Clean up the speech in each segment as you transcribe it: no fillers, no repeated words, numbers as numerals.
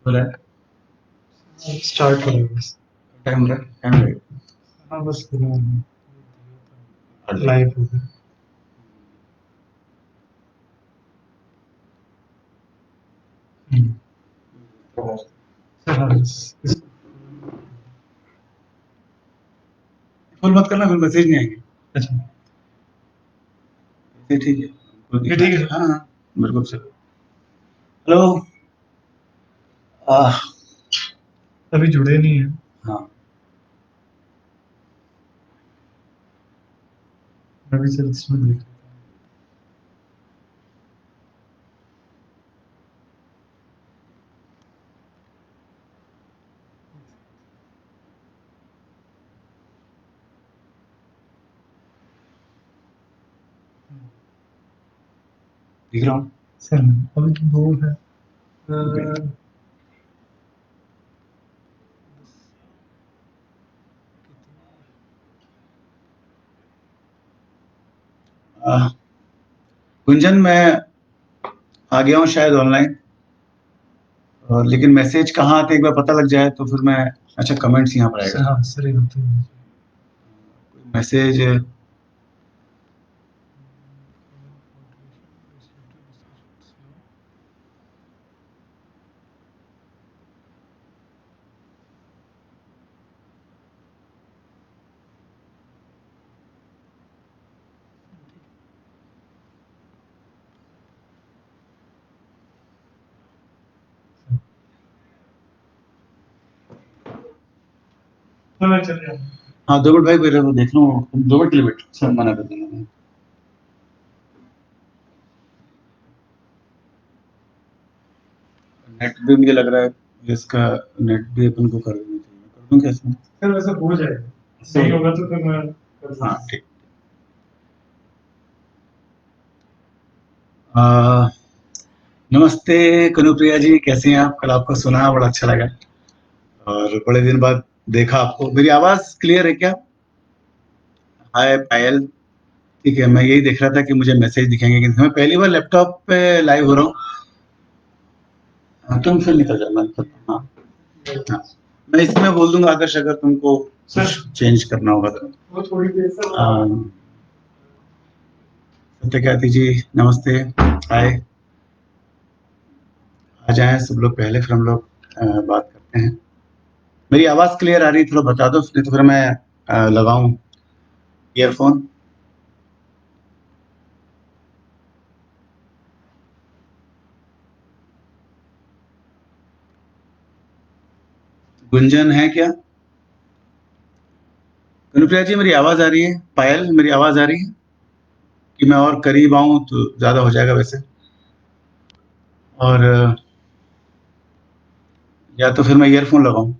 बोला है स्टार्ट करो बस। टाइम हो रहा है टाइम लगेगा हाँ बस कर देंगे। लाइव हो गया। सर हाँ फुल मत करना फिर मैसेज नहीं आएंगे। अच्छा ये ठीक है ये ठीक है। हाँ हाँ बिल्कुल सर। हेलो अभी जुड़े नहीं है। हाँ मैं भी सर इसमें देख लेता दिख रहा हूँ हूँ। सर अभी तो दो है। गुंजन मैं आ गया हूँ शायद ऑनलाइन लेकिन मैसेज कहाँ आते एक बार पता लग जाए तो फिर मैं अच्छा कमेंट्स यहाँ पर सर आएगा हाँ सर ये बताइए। मैसेज तो मैं चल रहा हूँ। हाँ 2 मिनट भाई मेरे को देख लूँ 2 मिनट के लिए बैठ सर मना कर देना नेट भी मुझे लग रहा है इसका नेट भी अपन को कर देना चाहिए कर दूँ क्या इसमें सर वैसे हो जाएगा नहीं होगा तो फिर मैं कर दूंगा। हाँ ठीक आ, नमस्ते कनुप्रिया जी कैसे हैं आप कल आपको सुना बड़ा अच्छा लगा और बड़े दिन बाद देखा आपको मेरी आवाज क्लियर है क्या हाय पायल ठीक है मैं यही देख रहा था कि मुझे मैसेज दिखेंगे कि मैं पहली बार लैपटॉप पे लाइव हो रहा हूँ हाँ, तुम फिर निकल जाओ मैं करता हूँ हाँ मैं इसमें बोल दूंगा आदर्श अगर तुमको कुछ चेंज करना होगा तो वो थोड़ी देर से सत्यकाती जी नमस्ते हाय आ जाएं सब लोग पहले फिर हम लोग बात करते हैं मेरी आवाज क्लियर आ रही है थोड़ा बता दो नहीं तो फिर मैं लगाऊं ईयरफोन गुंजन है क्या कनुप्रिया जी मेरी आवाज आ रही है पायल मेरी आवाज आ रही है कि मैं और करीब आऊं तो ज्यादा हो जाएगा वैसे और या तो फिर मैं ईयरफोन लगाऊं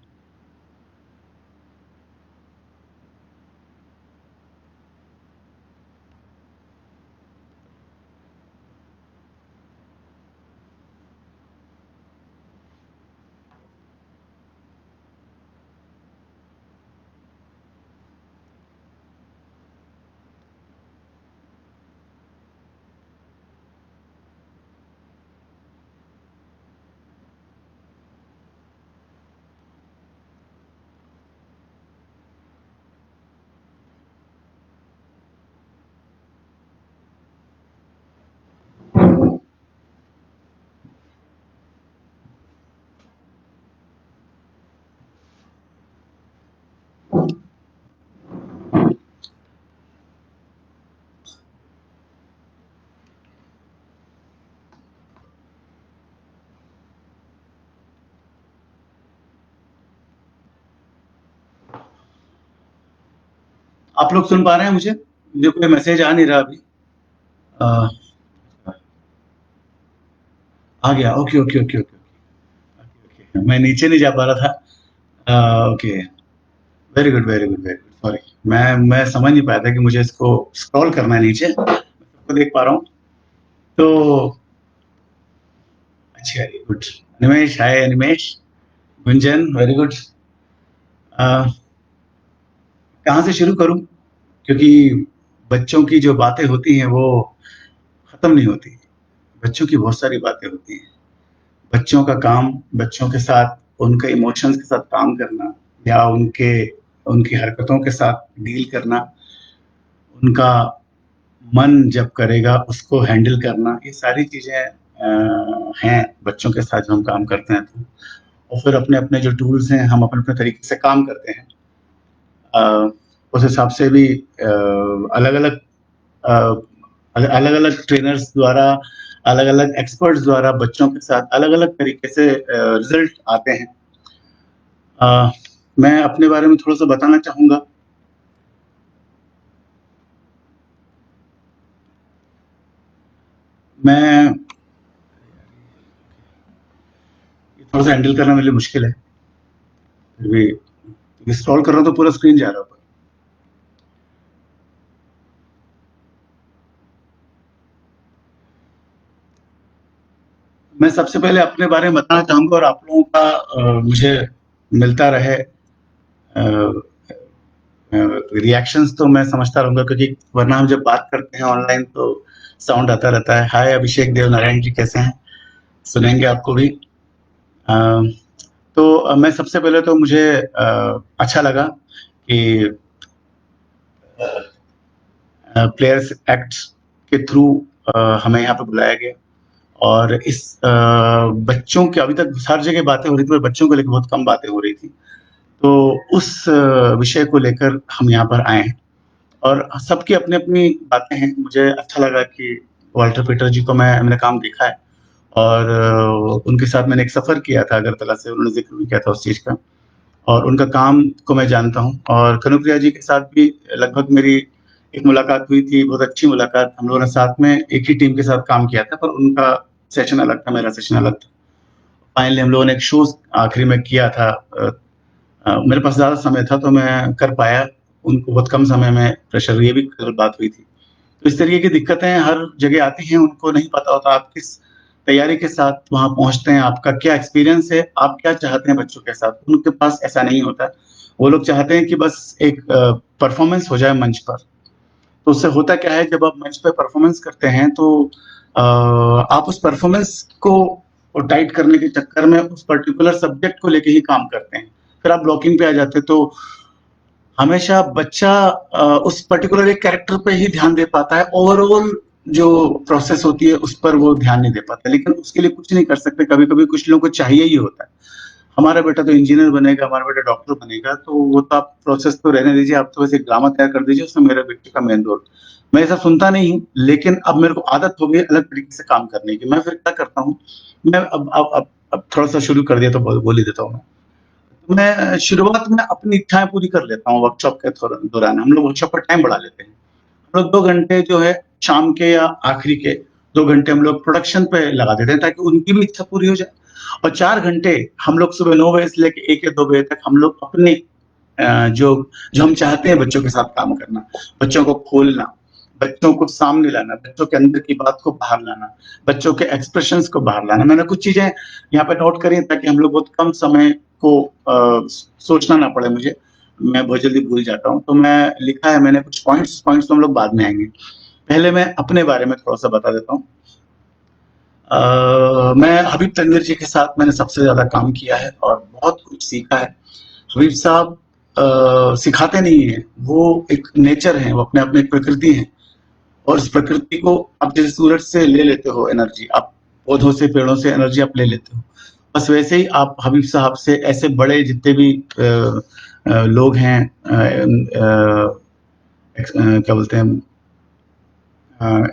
आप लोग सुन पा रहे हैं मुझे मुझे कोई मैसेज आ नहीं रहा अभी आ, आ गया okay okay okay okay okay मैं नीचे नहीं जा पा रहा था okay very good very good very good sorry मैं समझ नहीं पाया था कि मुझे इसको स्क्रॉल करना है नीचे मैं सबको देख पा रहा हूँ तो अच्छा वेरी गुड अनिमेश हाय अनिमेश गुंजन वेरी गुड कहाँ से शुरू करूँ क्योंकि बच्चों की जो बातें होती हैं वो खत्म नहीं होती बच्चों की बहुत सारी बातें होती हैं बच्चों का काम, बच्चों के साथ उनके इमोशंस के साथ काम करना या उनकी हरकतों के साथ डील करना, उनका मन जब करेगा उसको हैंडल करना, ये सारी चीज़ें हैं बच्चों के साथ जब हम काम करते हैं तो। और फिर अपने-अपने जो टूल्स हैं, हम अपने-अपने तरीके से काम करते हैं। उस हिसाब से भी अलग-अलग अ, अलग-अलग ट्रेनर्स द्वारा, अलग-अलग एक्सपर्ट्स द्वारा बच्चों के साथ अलग-अलग तरीके से रिज़ल्ट आते हैं। मैं अपने बारे में थोड़ा-सा बताना चाहूँगा। मैं थोड़ा-सा हैंडल करना मेरे लिए मुश्किल है। फिर भी स्क्रॉल कर रहा हूँ तो पूरा स्क्रीन जा रहा है ऊपर। मैं सबसे पहले अपने बारे में बताना चाहूँगा और आप लोगों का मुझे मिलता रहे रिएक्शंस तो मैं समझता रहूँगा, क्योंकि वरना हम जब बात करते हैं ऑनलाइन तो साउंड आता रहता है। हाय अभिषेक देव नारायण जी, कैसे हैं? सुनेंगे आपको भी। तो मैं सबसे पहले तो मुझे अच्छा लगा कि प्लेयर्स एक्ट के थ्रू हमें यहाँ पे बुलाया गया और इस बच्चों के, अभी तक हर जगह बातें हो रही थी पर बच्चों को लेकर बहुत कम बातें हो रही थी, तो उस विषय को लेकर हम यहाँ पर आए हैं और सबकी अपनी-अपनी बातें हैं। मुझे अच्छा लगा कि वाल्टर पीटर जी को मैंने काम देखा है और उनके साथ मैंने एक सफ़र किया था अगरतला से, उन्होंने ज़िक्र भी किया था उस चीज़ का और उनका काम को मैं जानता हूँ और कनुप्रिया जी के साथ भी लगभग मेरी एक मुलाकात हुई थी, बहुत अच्छी मुलाकात। हम लोगों ने साथ में एक ही टीम के साथ काम किया था, पर उनका सेशन अलग था, मेरा सेशन अलग था। फाइनली हम लोगों ने एक शो आखिरी में किया था। मेरे पास ज़्यादा समय था तो मैं कर पाया, उनको बहुत कम समय में प्रेशर, ये भी कल बात हुई थी। तो इस तरीके की दिक्कतें हर जगह आती हैं, उनको नहीं पता होता आप किस तैयारी के साथ वहाँ पहुँचते हैं, आपका क्या एक्सपीरियंस है, आप क्या चाहते हैं बच्चों के साथ। उनके पास ऐसा नहीं होता। वो लोग चाहते हैं कि बस एक परफ़ॉर्मेंस हो जाए मंच पर। तो उससे होता क्या है, जब आप मंच पे परफ़ॉर्मेंस करते हैं तो आप उस परफ़ॉर्मेंस को टाइट करने के चक्कर में उस पर्टिकुलर सब्जेक्ट को लेके ही काम करते हैं। फिर आप ब्लॉकिंग पे आ जाते हैं तो हमेशा बच्चा उस पर्टिकुलर एक कैरेक्टर पे ही ध्यान दे पाता है, ओवरऑल जो प्रोसेस होती है उस पर वो ध्यान नहीं दे पाता। लेकिन उसके लिए कुछ नहीं कर सकते, कभी-कभी कुछ लोगों को चाहिए ही होता है। हमारा बेटा तो इंजीनियर बनेगा, हमारा बेटा डॉक्टर बनेगा, तो वो तो आप प्रोसेस तो रहने दीजिए, आप तो बस एक ड्रामा तैयार कर दीजिए, उसमें मेरे बेटे का मेन रोल। मैं ये सब सुनता नहीं हूँ, लेकिन अब मेरे को आदत हो गई है अलग तरीके से काम करने की। मैं फिर क्या करता हूँ, मैं अब थोड़ा-सा शुरू कर दिया तो बोल ही देता हूँ मैं। मैं शुरुआत में अपनी इच्छाएँ पूरी कर लेता हूँ वर्कशॉप के दौरान। हम लोग वर्कशॉप का टाइम बढ़ा लेते हैं। हम लोग 2 घंटे जो है शाम के या आखिरी के 2 घंटे हम लोग प्रोडक्शन पे लगा देते हैं ताकि उनकी भी इच्छा पूरी हो जाए और 4 घंटे हम लोग सुबह 9 बजे से लेके 1 या 2 बजे तक हम लोग अपने जो जो हम चाहते हैं बच्चों के साथ काम करना, बच्चों को खोलना, बच्चों को सामने लाना, बच्चों के अंदर की बात को बाहर लाना, बच्चों के एक्सप्रेशंस को बाहर लाना। मैंने कुछ चीज़ें यहाँ पे नोट करी हैं ताकि हम लोग बहुत कम समय को सोचना ना पड़े मुझे। मैं बहुत जल्दी भूल जाता हूँ, तो मैं लिखा है मैंने कुछ पॉइंट्स पॉइंट्स तो हम लोग बाद में आएँगे। पहले मैं अपने बारे में थोड़ा-सा बता देता हूँ। मैं हबीब तनवीर जी के साथ मैंने सबसे ज़्यादा काम किया है और बहुत कुछ सीखा है। हबीब साहब सिखाते नहीं हैं, वो एक नेचर है, वो अपने आप में एक प्रकृति है और इस प्रकृति को आप जैसे सूरज से ले लेते हो एनर्जी, आप पौधों से, पेड़ों से एनर्जी आप ले लेते हो। बस वैसे ही आप हबीब साहब से, ऐसे बड़े जितने भी लोग हैं, क्या बोलते हैं,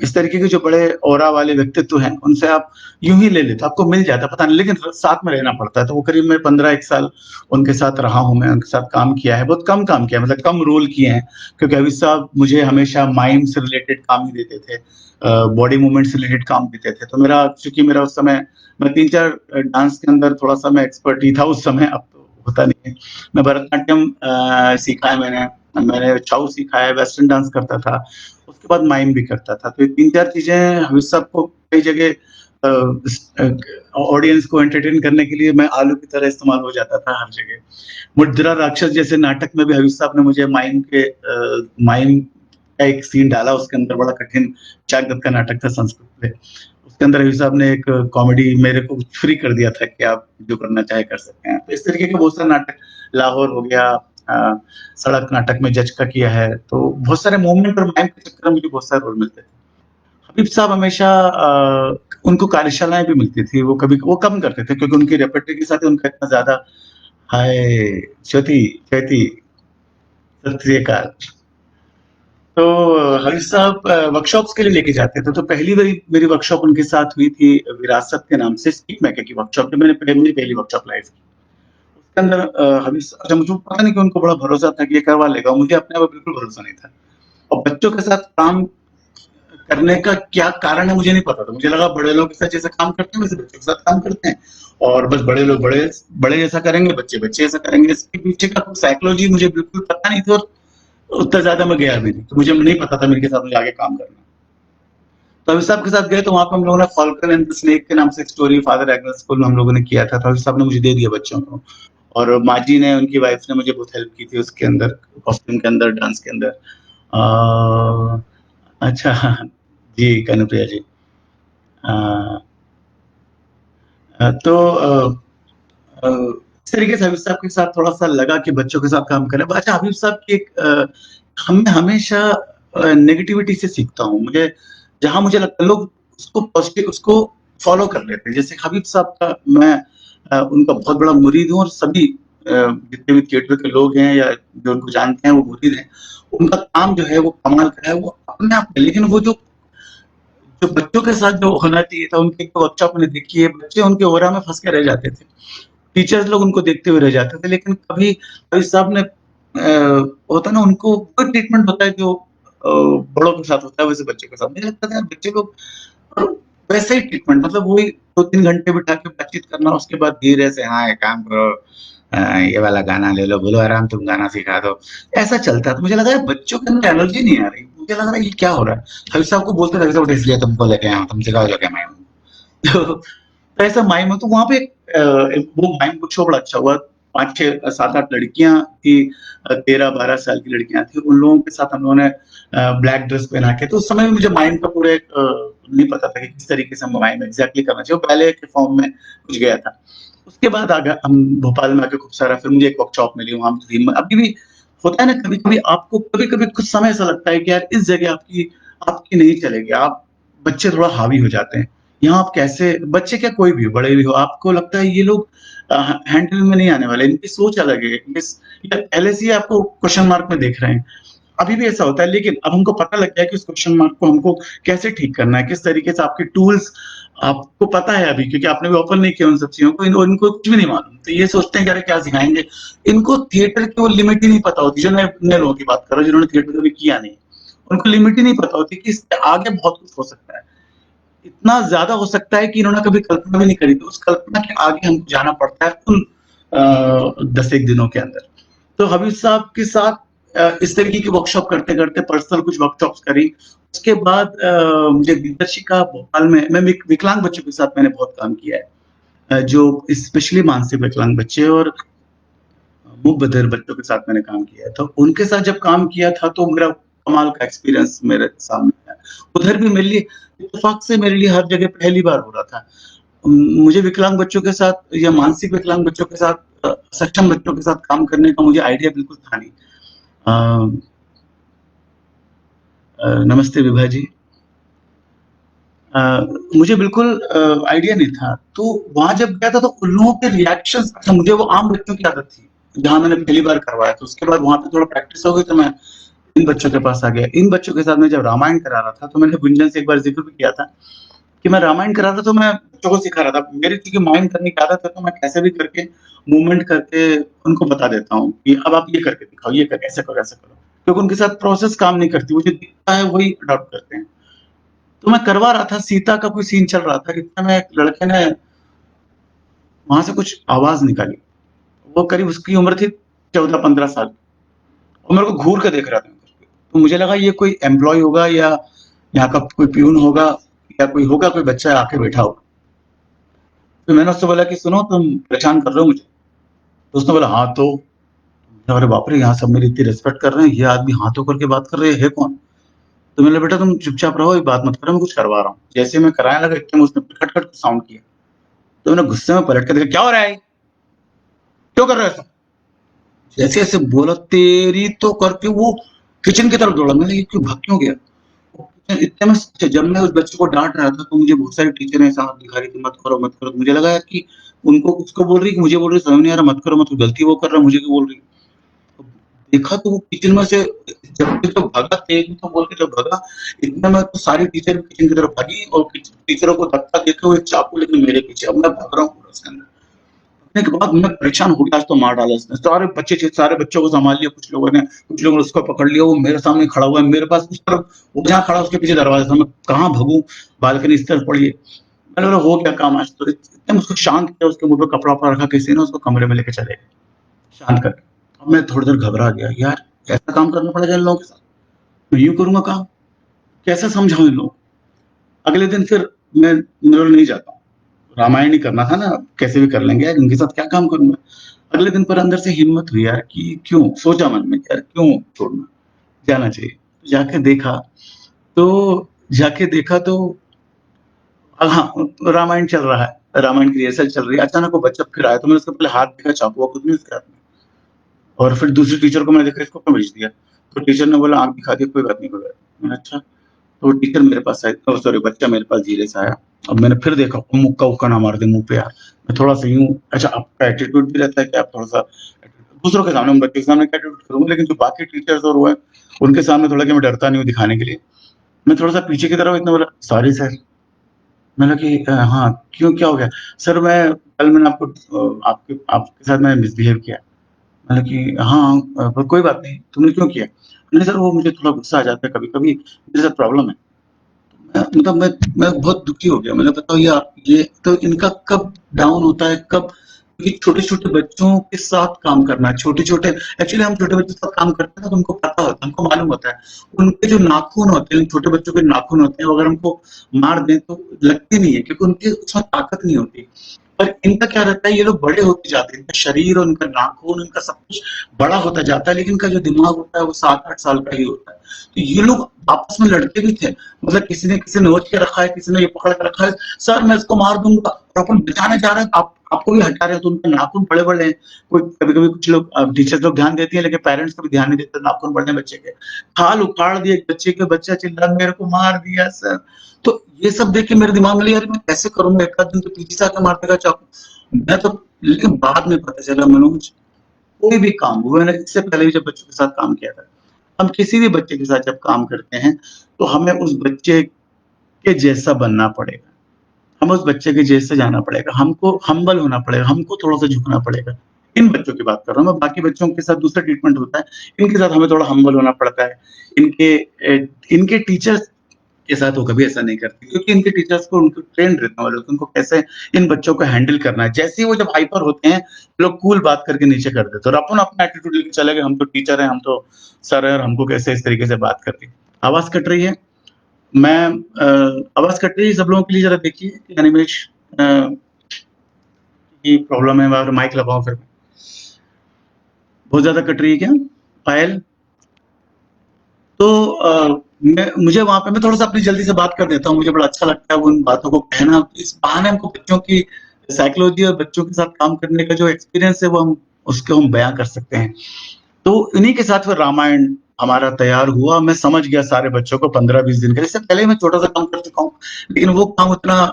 इस तरीके के जो बड़े ऑरा वाले व्यक्तित्व हैं, उनसे आप यूँ ही ले लेते हो, आपको मिल जाता है, पता नहीं, लेकिन साथ में रहना पड़ता है। तो वो करीब मैं 15-1 साल उनके साथ रहा हूँ, मैं उनके साथ काम किया है, बहुत कम काम किया है, मतलब कम रोल किए हैं, क्योंकि अभी साहब मुझे हमेशा माइम से रिलेटेड काम ही देते थे, बॉडी मूवमेंट से रिलेटेड काम देते थे। तो मेरा, चूँकि मेरा उस समय मैं 3-4 डांस के अंदर थोड़ा-सा मैं एक्सपर्ट ही था उस समय, अब तो होता नहीं है। मैं भरतनाट्यम सीखा है मैंने, मैंने छाऊ सीखा है, वेस्टर्न डांस करता था। उसके बाद माइम भी करता था। तो ये 3-4 चीज़ें हमें सबको कई जगह ऑडियंस को एंटरटेन करने के लिए मैं आलू की तरह इस्तेमाल हो जाता था हर जगह। मुद्रा राक्षस जैसे नाटक में भी हबीब साहब ने मुझे माइम का एक सीन डाला, उसके अंदर बड़ा कठिन चाक दत्त का नाटक था संस्कृत पे। उसके अंदर रफी साहब ने एक कॉमेडी मेरे को फ्री कर दिया था कि आप जो करना चाहे कर सकते हैं। तो इस तरीके के बहुत सारे नाटक, लाहौर हो गया, सड़क नाटक में जज का किया है, तो बहुत सारे मोमेंट और माइम के चक्कर में मुझे बहुत सारे रोल मिलते थे। हबीब साहब हमेशा उनको कार्यशालाएँ भी मिलती थी, वो कम करते थे क्योंकि उनकी रेpertoire के साथ उनका इतना ज़्यादा हाय ज्योति ज्योति सत श्री अकाल। तो हरीश साहब वर्कशॉप्स के लिए लेके जाते थे, तो पहली बारी मेरी वर्कशॉप उनके साथ हुई थी विरासत के नाम से, स्पीक मेकर की वर्कशॉप, जो मेरी पहली वर्कशॉप लाइफ की। उसके अंदर हरीश, अच्छा मुझे पता नहीं कि उनको बड़ा भरोसा था कि ये करवा लेगा, मुझे अपने आप बिल्कुल भरोसा नहीं था। और बच्चों के साथ काम करने का क्या कारण है मुझे नहीं पता था। मुझे लगा बड़े लोग के साथ जैसे काम करते हैं वैसे बच्चों के साथ काम करते हैं, और बस बड़े लोग बड़े जैसा करेंगे, बच्चे बच्चे जैसा करेंगे। इसके पीछे का साइकोलॉजी मुझे बिल्कुल पता नहीं थी, और उतना ज्यादा मैं गया भी नहीं, तो मुझे नहीं पता था मेरे साथ मुझे आगे काम करना। तो अभी साहब के साथ गए, तो वहां पर हम लोगों ने फॉल्कन एंड द स्नेक के नाम से एक स्टोरी फादर एग्नेस स्कूल में हम लोगों ने किया था, तो अभी साहब ने मुझे दे दिया बच्चों को, और माजी ने, उनकी वाइफ ने मुझे बहुत हेल्प की थी उसके अंदर, कॉस्ट्यूम के अंदर, डांस के अंदर। अच्छा जी कनुप्रिया जी। तो इस तरीके से हबीब साहब के साथ थोड़ा-सा लगा कि बच्चों के साथ काम करें। अच्छा, हबीब साहब की एक मैं हमेशा नेगेटिविटी से सीखता हूँ। जहाँ मुझे लगता है लोग उसको पॉज़िटिव उसको फ़ॉलो कर लेते हैं। जैसे हबीब साहब का मैं उनका बहुत बड़ा मुरीद हूँ, और सभी जितने भी थिएटर के लोग हैं या जो उनको जानते हैं वो मुरीद हैं। उनका काम जो है वो कमाल का है, वो अपने आप में, लेकिन वो जो जो बच्चों के साथ जो होना चाहिए था, उनकी एक वर्कशॉप मैंने देखी है, बच्चे उनके ऑरा में फँस के रह जाते थे। टीचर्स लोग उनको देखते हुए रह जाते थे, लेकिन कभी कभी साहब ने होता है ना, उनको कोई ट्रीटमेंट होता है जो बड़ों के साथ होता है वैसे बच्चों के साथ मुझे लगता था यार बच्चे लोग वैसे ही ट्रीटमेंट, मतलब वही 2-3 घंटे बिठा के बातचीत करना, उसके बाद धीरे से हाँ एक काम करो, ये वाला गाना ले लो, बोलो आराम तुम गाना सिखा दो, ऐसा चलता है। तो मुझे लगा यार बच्चों के अंदर एनर्जी नहीं आ रही, मुझे लग रहा है ये क्या हो रहा है। हबीब साहब को बोलते थे, "बेटा इसलिए तुमको लेके आया हूँ, तुम सिखाओ जो क्या मैं हूँ।" तो ऐसा माइम हो, तो वहाँ पे वो माइम बुक शो बड़ा अच्छा हुआ। 5, 6, 7, 8 लड़कियाँ थी, 13-12 साल की लड़कियाँ थी। उन लोगों के साथ हम लोगों ने ब्लैक ड्रेस पहना के, तो उस समय मुझे माइम का पूरा एक नहीं पता था कि किस तरीके से माइम एग्ज़ैक्टली करना चाहिए। वो बैले के फॉर्म में कुछ गया था। उसके बाद आ गया हम भोपाल में आके खूब सारा, फिर मुझे एक वर्कशॉप मिली वहाँ थी। अभी भी होता है ना, कभी-कभी आपको कभी-कभी कुछ समय ऐसा लगता है कि यार इस जगह आपकी आपकी नहीं चलेगी। आप बच्चे थोड़ा हावी हो जाते हैं। यहाँ आप कैसे, बच्चे क्या कोई भी हो, बड़े भी हो, आपको लगता है ये लोग हैंडल में नहीं आने वाले, इनकी सोच अलग है। या पहले से ही आपको क्वेश्चन मार्क में देख रहे हैं। अभी भी ऐसा होता है, लेकिन अब हमको पता लग गया कि उस क्वेश्चन मार्क को हमको कैसे ठीक करना है, किस तरीके से आपके टूल्स आपको पता है अभी, क्योंकि आपने भी ओपन नहीं किया उन सब चीज़ों को, इनको कुछ भी नहीं मालूम। तो ये सोचते हैं कि अरे क्या सिखाएँगे? इनको थिएटर की वो लिमिट ही नहीं पता होती, जो नए लोगों की बात कर रहा हूँ, जिन्होंने थिएटर कभी किया नहीं। उनको लिमिट ही नहीं पता होती कि इससे आगे बहुत कुछ हो सकता है। इतना ज़्यादा हो सकता है कि इन्होंने कभी कल्पना भी नहीं करी, तो उस कल्पना के आगे हमको जाना पड़ता है उन 10-1 दिनों के अंदर। तो हबीब साहब के साथ इस तरीके की वर्कशॉप करते-करते पर्सनल कुछ वर्कशॉप्स करी। उसके बाद मुझे दिग्दर्शिका भोपाल में, मैं विकलांग बच्चों के साथ मैंने बहुत काम किया है। जो स्पेशली मानसिक विकलांग बच्चे और मूक बधिर बच्चों के साथ मैंने काम किया है। तो उनके साथ जब काम किया था, तो मेरा कमाल का एक्सपीरियंस मेरे सामने आया। उधर भी मेरे लिए इत्तेफ़ाक से, मेरे लिए हर जगह पहली बार हो रहा था। मुझे विकलांग बच्चों के साथ या मानसिक विकलांग बच्चों के साथ, सक्षम बच्चों के साथ काम करने का मुझे आइडिया बिल्कुल था नहीं। नमस्ते विभा जी। अ, मुझे बिल्कुल आइडिया नहीं था। तो वहाँ जब गया था, तो उन लोगों के रिएक्शंस, अच्छा मुझे वो आम बच्चों की आदत थी, जहाँ मैंने पहली बार करवाया, तो उसके बाद वहाँ पे थोड़ा प्रैक्टिस हो गई, तो मैं इन बच्चों के पास आ गया। इन बच्चों के साथ मैं जब रामायण करा रहा था, तो मैंने गुंजन से एक बार ज़िक्र भी किया था कि मैं रामायण करा रहा था, तो मैं बच्चों को सिखा रहा था। मेरी चूँकि माइंड करने की आदत है, तो मैं कैसे भी करके मूवमेंट करके उनको बता देता हूँ कि अब आप ये करके दिखाओ, ये करके ऐसे करो, ऐसे करो। क्योंकि उनके साथ प्रोसेस काम नहीं करती, वो जो दिखता है वही अडॉप्ट करते हैं। तो मैं करवा रहा था, सीता का कोई सीन चल रहा था, इतने में एक लड़के ने वहाँ से कुछ आवाज़ निकाली। वो करीब, उसकी उम्र थी 14-15 साल, और मेरे को घूर के देख रहा था। तो मुझे लगा ये कोई एम्प्लॉयी होगा, या यहाँ का कोई प्यून होगा, या कोई होगा, कोई बच्चा आके बैठा होगा। तो मैंने उससे बोला कि सुनो, तुम परेशान कर रहे हो मुझे? तो उसने बोला हाँ तो। अरे बाप रे! यहाँ सब मेरी इतनी रिस्पेक्ट कर रहे हैं, ये आदमी हाथों करके बात कर रहे हैं, है कौन? तो मैंने बेटा तुम चुपचाप रहो, एक बात मत करो, मैं कुछ करवा रहा हूँ। जैसे मैं कराने लगा एकदम उसने खट खट साउंड किया, तो मैंने गुस्से में पलट कर देखा, क्या हो रहा है, क्यों कर रहे हो ऐसा? जैसे ऐसे बोला तेरी तो करके वो किचन की तरफ दौड़ा। मैंने ये क्यों भाग क्यों गया? इतने में जब मैं उस बच्चे को डांट रहा था तो मुझे बहुत सारी टीचर ऐसा हाथ दिखा रही थी, मत करो मत करो। मुझे लगा यार कि उनको उसको बोल रही कि मुझे बोल रही, समझ नहीं आ रहा, मत करो मत करो, गलती वो कर रहा है, मुझे क्यों बोल रही। तो देखा तो वो किचन में से जब भागा, तेज तो बोल के जब भागा, इतने में तो सारी टीचर किचन की तरफ भागी और टीचरों को धक्का देके वो एक चाकू लेके मेरे पीछे। अब मैं भाग रहा हूँ पूरा उसके अंदर। भागने के बाद मैं परेशान हो गया, आज तो मार डाला इसने। सारे बच्चे थे, सारे बच्चों को संभाल लिया, कुछ लोगों ने उसको पकड़ लिया, वो मेरे सामने खड़ा हुआ है, मेरे पास उस तरफ, वो जहाँ खड़ा उसके पीछे दरवाजा था, मैं कहाँ भागूं, बालकनी इस तरफ पड़ी है। मैंने बोला हो गया काम आज तो। एकदम उसको शांत किया, उसके मुंह पे कपड़ा वपड़ा रखा, किसी ने उसको कमरे में लेके चले गए शांत करके। अब मैं थोड़ी देर घबरा गया, यार ऐसा काम करना पड़ेगा इन लोगों के साथ, मैं यूं करूंगा काम, कैसे समझाऊं इन लोगों को? अगले दिन फिर मैं नहीं जाता हूँ, रामायण ही करना था ना, कैसे भी कर लेंगे यार, इनके साथ क्या काम करूंगा। अगले दिन पर अंदर से हिम्मत हुई यार कि क्यों, सोचा मन में यार क्यों छोड़ना, जाना चाहिए। जाके देखा तो जाके देखा तो हाँ, रामायण चल रहा है, रामायण की रिहर्सल चल रही है। अचानक वो बच्चा फिर आया, तो मैंने उसका पहले हाथ देखा, चाकू वाकू नहीं उसके हाथ में। और फिर दूसरी टीचर को मैंने देखा, इसको क्यों भेज दिया? तो टीचर ने बोला आँख दिखा दी, कोई बात नहीं कोई बात नहीं। मैंने अच्छा। तो टीचर मेरे पास आई, सॉरी बच्चा मेरे पास धीरे से आया। अब मैंने फिर देखा, मुक्का उक्का ना मार दे मुंह पे यार। मैं थोड़ा सा यूं, अच्छा आपका एटीट्यूड भी रहता है कि आप थोड़ा सा दूसरों के सामने, बच्चों के सामने क्या एटीट्यूड करूंगा, लेकिन जो बाकी टीचर्स और वो है उनके सामने थोड़ा कि मैं डरता नहीं हूँ दिखाने के लिए। मैं थोड़ा सा पीछे की तरफ, इतना बोला सॉरी सर। मैंने कि हाँ क्यों, क्या हो गया? सर मैं कल मैंने आपके आपके साथ मैंने मिसबिहेव किया। मैंने कि हाँ पर कोई बात नहीं, तुमने क्यों किया? नहीं सर वो मुझे थोड़ा गुस्सा आ जाता है कभी कभी, मेरे साथ प्रॉब्लम है। मतलब मैं बहुत दुखी हो गया। मैंने बताओ ये तो इनका कब डाउन होता है, कब ये छोटे-छोटे बच्चों के साथ काम करना है, छोटे-छोटे एक्चुअली हम छोटे बच्चों के साथ काम करते हैं ना, तो हमको पता होता है, हमको मालूम होता है। उनके जो नाखून होते हैं, छोटे बच्चों के नाखून होते हैं, वो अगर हमको मार दें तो लगते नहीं है, क्योंकि उनके उसमें ताकत नहीं होती। पर इनका क्या रहता है, ये लोग बड़े होते जाते हैं, इनका शरीर और इनका नाखून, इनका सब कुछ बड़ा होता जाता है, लेकिन इनका जो दिमाग होता है वो 7-8 साल का ही होता है। तो ये लोग आपस में लड़ते भी थे, मतलब किसी ने किसी नोच के रखा है, किसी ने ये पकड़ के रखा है, सर मैं इसको मार दूंगा, और अपन बचाने जा रहे हैं, आप आपको भी हटा रहे हो, तो उनके नाखून बड़े बड़े हैं। कोई कभी कभी कुछ लोग टीचर्स लोग ध्यान देती है, लेकिन पेरेंट्स कभी ध्यान नहीं देते नाखून बड़े बच्चे के। खाल उखाड़ दिए एक बच्चे के, बच्चा चिल्ला मेरे को मार दिया सर। तो ये सब देख के मेरे दिमाग में यार मैं कैसे करूंगा, एक आध दिन तो पीछे से आके मार देगा चाकू, मैं तो। लेकिन बाद में पता चला मनोज, कोई भी काम हुआ, मैंने इससे पहले भी जब बच्चों के साथ काम किया था, हम किसी भी बच्चे के साथ जब काम करते हैं तो हमें उस बच्चे के जैसा बनना पड़ेगा, हमें उस बच्चे के जैसे जाना पड़ेगा, हमको हम्बल होना पड़ेगा, हमको थोड़ा सा झुकना पड़ेगा। इन बच्चों की बात कर रहा हूँ मैं, बाकी बच्चों के साथ दूसरा ट्रीटमेंट होता है, इनके साथ हमें थोड़ा हम्बल होना पड़ता है। इनके टीचर्स के साथ वो कभी ऐसा नहीं करते, क्योंकि इनके टीचर्स को उनको ट्रेन रहते हैं वो लोग, उनको कैसे इन बच्चों को हैंडल करना है। जैसे ही वो जब हाइपर होते हैं, लोग कूल बात करके नीचे कर देते हैं, और अपन अपना एटीट्यूड लेके चले गए, हम तो टीचर हैं, हम तो सर हैं, और हमको कैसे इस तरीके से बात करती है। आवाज कट रही है, मैं आवाज कट रही है, सब लोगों के लिए जरा देखिए कि अनिमेश की प्रॉब्लम है, अगर माइक लगाओ फिर। बहुत ज्यादा कट रही है क्या पायल? तो मुझे वहां पे मैं थोड़ा सा अपनी जल्दी से बात कर देता हूँ, मुझे बड़ा अच्छा लगता है उन बातों को कहना। इस बहाने हमको बच्चों की साइकोलॉजी और बच्चों के साथ काम करने का जो एक्सपीरियंस है वो हम उसको हम बयां कर सकते हैं। तो इन्हीं के साथ फिर रामायण हमारा तैयार हुआ। मैं समझ गया सारे बच्चों को 15-20 दिन का, इससे पहले मैं छोटा सा काम कर चुका हूँ, लेकिन वो काम उतना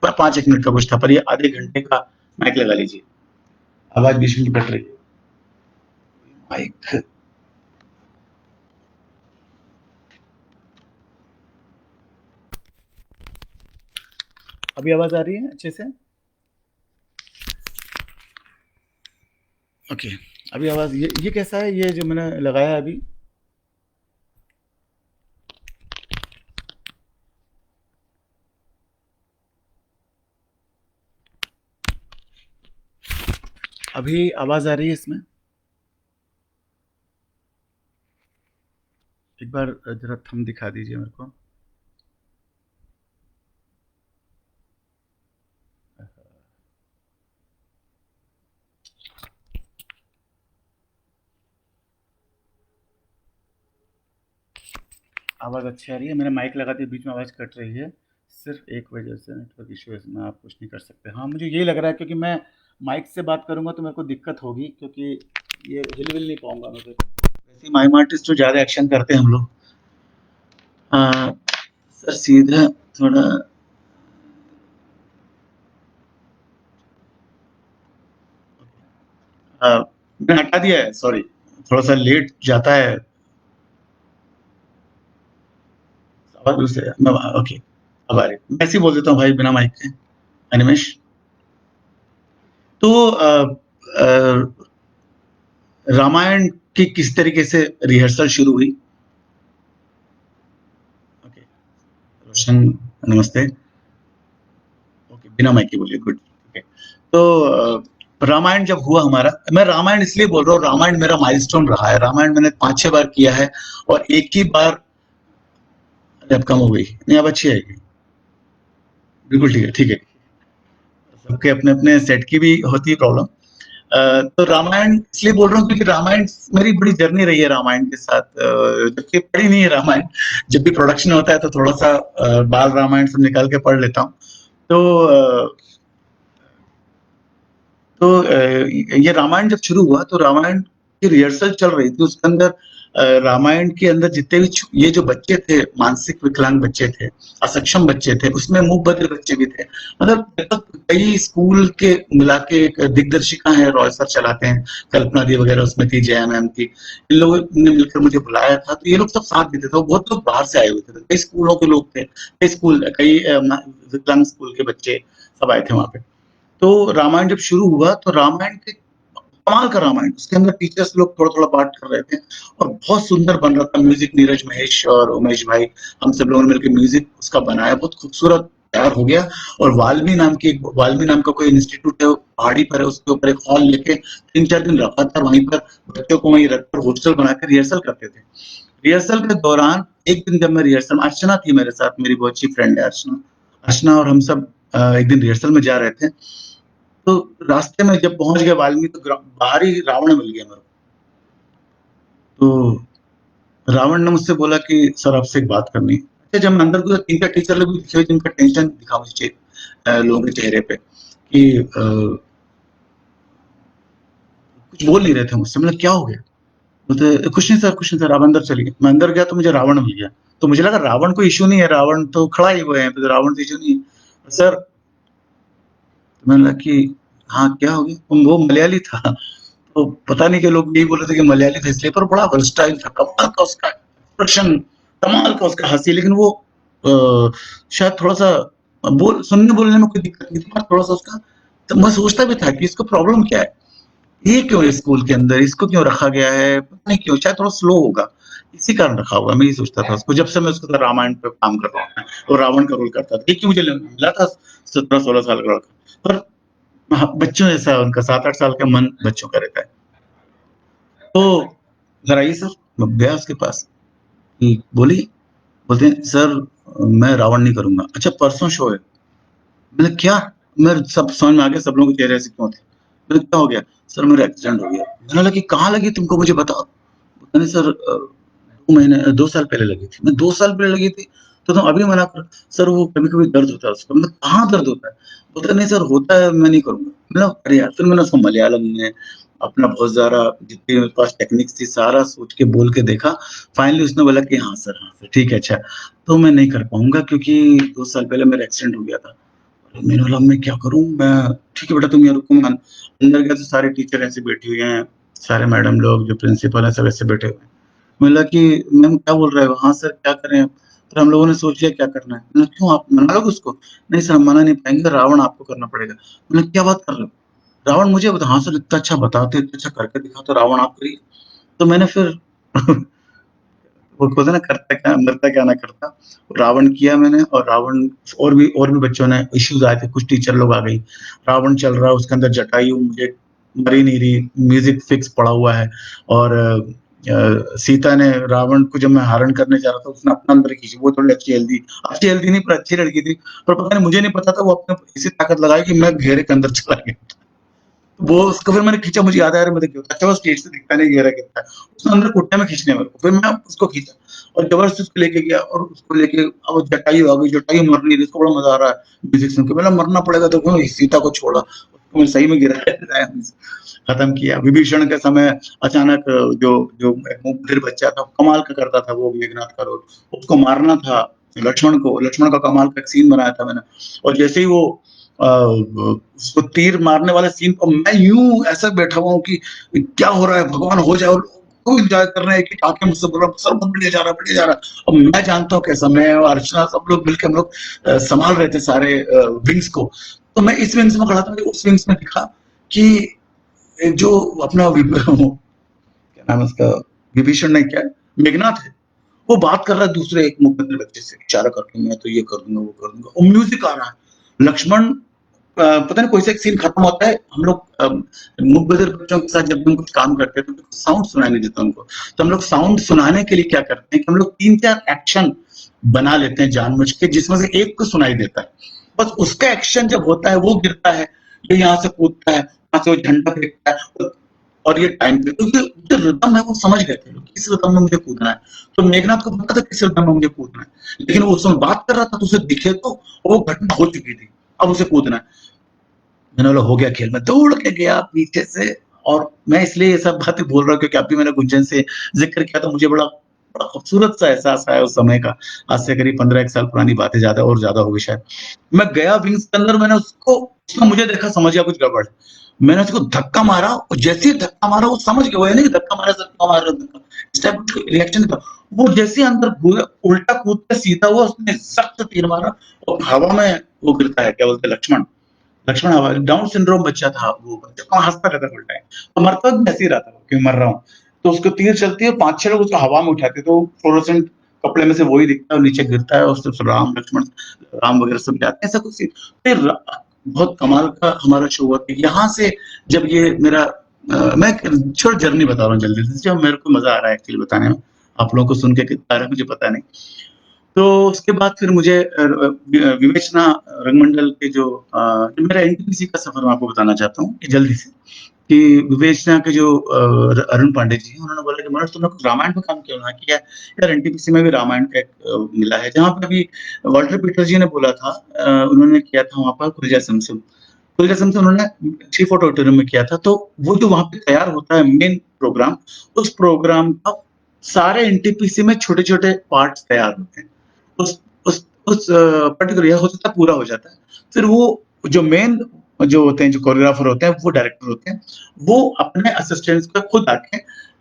5-1 मिनट का कुछ था, पर ये आधे घंटे का। माइक लगा लीजिए, आवाज बीच में कट रही है। माइक अभी आवाज आ रही है अच्छे से? ओके, अभी आवाज ये कैसा है, ये जो मैंने लगाया है अभी? अभी आवाज आ रही है इसमें? एक बार जरा थंब दिखा दीजिए मेरे को। आवाज़ अच्छी आ रही है। मैंने माइक लगा दिया, बीच में आवाज़ कट रही है। सिर्फ़ एक वजह से नेटवर्क इश्यू है, इसमें आप कुछ नहीं कर सकते। हाँ, मुझे यही लग रहा है क्योंकि मैं माइक से बात करूँगा तो मेरे को दिक्कत होगी क्योंकि ये हिल-विल नहीं पाऊँगा मैं फिर। वैसे ही माइम आर्टिस्ट जो ज़्यादा एक्शन करते हैं हम लोग। सर सीधा थोड़ा मैंने हटा दिया है, सॉरी। थोड़ा-सा लेट जाता है। आवाज़ दूर से मैं ओके, अब आ रही है। मैं ऐसे ही बोल देता हूँ भाई बिना माइक के। अनिमेष, तो रामायण की किस तरीके से रिहर्सल शुरू हुई? ओके, रोशन नमस्ते। ओके, बिना माइक के बोलिए, गुड। ओके, तो रामायण जब हुआ हमारा, मैं रामायण इसलिए बोल रहा हूँ, रामायण मेरा माइलस्टोन रहा है। रामायण मैंने 5-6 बार किया है और एक ही बार अब कम हो गई। नहीं, अब अच्छी आएगी। बिल्कुल ठीक है, ठीक है। सबके अपने-अपने सेट की भी होती है प्रॉब्लम। तो रामायण इसलिए बोल रहा हूँ क्योंकि रामायण मेरी बड़ी जर्नी रही है रामायण के साथ। जबकि पढ़ी नहीं है रामायण, जब भी प्रोडक्शन होता है तो थोड़ा सा बाल रामायण सब निकाल के पढ़ लेता हूँ। तो ये रामायण जब शुरू हुआ तो रामायण की रिहर्सल चल रही थी। उसके अंदर रामायण के अंदर जितने भी ये जो बच्चे थे, मानसिक विकलांग बच्चे थे, असक्षम बच्चे थे, उसमें मूक बधिर बच्चे भी थे। मतलब लगभग कई स्कूल के मिला के एक दिग्दर्शिका है, रॉय सर चलाते हैं, कल्पना दी वगैरह उसमें थी, जया मैम थी। इन लोगों ने मिलकर मुझे बुलाया था, तो ये लोग सब साथ देते थे। तो बहुत लोग बाहर से आए हुए थे, कई स्कूलों के लोग थे, कई विकलांग स्कूल के बच्चे सब आए थे वहां पे। तो रामायण जब शुरू हुआ तो रामायण के कमाल का रामायण, उसके अंदर टीचर्स लोग थोड़ा-थोड़ा पार्ट कर रहे थे और बहुत सुंदर बन रहा था। म्यूजिक नीरज महेश और उमेश भाई, हम सब लोगों ने मिलकर म्यूजिक उसका बनाया, बहुत खूबसूरत तैयार हो गया। और वाल्मी नाम का कोई इंस्टीट्यूट है, वो पहाड़ी पर है, उसके ऊपर एक हॉल लेके 3-4 दिन रखा था। वहीं पर बच्चों को वहीं रखकर हॉस्टल बनाकर रिहर्सल करते थे। रिहर्सल के दौरान एक दिन जब मैं रिहर्सल, अर्चना थी मेरे साथ, मेरी बहुत अच्छी फ्रेंड है अर्चना। अर्चना और हम सब एक दिन रिहर्सल में जा रहे थे, तो रास्ते में जब पहुंच गए वाल्मीकि, तो बाहर ही रावण मिल गया मेरे को। तो रावण ने मुझसे बोला कि सर आपसे एक बात करनी है। अच्छा, जब मैं अंदर घुसा, 3-4 टीचर लोग भी दिखे, जिनका टेंशन दिखा मुझे लोगों के चेहरे पे कि कुछ बोल नहीं रहे थे मुझसे। मतलब क्या हो गया? बोलते कुछ नहीं सर, कुछ नहीं सर, आप अंदर चलिए। मैं अंदर गया तो मुझे रावण मिल गया। तो मुझे लगा रावण कोई इशू नहीं है, रावण तो खड़ा ही हुआ है, तो रावण तो इशू नहीं है सर। तो मैंने लगा कि हाँ क्या हो गया? वो मलयाली था। तो पता नहीं कि लोग यही बोल रहे थे कि मलयाली था इसलिए, पर बड़ा वर्सटाइल था, कमाल का उसका एक्सप्रेशन, कमाल का उसका हंसी। लेकिन वो शायद थोड़ा सा सुनने बोलने में कोई दिक्कत नहीं थी, थोड़ा सा उसका, तो मैं सोचता भी था कि इसको प्रॉब्लम क्या है, ये क्यों है स्कूल के अंदर, इसको क्यों रखा गया है, पता नहीं क्यों, शायद थोड़ा स्लो होगा, इसी कारण रखा होगा। मैं ये सोचता था उसको, जब से मैं उसके साथ रामायण पे काम कर रहा हूँ और रावण का रोल करता था। एक ही मुझे मिला था 17-16 साल का लड़का, पर हाँ, बच्चों जैसा है उनका, 7-8 साल का मन बच्चों का रहता है। तो घर आई सर, मैं गया उसके पास कि बोली, बोलते हैं सर मैं रावण नहीं करूंगा। अच्छा, परसों शो है। मैंने क्या, मैं सब समझ में आ गया सब लोगों के चेहरे से क्यों थे। मैंने क्या हो गया? सर मेरा एक्सीडेंट हो गया। मैंने लगी कहाँ लगी तुमको, मुझे बताओ। मैंने सर 2 साल पहले लगी थी। मैं 2 साल पहले लगी थी तो तुम अभी मना कर। सर वो कभी कभी दर्द होता है उसको। मतलब कहाँ दर्द होता है? बोलता नहीं सर होता है, मैं नहीं करूंगा। मतलब अरे यार, फिर मैंने उसको मलयालम में अपना बहुत सारा जितनी मेरे पास टेक्निक्स थी सारा सोच के बोल के देखा। फाइनली उसने बोला कि हाँ सर, हाँ सर, ठीक है। अच्छा, तो मैं नहीं कर पाऊंगा क्योंकि 2 साल पहले मेरा एक्सीडेंट हो गया था। मैंने बोला मैं क्या करूँ? मैं ठीक है बेटा तुम यहाँ रुको। मैं अंदर गया तो सारे टीचर ऐसे बैठी हुई हैं, सारे मैडम लोग जो प्रिंसिपल हैं सब ऐसे बैठे हुए हैं। बोला कि मैम क्या बोल रहे हो? हाँ सर क्या करें? फिर हम लोगों ने सोच लिया क्या करना है। मैंने क्यों, आप मना लोगे उसको? नहीं सर हम मना नहीं पाएंगे, रावण आपको करना पड़ेगा। मैंने क्या बात कर रहे हो? रावण मुझे बता। हाँ सर इतना अच्छा बताते, इतना अच्छा करके दिखा, तो रावण आप करिए। तो मैंने फिर वो कहते ना, करता क्या मरता क्या ना करता, रावण किया मैंने। और रावण, और भी बच्चों ने इश्यूज आए थे, कुछ टीचर लोग आ गई। रावण चल रहा है उसके अंदर, जटायु मुझे मर ही नहीं रही, म्यूजिक फिक्स पड़ा हुआ है। और सीता ने रावण को जब मैं हरण करने जा रहा था, उसने अपना अंदर खींची। वो थोड़ी अच्छी हेल्दी नहीं, पर अच्छी लड़की थी। पर पता नहीं, मुझे नहीं पता था वो अपने ऐसी ताकत लगाई कि मैं घेरे के अंदर चला गया। वो उसको फिर मैंने खींचा, मुझे याद आया, मुझे क्यों अच्छा वो स्टेज से दिखता नहीं घेरा कितना है, उसने अंदर कुट्टे में खींचने मेरे को, फिर मैं उसको खींचा और ज़बरदस्ती उसको लेके गया और उसको लेके अब वो जटायु आ गई, जटायु मर नहीं रही, इसको बड़ा मज़ा आ रहा है म्यूज़िक सुन के। बोला मरना पड़ेगा तो क्यों, सीता को छोड़ा, उसको सही में गिराया, खत्म किया। विभीषण के समय अचानक जो जो एक मुखबिर बच्चा था, कमाल का करता था वो मेघनाद का रोल, उसको मारना था लक्ष्मण को, लक्ष्मण का कमाल का एक सीन बनाया था मैंने। और जैसे ही वो उसको तीर मारने वाले सीन को मैं यूँ ऐसा बैठा हुआ हूँ कि क्या हो रहा है भगवान हो जाए, और खूब एन्जॉय कर रहे हैं कि आके मुझसे बोल रहा है सर बहुत बढ़िया जा रहा है, बढ़िया जा रहा है। और मैं जानता हूँ कैसा, मैं और अर्चना सब लोग मिलके हम लोग संभाल रहे थे सारे विंग्स को। तो मैं इस विंग्स में खड़ा था, उस विंग्स में दिखा कि जो अपना क्या नाम है उसका, विभीषण नहीं क्या है, मेघनाथ है, वो बात कर रहा है दूसरे एक मुखबिर बच्चे से इशारा करके, मैं तो ये कर दूंगा वो कर दूंगा, और म्यूजिक आ रहा है। लक्ष्मण पता नहीं कोई सा एक सीन खत्म होता है, हम लोग मुखबिर बच्चों के साथ जब हम कुछ काम करते हैं तो साउंड सुनाई नहीं देता उनको, तो हम लोग साउंड सुनाने के लिए क्या करते हैं कि हम लोग 3-4 एक्शन बना लेते हैं जानबूझ के, जिसमें से एक को सुनाई देता है, बस उसका एक्शन जब होता है वो गिरता है, ये यहाँ से कूदता है, वहां से वो झंडा फेंकता है, और ये टाइम पे क्योंकि जो रिदम है वो समझ गए थे लोग, किस रिदम में मुझे कूदना है। तो मेघनाथ को पता था किस रिदम में मुझे कूदना है, लेकिन वो उस समय बात कर रहा था तो उसे दिखे तो वो घटना हो चुकी थी, अब उसे कूदना है। मैंने बोला हो गया खेल, मैं दौड़ के गया पीछे से। और मैं इसलिए ये सब बातें बोल रहा हूँ क्योंकि अभी मैंने गुंजन से जिक्र किया तो मुझे बड़ा बड़ा खूबसूरत सा एहसास आया उस समय का। आज से करीब 15 साल पुरानी बातें, ज्यादा और ज्यादा होगी शायद। मैं गया विंग्स के अंदर, मैंने उसको, उसने मुझे देखा समझ गया कुछ गड़बड़ है। मैंने उसको धक्का मारा और जैसे ही धक्का मारा वो समझ गया, वो है नहीं धक्का मारा, धक्का मारा, धक्का इस टाइप का रिएक्शन था। वो जैसे अंदर उल्टा कूद के सीधा हुआ, उसने सख्त तीर मारा और हवा में वो गिरता है, क्या बोलते हैं, लक्ष्मण, लक्ष्मण हवा, डाउन सिंड्रोम बच्चा था वो बच्चा, वहाँ हँसता रहता फुल टाइम, तो मरता भी ऐसे ही रहता वो कि मर रहा हूँ। तो उसको तीर चलती है, 5-6 लोग उसको हवा में उठाते, तो फ्लोरोसेंट कपड़े में से वही दिखता है और नीचे गिरता है, और उससे राम लक्ष्मण राम वगैरह सब जाते हैं, ऐसा कुछ सीन। फिर बहुत कमाल का हमारा शो हुआ था। यहाँ से जब ये मेरा मैं छोटा जर्नी बता रहा हूँ जल्दी से, जब मेरे को मजा आ रहा है एक्चुअली बताने में, आप लोगों को सुन के कितना आ रहा है मुझे पता नहीं। तो उसके बाद फिर मुझे विवेचना रंगमंडल के जो मेरा एनटीपीसी का सफर मैं आपको बताना चाहता हूँ कि जल्दी से, कि विवेचना के जो अरुण पांडे जी हैं, उन्होंने बोला कि मनोज तुमने कुछ रामायण पे काम क्यों ना किया। यार एनटीपीसी में भी रामायण का एक मिला है, जहाँ पे अभी वॉल्टर पीटर जी ने बोला था, उन्होंने किया था वहाँ पर कुलजा समसम, कुलजा समसम उन्होंने चीफ ऑडिटोरियम में किया था। तो वो जो वहाँ पे तैयार होता है मेन प्रोग्राम, उस प्रोग्राम का सारे एनटीपीसी में छोटे-छोटे पार्ट्स तैयार होते हैं। उस पर्टिकुलर ईयर हो सकता है पूरा हो जाता है। फिर वो जो मेन जो होते हैं, जो कोरियोग्राफर होते हैं, वो डायरेक्टर होते हैं, वो अपने असिस्टेंट्स को खुद आके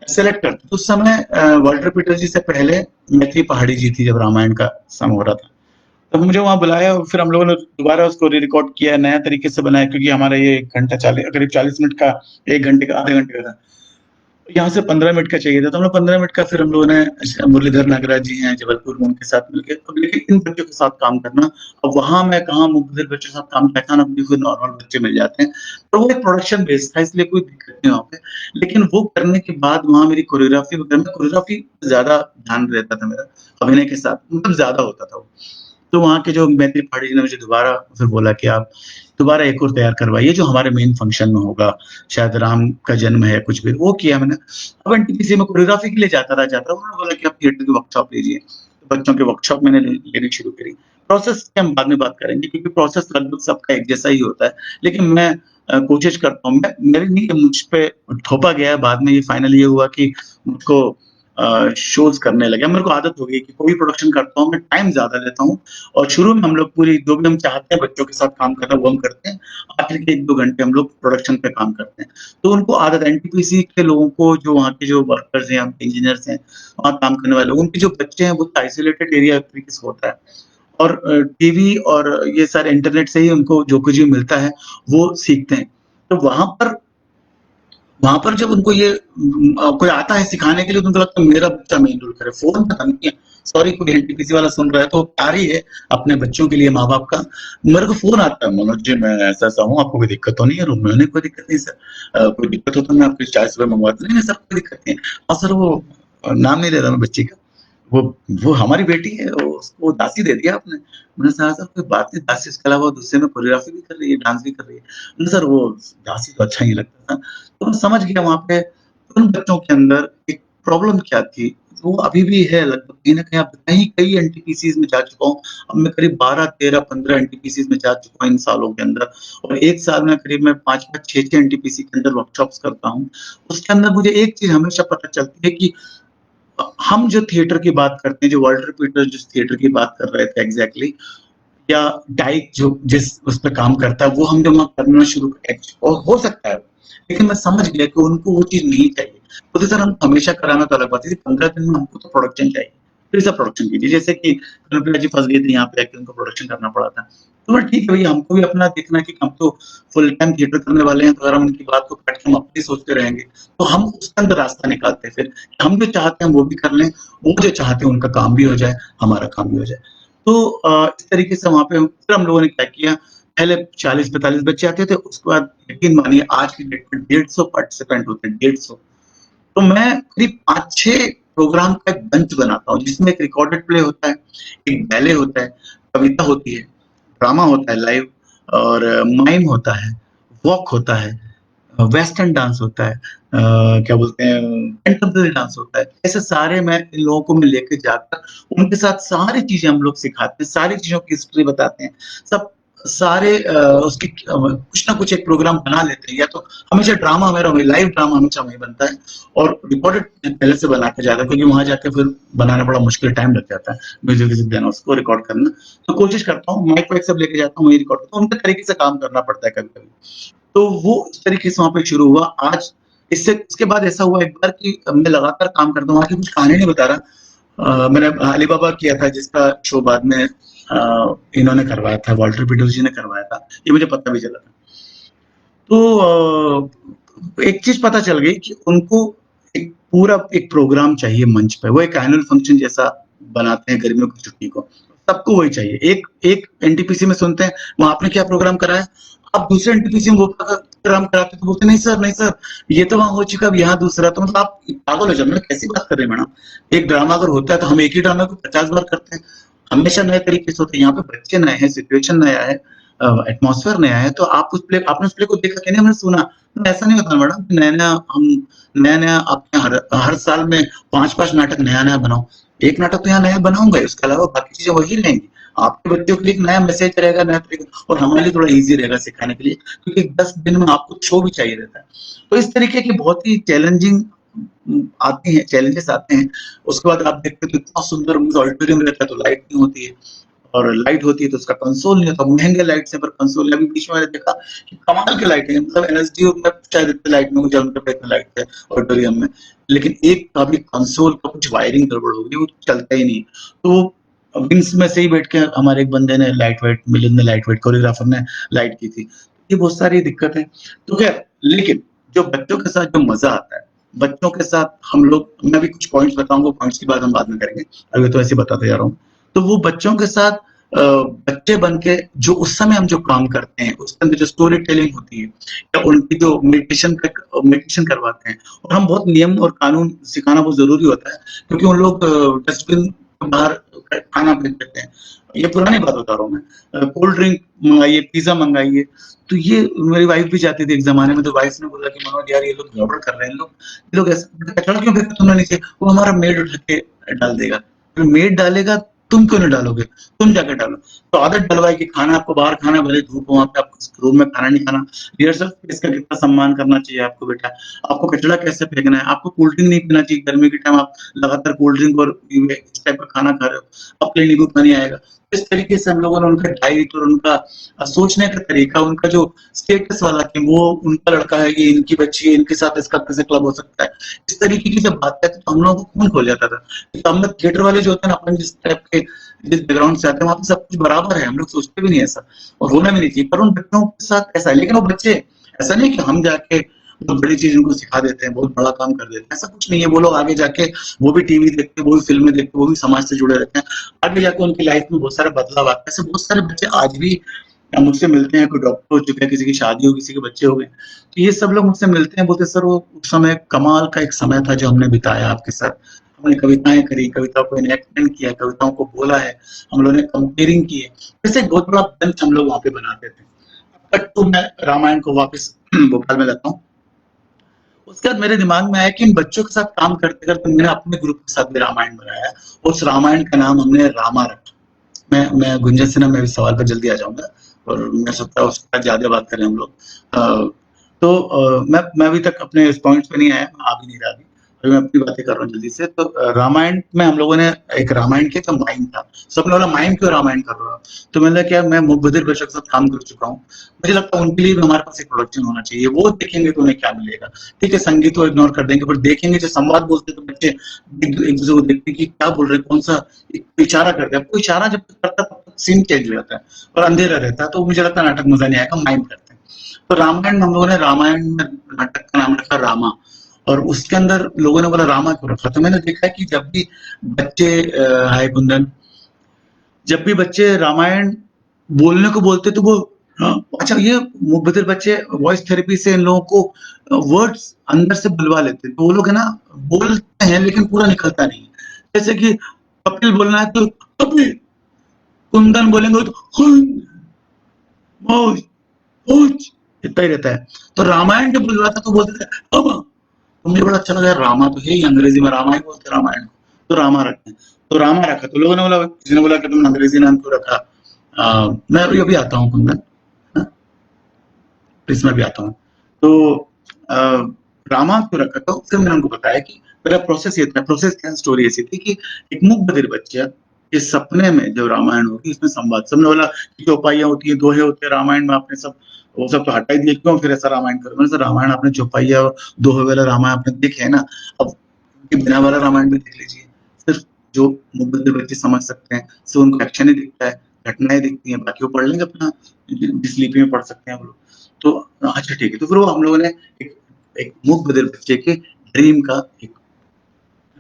सेलेक्ट करते हैं। उस समय वॉल्टर पीटर जी से पहले मैथिली पहाड़ी जी थी जब रामायण का समय हो रहा था। तब मुझे वहाँ बुलाया और फिर हम लोगों ने दोबारा उसको री-रिकॉर्ड किया, नया तरीके से बनाया, क्योंकि हमारा ये 1 घंटा करीब 40 मिनट का, 1 घंटे का, आधे घंटे का था। यहाँ से 15 मिनट का चाहिए था, तो हमने 15 मिनट का, फिर हम लोगों ने मुरलीधर नागराज जी हैं जबलपुर में, उनके साथ मिलके, अब लेकिन इन बच्चों के साथ काम करना, अब वहाँ मैं कहाँ मुरलीधर बच्चों के साथ काम किया, अचानक मुझे कोई नॉर्मल बच्चे मिल जाते हैं। तो वो एक प्रोडक्शन बेस्ड था, इसलिए कोई दिक्कत नहीं वहाँ पे। लेकिन वो करने के बाद वहाँ मेरी कोरियोग्राफी वगैरह में, कोरियोग्राफी ज़्यादा ध्यान रहता था मेरा, अभिनय के साथ मतलब ज़्यादा होता था वो। तो वहाँ के जो मैत्री पांडे जी ने मुझे दोबारा फिर बोला कि आप दोबारा एक और तैयार करवाइए जो हमारे मेन फंक्शन में होगा, शायद राम का जन्म है कुछ भी, वो किया मैंने। अब एनटीपीसी में कोरियोग्राफी के लिए जाता रहा, उन्होंने बोला कि आप थिएटर की वर्कशॉप लीजिए, तो बच्चों की वर्कशॉप मैंने लेनी शुरू करी। प्रोसेस की हम बाद में बात करेंगे क्योंकि प्रोसेस लगभग सबका एक जैसा ही होता है, लेकिन मैं कोशिश करता हूँ, मैं मेरी नहीं, मुझ पे थोपा गया है, बाद में ये फाइनल ये हुआ कि मुझको शोज़ करने लगे। मेरे को आदत हो गई कि कोई प्रोडक्शन करता हूँ, मैं टाइम ज़्यादा देता हूँ, और शुरू में हम लोग पूरी जो भी हम चाहते हैं बच्चों के साथ काम करना, वो हम करते हैं। आखिर के 1-2 घंटे हम लोग प्रोडक्शन पे काम करते हैं। तो उनको आदत है, एनटीपीसी के लोगों को, जो वहाँ के जो वर्कर्स हैं, इंजीनियर्स हैं, वहाँ काम करने वाले लोग, उनके जो बच्चे हैं, वो आइसोलेटेड एरिया तरीके से होता है, और टीवी और ये सारे इंटरनेट से ही उनको जो कुछ भी मिलता है, वो सीखते हैं। तो वहाँ पर जब उनको ये कोई आता है सिखाने के लिए, तो उनको लगता है मेरा बच्चा मेन रोल करे। फ़ोन पे धमकियाँ, सॉरी कोई एनटीपीसी वाला सुन रहा है तो प्यार ही है अपने बच्चों के लिए माँ-बाप का। मेरे को फ़ोन आता है, मनोज जी मैं ऐसा-ऐसा हूँ, आपको कोई दिक्कत तो नहीं है रूम में? नहीं कोई दिक्कत नहीं सर। कोई दिक्कत हो तो मैं आपके लिए चाय सुबह मँगवा दूँ। नहीं, नहीं सर कोई दिक्कत नहीं है। हाँ सर वो नाम नहीं ले रहा मैं बच्ची का। वो वो हमारी बेटी है, वो उसको दासी दे दिया आपने। मैंने कहा सर कोई बात नहीं, दासी इसके अलावा दूसरे में कोरियोग्राफी भी कर रही है, डांस भी कर रही है। नहीं सर वो दासी तो अच्छा ही लगता था। तो मैं समझ गया वहाँ पे उन बच्चों के अंदर एक प्रॉब्लम क्या थी। वो अभी भी है लगभग कहीं न कहीं, आप कई एनटीपीसीज़ में जा चुका हूँ। अब मैं करीब 12, 13, 15 एनटीपीसीज़ में जा चुका हूँ इन सालों के अंदर, और 1 साल में करीब मैं 5-5, 6-6 एनटीपीसी के अंदर वर्कशॉप्स करता हूँ। उसके अंदर मुझे एक चीज़ हमेशा पता चलती है कि हम जो थिएटर की बात करते हैं, जो वाल्टर पीटर जिस थिएटर की बात कर रहे थे एग्ज़ैक्टली, या डाइक जो जिस उस पे काम करता है, वो हम जब वहाँ करना शुरू करें, और हो सकता है, लेकिन मैं समझ गया कि उनको वो चीज़ नहीं चाहिए। तो सर हम हमेशा कराना तो अलग बात है, 15 दिन में हमको तो प्रोडक्शन चाहिए, फिर से प्रोडक्शन कीजिए। जैसे कि अनुप्रिया जी फँस गई थी यहाँ पे आके, उनको प्रोडक्शन करना पड़ा था। तो मैं ठीक है भैया, हमको भी अपना देखना है कि हम तो फुल टाइम थिएटर करने वाले हैं, तो अगर हम उनकी बात को काट के हम अपनी सोचते रहेंगे, तो हम उसके अंदर रास्ता निकालते हैं फिर। हम जो चाहते हैं वो भी कर लें, वो जो चाहते हैं उनका काम भी हो जाए, हमारा काम भी हो जाए। तो इस तरीके से वहाँ पे फिर हम लोगों ने क्या किया, पहले 40-45 बच्चे आते थे, उसके बाद यकीन मानिए आज की डेट में 150 पार्टिसिपेंट होते हैं, 150। तो मैं करीब 5-6 प्रोग्राम का एक बंच बनाता हूँ, जिसमें एक रिकॉर्डेड प्ले होता है, एक बैले होता है, कविता होती है, ड्रामा होता है लाइव, और माइम होता है, वॉक होता है, वेस्टर्न डांस होता है, क्या बोलते हैं, कंटेम्परेरी डांस होता है। ऐसे सारे मैं इन लोगों को मैं लेके जाकर उनके साथ सारी चीज़ें हम लोग सिखाते हैं, सारी चीज़ों की हिस्ट्री बताते हैं। सब सारे उसकी कुछ ना कुछ एक प्रोग्राम बना लेते हैं, या तो हमेशा ड्रामा मेरा वही लाइव ड्रामा हमेशा वही बनता है, और रिकॉर्डेड पहले से बना के जाता है, क्योंकि वहाँ जाके फिर बनाना बड़ा मुश्किल, टाइम लग जाता है, म्यूज़िक व्यूज़िक देना, उसको रिकॉर्ड करना। तो कोशिश करता हूँ माइक वाइक सब लेके जाता हूँ, वही रिकॉर्ड करता हूँ, उनके तरीके से काम करना पड़ता है कभी-कभी। तो वो इस तरीके से वहाँ पे शुरू हुआ। आज इससे इसके बाद ऐसा हुआ एक बार कि मैं लगातार काम करता हूँ, वहाँ की कुछ कहानी नहीं बता रहा। मैंने अलीबाबा किया था, जिसका शो बाद में इन्होंने करवाया था, वॉल्टर पीटर्स जी ने करवाया था, ये मुझे पता भी चला था। तो एक चीज़ पता चल गई कि उनको एक पूरा एक प्रोग्राम चाहिए मंच पे, वो एक एनुअल फंक्शन जैसा बनाते हैं गर्मियों की छुट्टी को, सबको वही चाहिए। एक एक एनटीपीसी में सुनते हैं, वहाँ आपने क्या प्रोग्राम कराया? आप दूसरे एनटीपीसी में वो प्रोग्राम कराते हैं, तो बोलते हैं, नहीं सर, नहीं सर, ये तो वहाँ हो चुका, अब यहाँ दूसरा। तो मतलब आप पागल हो जाओ, मतलब कैसी बात कर रहे हैं मैडम? एक ड्रामा अगर होता है तो हम एक ही ड्रामा को 50 बार करते हैं, हमेशा नए तरीके से होते हैं। यहाँ पे बच्चे नए हैं, सिचुएशन नया है, एटमॉस्फेयर नया है, तो आप आपने उस प्ले को देखा कि नहीं, हमने सुना। तो ऐसा नहीं होता मैडम कि नया-नया हम नया-नया आपके हर हर साल में 5-5 नाटक नया-नया बनाओ। एक नाटक तो यहाँ नया बनाऊँगा ही, उसके अलावा बाकी चीज़ें वही रहेंगी। आपके बच्चों के लिए एक नया मैसेज रहेगा, नया तरीका, और हमारे लिए थोड़ा ईज़ी रहेगा सिखाने के लिए, क्योंकि 10 दिन में आपको शो भी चाहिए रहता है। तो इस तरीके की बहुत ही चैलेंजिंग आती हैं, चैलेंजेस आते हैं। उसके बाद आप देखते हो तो इतना सुंदर ऑडिटोरियम रहता है, तो लाइट नहीं होती है, और लाइट होती है तो उसका कंसोल नहीं होता। महंगे लाइट्स हैं पर कंसोल नहीं। अभी बीच में मैंने देखा कि कमाल की लाइटें हैं, मतलब एनएसडीओ में शायद इतने लाइट में मुझे उनके पे इतने लाइट थे ऑडिटोरियम में, लेकिन एक का भी कंसोल का कुछ वायरिंग गड़बड़ हो गई, वो चलता ही नहीं। तो विंग्स में से ही बैठ के हमारे एक बंदे ने लाइट वाइट, मिलिंद ने लाइट वाइट, कोरियोग्राफर ने लाइट की थी। ये बहुत सारी दिक्कत है। तो खैर, लेकिन जो बच्चों के साथ जो मजा आता है, बच्चों के साथ हम लोग, मैं भी कुछ पॉइंट्स बताऊंगा, पॉइंट्स की बात हम बाद में करेंगे, अभी तो ऐसे बताते जा रहा हूँ। तो वो बच्चों के साथ बच्चे बन के जो उस समय हम जो काम करते हैं, उसके अंदर जो स्टोरी टेलिंग होती है, या उनकी जो मेडिटेशन करवाते हैं, और हम बहुत नियम और कानून सिखाना बहुत जरूरी होता है, क्योंकि उन लोग डस्टबिन बाहर खाना फेंक देते हैं। ये पुरानी बात बता रहा हूँ मैं, कोल्ड ड्रिंक मंगाइए, पिज्जा मंगाइए। तो ये मेरी वाइफ भी जाती थी एक जमाने में, तो वाइफ ने बोला कि मनोज यार, ये लोग गड़बड़ कर रहे हैं, ये लोग ऐसा कचरा क्यों फेंकते तुमने नीचे? वो हमारा मेड उठा के डाल देगा। तो मेड डालेगा, तुम क्यों नहीं डालोगे? तुम जाकर डालो। तो आदत डलवाई कि खाना आपको बाहर खाना, भले धूप हो, वहाँ पे आपको रूम में खाना नहीं खाना। रिहर्सल स्पेस का कितना सम्मान करना चाहिए आपको बेटा, आपको कचरा कैसे फेंकना है, आपको कोल्ड ड्रिंक नहीं पीना चाहिए गर्मी के टाइम, आप लगातार कोल्ड ड्रिंक और इस टाइप का खाना खा रहे हो, आपके लिए नींबू पानी आएगा। इस तरीके से हम लोगों ने उनका डाइट और उनका सोचने का तरीका, उनका जो स्टेटस वाला कि वो उनका लड़का है, ये इनकी बच्ची है, इनके साथ इसका कैसे क्लब हो सकता है, इस तरीके की जब बात करते तो हम लोगों को खून खोल जाता था। तो हम लोग थिएटर वाले जो होते हैं ना, अपन जिस टाइप के जिस बैकग्राउंड से आते हैं, वहाँ पे सब कुछ बराबर है, हम लोग सोचते भी नहीं ऐसा, और होना भी नहीं चाहिए। पर उन बच्चों के साथ ऐसा है, लेकिन वो बच्चे ऐसा नहीं कि हम जाके बहुत बड़ी चीज उनको सिखा देते हैं, बहुत बड़ा काम कर देते हैं, ऐसा कुछ नहीं है। वो लोग आगे जाके वो भी टीवी देखते हैं, वो भी फिल्में देखते हैं, वो भी समाज से जुड़े रहते हैं, आगे जाके उनकी लाइफ में बहुत सारा बदलाव आता है। ऐसे बहुत सारे बच्चे आज भी मुझसे मिलते हैं, कोई डॉक्टर हो चुका है, किसी की शादी हो, किसी के बच्चे हो गए, तो ये सब लोग मुझसे मिलते हैं, बोलते सर वो उस समय कमाल का एक समय था जो हमने बिताया आपके साथ। हमने कविताएं करी, कविताओं को इनैक्टमेंट किया, कविताओं को बोला है, हम लोगों ने कंपेयरिंग की है। जैसे एक बहुत बड़ा बेंच हम लोग वहाँ पे बनाते थे। बट तो मैं रामायण को वापस भोपाल में लाता हूँ। उसके बाद मेरे दिमाग में आया कि इन बच्चों के साथ काम करते-करते मैंने अपने ग्रुप के साथ भी रामायण बनाया। उस रामायण का नाम हमने रामा रखा। मैं गुंजन सिन्हा, मैं इस सवाल पर जल्दी आ जाऊँगा और मैं सोचता हूँ उसके बाद ज़्यादा बात करें हम लोग। मैं अभी तक अपने इस पॉइंट्स पे नहीं आया, आ भी नहीं रहा अभी। अभी मैं अपनी बातें कर रहा हूँ जल्दी से। तो रामायण में हम लोगों ने एक रामायण किया था, माइम था। सबने बोला माइम क्यों रामायण कर रहे हो? तो मैंने कहा मैं मूक बधिर बच्चों के साथ काम कर चुका हूँ। मुझे लगता है उनके लिए भी हमारे पास एक प्रोडक्शन होना चाहिए। वो देखेंगे तो उन्हें क्या मिलेगा? ठीक है, संगीत को इग्नोर कर देंगे, पर देखेंगे जो संवाद बोलते तो बच्चे एक-दूसरे को देखते हैं कि क्या बोल रहे हैं, कौन-सा इशारा करते हैं। कोई इशारा जब तक करता है तब तक सीन चेंज हो जाता है और अंधेरा रहता है, तो मुझे लगता है नाटक मज़ा नहीं आएगा, माइम करते हैं। तो रामायण में हम लोगों ने रामायण में नाटक का नाम रखा रामा और उसके अंदर लोगों ने बोला रामा क्यों रखा? तो मैंने देखा कि जब भी बच्चे हाय कुंदन, जब भी बच्चे रामायण बोलने को बोलते तो वो हाँ, अच्छा ये बधिर बच्चे वॉइस थेरेपी से इन लोगों को वर्ड्स अंदर से बुलवा लेते हैं। तो वो लोग है ना बोलते हैं लेकिन पूरा निकलता नहीं है। जैसे कि कपिल बोलना है तो कपिल, कुंदन बोलेंगे तो कुंद, मौज, मौज, इतना ही रहता है। तो रामायण जब बुलवाता तो बोलते थे रामा। तो मुझे बड़ा अच्छा लगा यार, रामा तो है ही, अंग्रेजी में रामा ही बोलते हैं रामायण को। तो रामा रखते हैं। तो रामा रखा तो लोगों ने बोला, किसी ने बोला कि तुमने अंग्रेजी नाम क्यों रखा? मैं अभी आता हूँ कुंदन, हाँ, प्लीज मैं भी आता हूँ। तो अ, रामा क्यों रखा? तो फिर मैंने उनको बताया कि मेरा प्रोसेस ये था, प्रोसेस क्या स्टोरी ऐसी थी कि एक मूक बधिर बच्चा के सपने में जो रामायण होगी इसमें संवाद, सबने बोला कि चौपाइयाँ होती है, दोहे होते हैं रामायण में, आपने सब वो सब तो हटा ही दिए, क्यों फिर ऐसा रामायण करो? मैंने कहा रामायण आपने चौपाइयाँ और दोहे वाला रामायण आपने देखे है ना, अब बिना वाला रामायण भी देख लीजिए। सिर्फ जो मूक बधिर बच्चे समझ सकते हैं, सिर्फ उनको एक्शन ही दिखता है, घटनाएँ दिखती हैं, बाकी वो पढ़ लेंगे अपना, जिस लिपि में पढ़ सकते हैं वो लोग। तो अच्छा ठीक है, तो फिर वो हम लोगों ने एक एक मूक बधिर बच्चे के ड्रीम का एक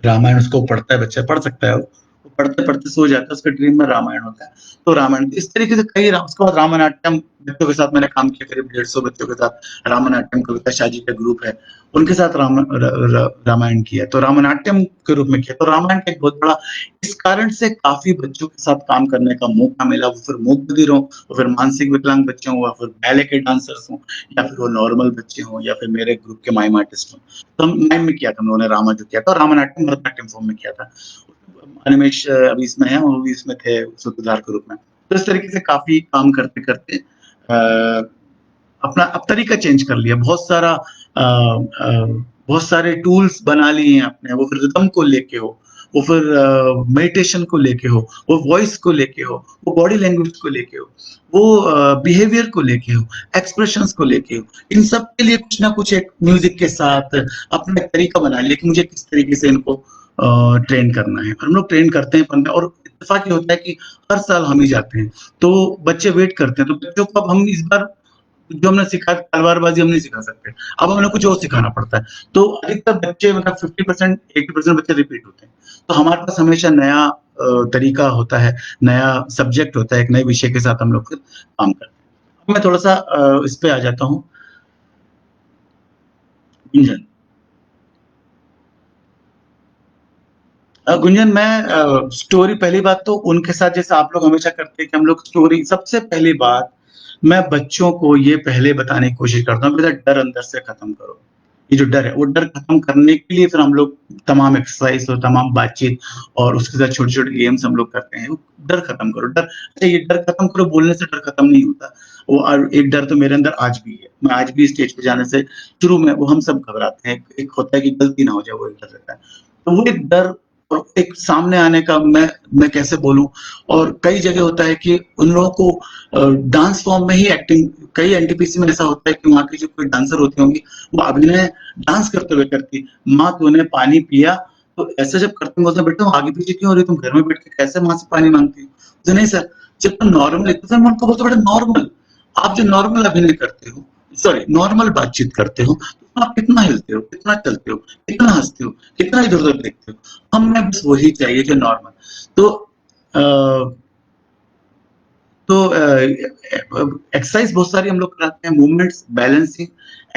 रामायण उसको पढ़ता है, बच्चा पढ़ सकता है वो पढ़ते-पढ़ते सो जाता है, उसके ड्रीम में रामायण होता है। तो रामायण इस तरीके से कई उसके बाद रामानाट्यम बच्चों के साथ मैंने काम किया, करीब 150 बच्चों के साथ रामानाट्यम, कविता शाह जी का ग्रुप है, उनके साथ रामायण किया। तो रामानाट्यम के रूप में किया। तो रामायण का एक बहुत बड़ा इस कारण से काफ़ी बच्चों के साथ काम करने का मौका मिला, वो फिर मूक बधिर हों, वो फिर मानसिक विकलांग बच्चे हों, या फिर बैले के डांसर्स हों, या फिर वो नॉर्मल बच्चे हों, या फिर मेरे ग्रुप के माइम आर्टिस्ट हों। तो हम माइम में किया था हम लोगों ने, रामा जो किया था, रामानाट्यम भरतनाट्यम फॉर्म में किया था। अनिमेश अभी इसमें है, वो भी इसमें थे सूत्रधार के रूप में। तो इस तरीके से काफ़ी काम करते-करते अपना अब तरीका चेंज कर लिया। बहुत सारे टूल्स बना लिए हैं अपने, वो फिर रिदम को लेके हो, वो फिर मेडिटेशन को लेके हो, वो वॉइस को लेके हो, वो बॉडी लैंग्वेज को लेके हो, वो बिहेवियर को लेके हो, एक्सप्रेशंस को लेके हो। इन सब के लिए कुछ ना कुछ एक म्यूज़िक के साथ अपना एक तरीका बना लिया कि मुझे किस तरीके से इनको ट्रेन करना है। हम लोग ट्रेन करते हैं 15 और इत्तेफ़ाक ये होता है कि हर साल हम ही जाते हैं। तो बच्चे वेट करते हैं, तो बच्चों को अब हम इस बार जो हमने सिखाया तलवारबाज़ी हम नहीं सिखा सकते। अब हमें कुछ और सिखाना पड़ता है। तो अधिकतर बच्चे मतलब 50% 80% बच्चे रिपीट होते हैं। तो हमारे पास हमेशा नया तरीका होता है, नया सब्जेक्ट होता है, एक नए विषय के साथ हम लोग फिर काम करते हैं। अब मैं थोड़ा-सा इस पे आ जाता हूँ। गुंजन। गुंजन, मैं स्टोरी पहली बात तो उनके साथ जैसे आप लोग हमेशा करते हैं कि हम लोग स्टोरी सबसे पहली बात मैं बच्चों को ये पहले बताने की कोशिश करता हूँ, बेटा डर अंदर से खत्म करो। ये जो डर है, वो डर खत्म करने के लिए फिर हम लोग तमाम एक्सरसाइज़ और तमाम बातचीत और उसके साथ छोटे-छोटे गेम्स हम लोग करते हैं। वो डर खत्म करो, डर अच्छा ये डर खत्म करो बोलने से डर खत्म नहीं होता। वो और एक डर तो मेरे अंदर आज भी है। मैं आज भी स्टेज पे जाने से शुरू में वो हम सब घबराते हैं। एक होता है कि गलती ना हो जाए, वो एक डर रहता है। तो वो एक डर और एक सामने आने का मैं कैसे बोलूँ, और कई जगह होता है कि उन लोगों को डांस फॉर्म में ही एक्टिंग, कई एनटीपीसी में ऐसा होता है कि वहाँ की जो कोई डांसर होती होंगी, वो अभिनय डांस करते हुए करती, माँ तूने पानी पिया, तो ऐसा जब करते हैं बोलते हैं बेटा आगे पीछे क्यों हो रही, तुम घर में बैठ के कैसे माँ से पानी मांगती हो? तो नहीं सर, जब तुम नॉर्मल, तो मैं उनको बोलता हूँ बेटा नॉर्मल, आप जो नॉर्मल अभिनय करते हो, सॉरी नॉर्मल बातचीत करते हो, तो आप कितना हिलते हो, कितना चलते हो, कितना हँसते हो, कितना इधर-उधर देखते हो, हमें बस वही चाहिए जो नॉर्मल। तो अ, एक्सरसाइज बहुत सारी हम लोग कराते हैं, मूवमेंट्स, बैलेंसिंग,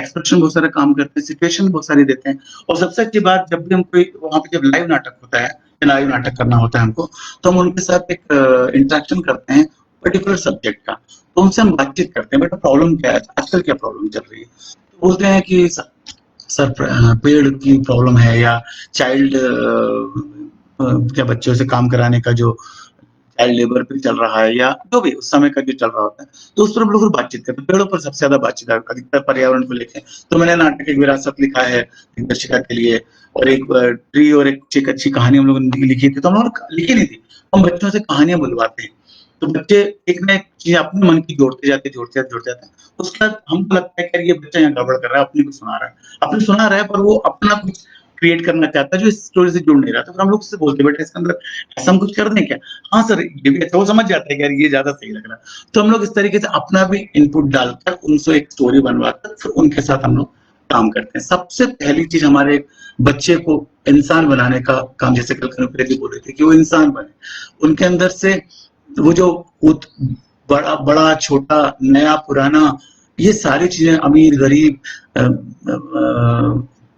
एक्सप्रेशन बहुत सारा काम करते हैं, सिचुएशन बहुत सारी देते हैं। और सबसे अच्छी बात, जब भी हम कोई वहाँ पे जब लाइव नाटक होता है, लाइव नाटक करना होता है हमको, तो हम उनके साथ एक इंटरेक्शन करते हैं पर्टिकुलर सब्जेक्ट का। तो उनसे हम बातचीत करते हैं, बेटा प्रॉब्लम क्या है? आजकल क्या प्रॉब्लम चल रही है? तो बोलते हैं कि सर पेड़ की प्रॉब्लम है या चाइल्ड क्या बच्चों से काम कराने का जो चाइल्ड लेबर पे चल रहा है या जो भी उस समय का जो चल रहा होता है, तो उस पर हम लोग फिर बातचीत करते हैं। पेड़ों पर सबसे ज़्यादा बातचीत अधिकतर पर्यावरण को लेके। तो मैंने नाटक एक विरासत लिखा है दिग्दर्शिका के लिए और एक ट्री और एक अच्छी कहानी हम लोगों ने लिखी थी। तो हम लोगों ने लिखी नहीं थी, हम बच्चों से कहानियाँ बुलवाते हैं। तो बच्चे एक ना एक चीज़ अपने मन की जोड़ते जाते हैं। उसके बाद हमको लगता है कि यार ये बच्चा यहाँ गड़बड़ कर रहा है, अपनी कुछ सुना रहा है। अपनी सुना रहा है पर वो अपना कुछ क्रिएट करना चाहता है जो इस स्टोरी से जुड़ नहीं रहा। तो फिर हम लोग उससे बोलते हैं बेटा इसके अंदर ऐसा हम कुछ कर दें क्या? हाँ सर, ये भी अच्छा वो समझ जाता है कि यार ये ज़्यादा सही लग रहा है। तो हम लोग इस तरीके से अपना भी इनपुट डालकर उनसे एक स्टोरी बनवाकर फिर उनके साथ हम लोग काम करते हैं। सबसे पहली चीज़ हमारे बच्चे को इंसान बनाने का काम जैसे कल कनुप्रिया जी बोल रहे थे कि वो इंसान बने। उनके अंदर से वो जो उत बड़ा, छोटा, नया, पुराना ये सारी चीज़ें अमीर-गरीब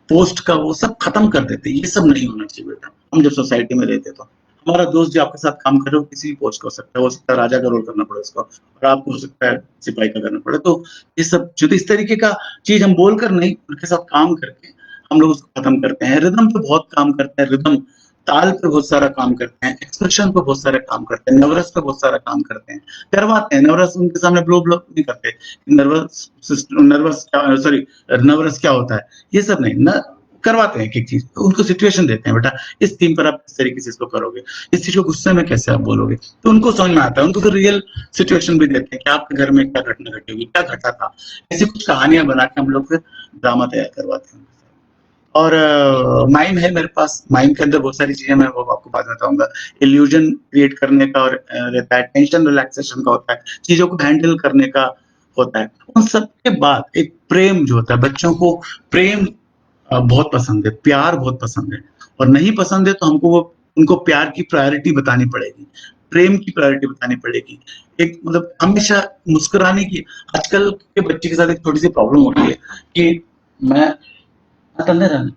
पोस्ट का वो सब खत्म कर देते हैं। ये सब नहीं होना चाहिए बेटा। हम जब सोसाइटी में रहते तो। हमारा दोस्त जो आपके साथ काम कर रहा है वो किसी भी पोस्ट का हो सकता है। हो सकता है राजा का रोल करना पड़े उसको और आपको हो सकता है सिपाही का करना पड़े। तो ये सब जो इस तरीके का चीज़ हम बोलकर नहीं उनके साथ काम करके हम लोग उसको खत्म करते हैं। रिदम पे बहुत काम करते हैं, रिदम ताल पे बहुत सारा काम करते हैं, एक्सप्रेशन पे बहुत सारा काम करते हैं, नवरस पे बहुत सारा काम करते हैं, करवाते हैं। नवरस उनके सामने ब्लो ब्लो नहीं करते। नर्वस क्या सॉरी नवरस क्या होता है? ये सब नहीं ना करवाते हैं एक-एक चीज़। उनको सिचुएशन देते हैं बेटा इस थीम पर आप इस तरीके से इसको करोगे। इस चीज़ को गुस्से में कैसे आप बोलोगे? तो उनको समझ में आता है। उनको फिर रियल सिचुएशन भी देते हैं कि आपके घर में क्या घटना घटी होगी, क्या घटा था? ऐसी कुछ कहानियाँ बना के हम लोग फिर ड्रामा तैयार करवाते हैं। और माइम है मेरे पास। माइम के अंदर बहुत सारी चीज़ें मैं वो आपको बाद में बताऊँगा। इल्यूज़न क्रिएट करने का और रहता है, टेंशन रिलैक्सेशन का होता है, चीज़ों को हैंडल करने का होता है। उन सब के बाद एक प्रेम जो होता है, बच्चों को प्रेम बहुत पसंद है, प्यार बहुत पसंद है और नहीं पसंद है तो हमको वो उनको प्यार की प्रायोरिटी बतानी पड़ेगी, प्रेम की प्रायोरिटी बतानी पड़ेगी। एक मतलब हमेशा मुस्कुराने की आजकल के बच्चे के साथ एक छोटी-सी प्रॉब्लम हो रही है कि मैं तन्ने रहना